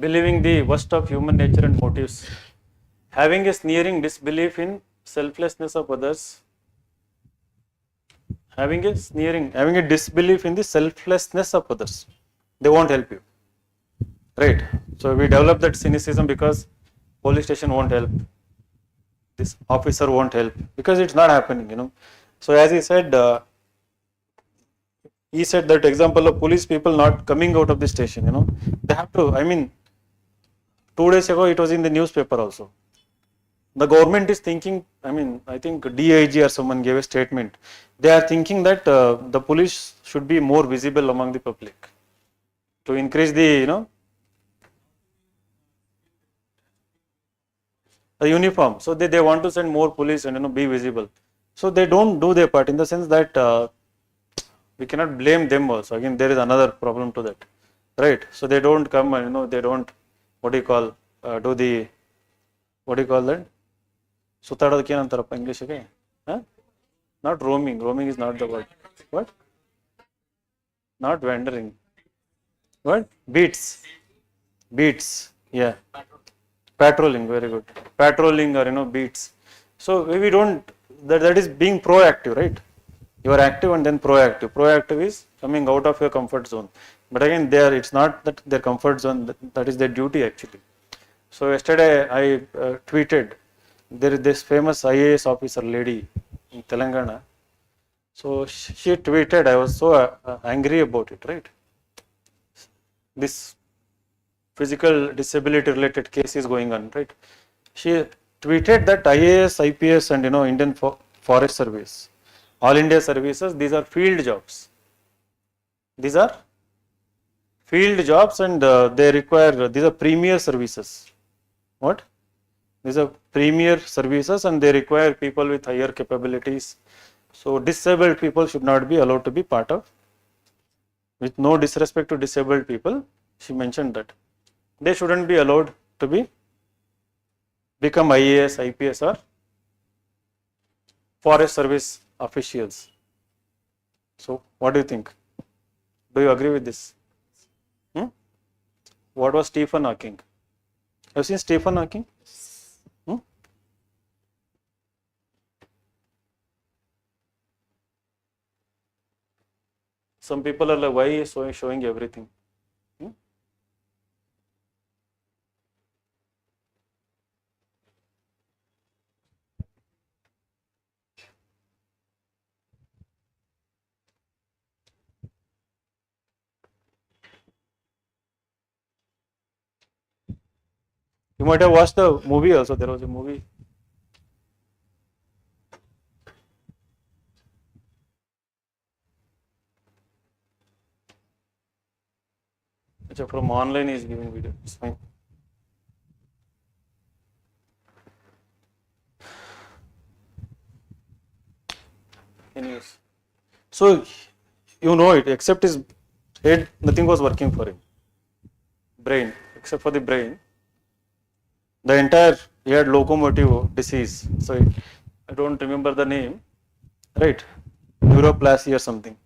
Believing the worst of human nature and motives, having a sneering disbelief in selflessness of others, having a disbelief in the selflessness of others. They won't help you, right? So we develop that cynicism because police station won't help, this officer won't help, because it's not happening. So as he said that example of police people not coming out of the station, they have to, 2 days ago it was in the newspaper also. The government is thinking, I think DIG or someone gave a statement. They are thinking that the police should be more visible among the public to increase the, the uniform. So they want to send more police and be visible. So they don't do their part, in the sense that we cannot blame them also. Again, there is another problem to that, right? So they don't come and they don't, what do you call, do the, what do you call that? ಸುತ್ತಾಡೋದಕ್ಕೆ ಏನಂತಾರಪ್ಪ ಇಂಗ್ಲೀಷಿಗೆ? Not roaming. Roaming is not the word. What? Not wandering. What? Beats. Yeah. Patrolling. Very good. Patrolling or beats. So we don't. That is being proactive, right? You are active and then proactive. Proactive is coming out of your comfort zone. But again, it's not that their comfort zone. That is their duty actually. So yesterday I tweeted. There is this famous IAS officer lady in Telangana. So she tweeted, I was so angry about it, right? This physical disability related case is going on, right? She tweeted that IAS, IPS and Indian Forest Service, All India services, these are field jobs. These are field jobs and they require, these are premier services. What? These are premier services and they require people with higher capabilities. So disabled people should not be allowed to be part of. With no disrespect to disabled people, she mentioned that they shouldn't be allowed to become IAS, IPS or forest service officials. So what do you think? Do you agree with this? What was Stephen Hawking? Have you seen Stephen Hawking? Some people are like, why is showing everything? You might have watched the movie also. There was a movie. From online is giving video. It's fine. Anyways, so it. Except his head, nothing was working for him. Brain, except for the brain. The entire, he had locomotive disease. So I don't remember the name, right? Neuroplasia or something.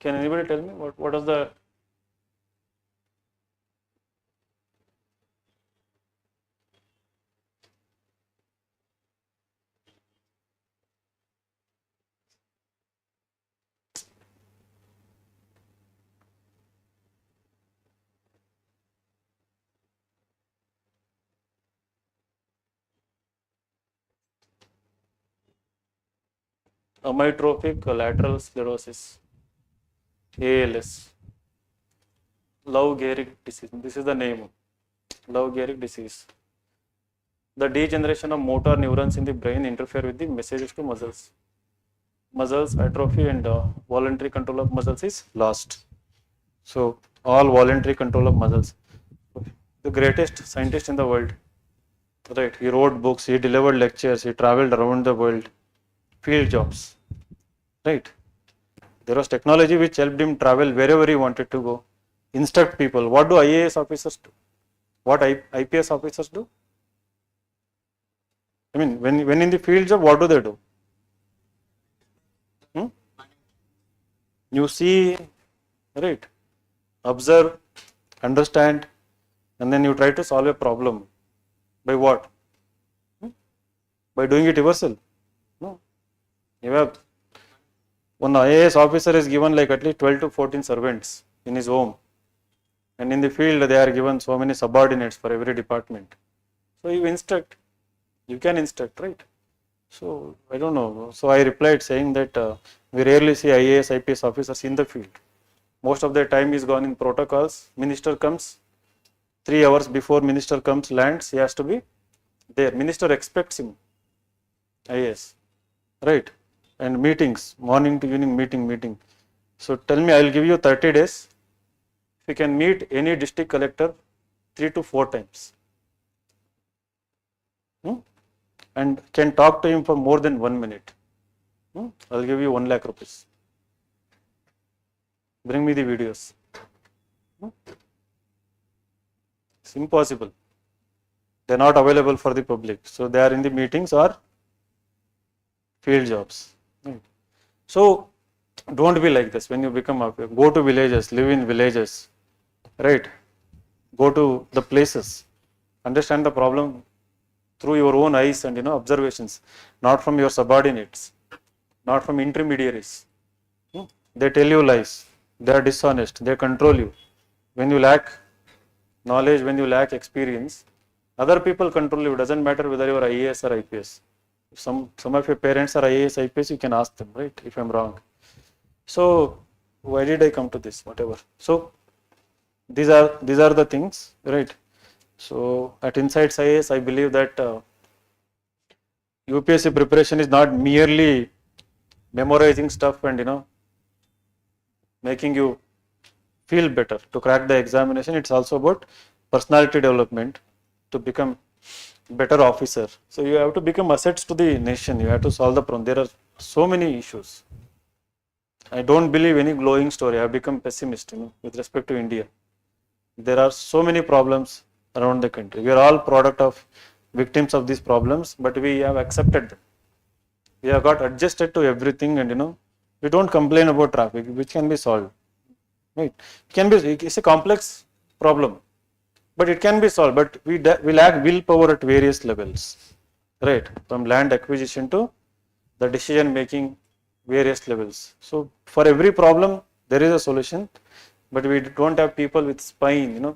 Can anybody tell me what was the amyotrophic lateral sclerosis, ALS, Lou Gehrig disease? This is the name, Lou Gehrig disease. The degeneration of motor neurons in the brain interfere with the messages to muscles. Muscles atrophy and voluntary control of muscles is lost. So all voluntary control of muscles. The greatest scientist in the world, right? He wrote books, he delivered lectures, he traveled around the world, field jobs, right? There was technology which helped him travel wherever he wanted to go, instruct people. What do IAS officers do? What IPS officers do? I mean, when in the field job, what do they do? You see, right? Observe, understand, and then you try to solve a problem. By what? By doing it yourself. No. You have one IAS officer is given like at least 12 to 14 servants in his home, and in the field they are given so many subordinates for every department. So you instruct, you can instruct, right? So I don't know. So I replied saying that we rarely see IAS, IPS officers in the field. Most of their time is gone in protocols. Minister comes, 3 hours before minister comes, lands, he has to be there. Minister expects him, IAS, right? And meetings, morning to evening meeting. So tell me, I will give you 30 days. If you can meet any district collector 3 to 4 times. And can talk to him for more than 1 minute. I'll give you 1 lakh rupees. Bring me the videos. It's impossible. They're not available for the public. So they are in the meetings or field jobs. Right. So don't be like this when you become up. Go to villages, live in villages, right? Go to the places, understand the problem through your own eyes and observations, not from your subordinates, not from intermediaries. They tell you lies, they are dishonest, they control you. When you lack knowledge, when you lack experience, other people control you. Doesn't matter whether you are IAS or IPS. If some of your parents are IAS, IPS, you can ask them, right, if I am wrong. So why did I come to this? Whatever. So these are the things, right? So at insightsias, I believe that UPSC preparation is not merely memorizing stuff and making you feel better to crack the examination. It's also about personality development to become better officer. So you have to become assets to the nation. You have to solve the problem. There are so many issues. I don't believe any glowing story. I have become pessimist with respect to India. There are so many problems around the country. We are all product of victims of these problems, but we have accepted them. We have got adjusted to everything and we don't complain about traffic, which can be solved. Right? It's a complex problem, but it can be solved, but we lack willpower at various levels, right? From land acquisition to the decision making, various levels. So for every problem, there is a solution, but we don't have people with spine,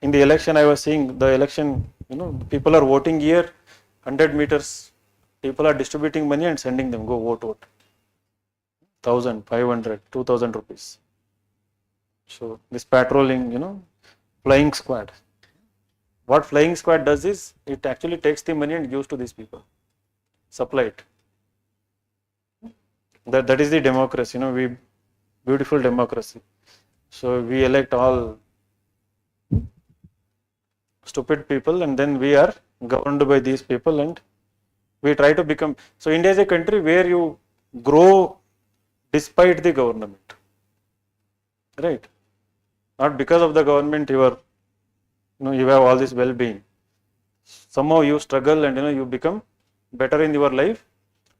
In the election, I was seeing the election, people are voting here, 100 meters, people are distributing money and sending them, go vote. 1,000, 500, 2,000 rupees. So this patrolling, flying squad. What flying squad does is, it actually takes the money and gives to these people, supply it. That is the democracy, beautiful democracy. So we elect all stupid people and then we are governed by these people and we try to become. So India is a country where you grow despite the government, right? Not because of the government you are, you have all this well-being. Somehow you struggle and you become better in your life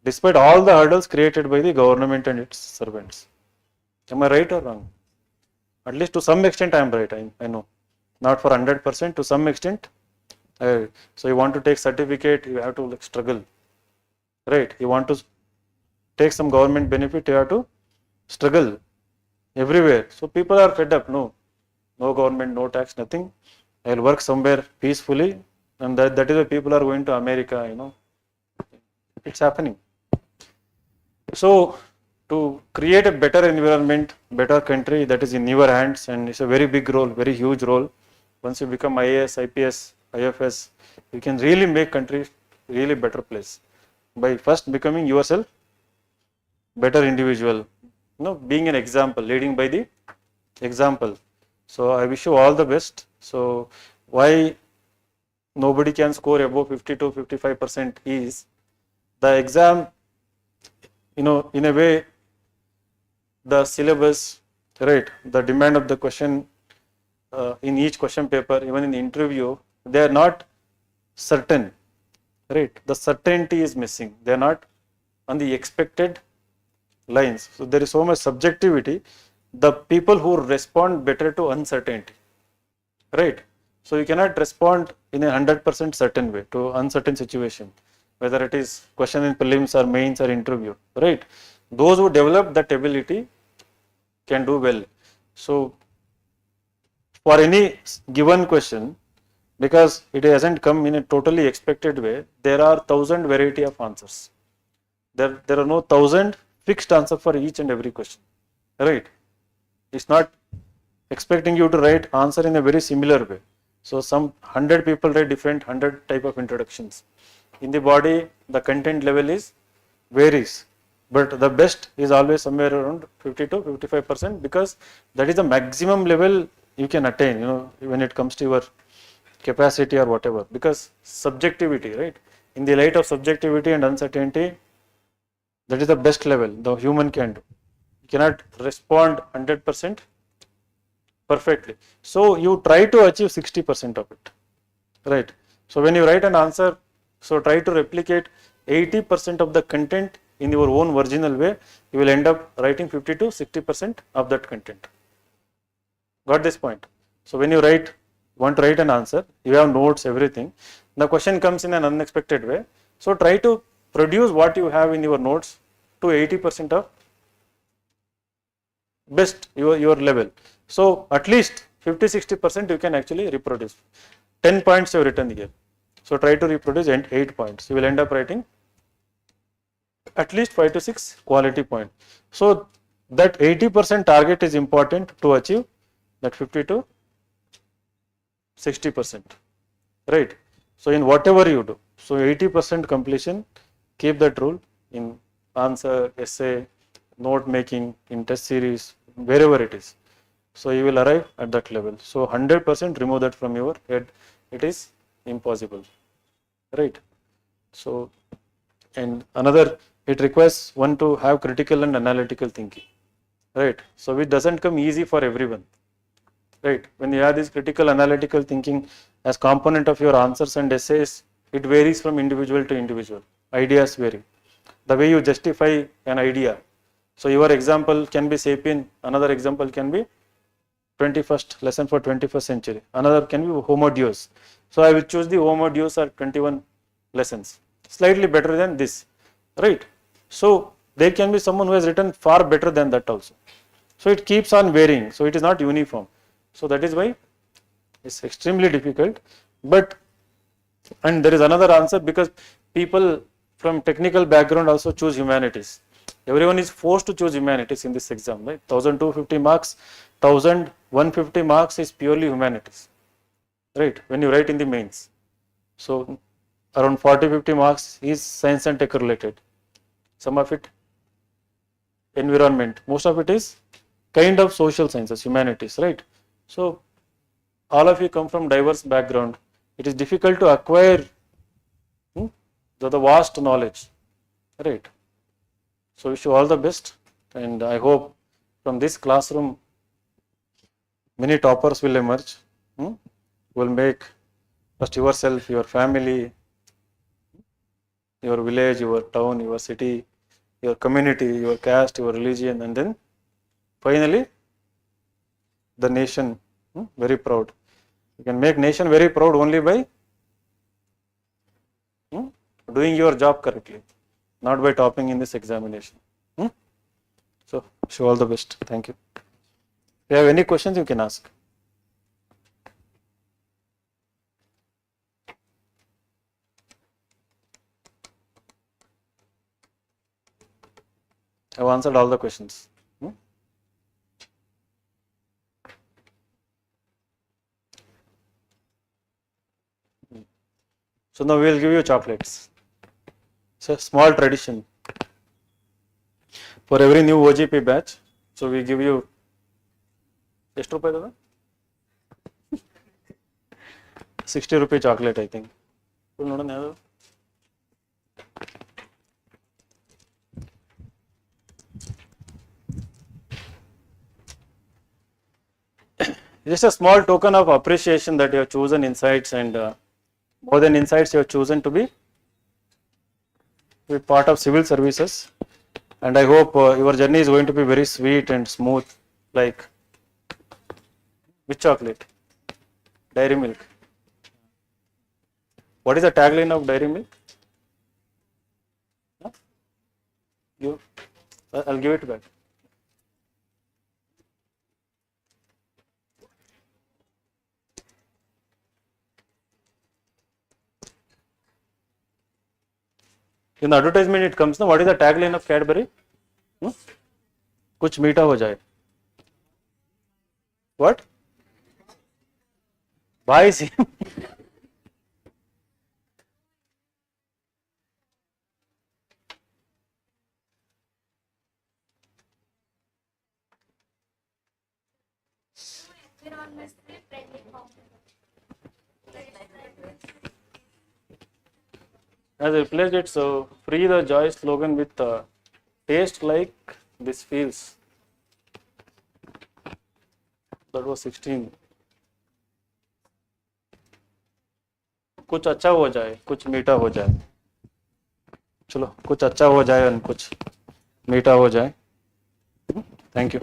despite all the hurdles created by the government and its servants. Am I right or wrong? At least to some extent I am right, I know. Not for 100%, to some extent. So you want to take certificate, you have to like struggle, right? You want to take some government benefit, you have to struggle everywhere. So people are fed up, no government, no tax, nothing. I will work somewhere peacefully, and that is why people are going to America, it's happening. So to create a better environment, better country, that is in your hands, and it's a very big role, very huge role. Once you become IAS, IPS, IFS, you can really make country really better place by first becoming yourself better individual, being an example, leading by the example. So I wish you all the best. So why nobody can score above 50 to 55% is the exam, in a way, the syllabus, right, the demand of the question in each question paper, even in the interview, they are not certain, right? The certainty is missing. They are not on the expected lines. So there is so much subjectivity. The people who respond better to uncertainty, right? So you cannot respond in a 100% certain way to uncertain situation, whether it is question in prelims or mains or interview, right? Those who develop that ability can do well. So for any given question, because it hasn't come in a totally expected way, there are 1,000 variety of answers. There are no 1,000 fixed answer for each and every question, right? It's not expecting you to write answer in a very similar way. So some 100 people write different 100 type of introductions. In the body, the content level is varies, but the best is always somewhere around 50 to 55%, because that is the maximum level you can attain, when it comes to your capacity or whatever, because subjectivity, right? In the light of subjectivity and uncertainty, that is the best level the human can do. You cannot respond 100% perfectly. So you try to achieve 60% of it, right? So when you write an answer, so try to replicate 80% of the content in your own original way. You will end up writing 50 to 60% of that content. Got this point? So when you want to write an answer, you have notes, everything. The question comes in an unexpected way. So try to produce what you have in your notes to 80% of best your level. So at least 50-60% you can actually reproduce. 10 points you have written here. So try to reproduce 8 points. You will end up writing at least 5 to 6 quality points. So that 80% target is important to achieve that 50 to 60%, right? So in whatever you do, so 80% completion, keep that rule in answer, essay, note making, in test series, wherever it is. So you will arrive at that level. So 100% remove that from your head, it is impossible, right? So, and another, it requires one to have critical and analytical thinking, right? So it doesn't come easy for everyone, right? When you have this critical analytical thinking as component of your answers and essays, it varies from individual to individual. Ideas vary. The way you justify an idea. So your example can be sapient, another example can be 21st lesson for 21st century, another can be Homo Deus. So I will choose the Homo Deus or 21 lessons, slightly better than this, right? So there can be someone who has written far better than that also. So it keeps on varying, so it is not uniform. So that is why it's extremely difficult. But, and there is another answer, because people from technical background also choose humanities. Everyone is forced to choose humanities in this exam, right? 1250 marks, 1150 marks is purely humanities, right? When you write in the mains. So around 40-50 marks is science and tech related. Some of it environment, most of it is kind of social sciences, humanities, right? So all of you come from diverse background. It is difficult to acquire the vast knowledge, right? So wish you all the best, and I hope from this classroom many toppers will emerge. Will make first yourself, your family, your village, your town, your city, your community, your caste, your religion, and then finally the nation very proud. You can make nation very proud only by doing your job correctly, not by topping in this examination. So, wish you all the best. Thank you. If you have any questions, you can ask. I have answered all the questions. So now we will give you chocolates. It's a small tradition for every new OGP batch. So we give you ಎಷ್ಟು ರೂಪಾಯಿ ಇದೆ 60 ರೂಪಾಯಿ chocolate I think. ನೋಡೋಣ ಯಾವುದು just a small token of appreciation that you have chosen insights, and more than insights, you have chosen to be part of civil services, and I hope your journey is going to be very sweet and smooth. Like which chocolate? Dairy Milk. What is the tagline of Dairy Milk? I'll give it back. In the advertisement it comes, now what is the tagline of Cadbury? कुछ मीठा हो जाए. What? Buy sim. As I replaced it, so free the joy slogan with taste like this feels. That was 16. कुछ अच्छा हो जाए, कुछ मीठा हो जाए. चलो कुछ अच्छा हो जाए और कुछ मीठा हो जाए. Thank you.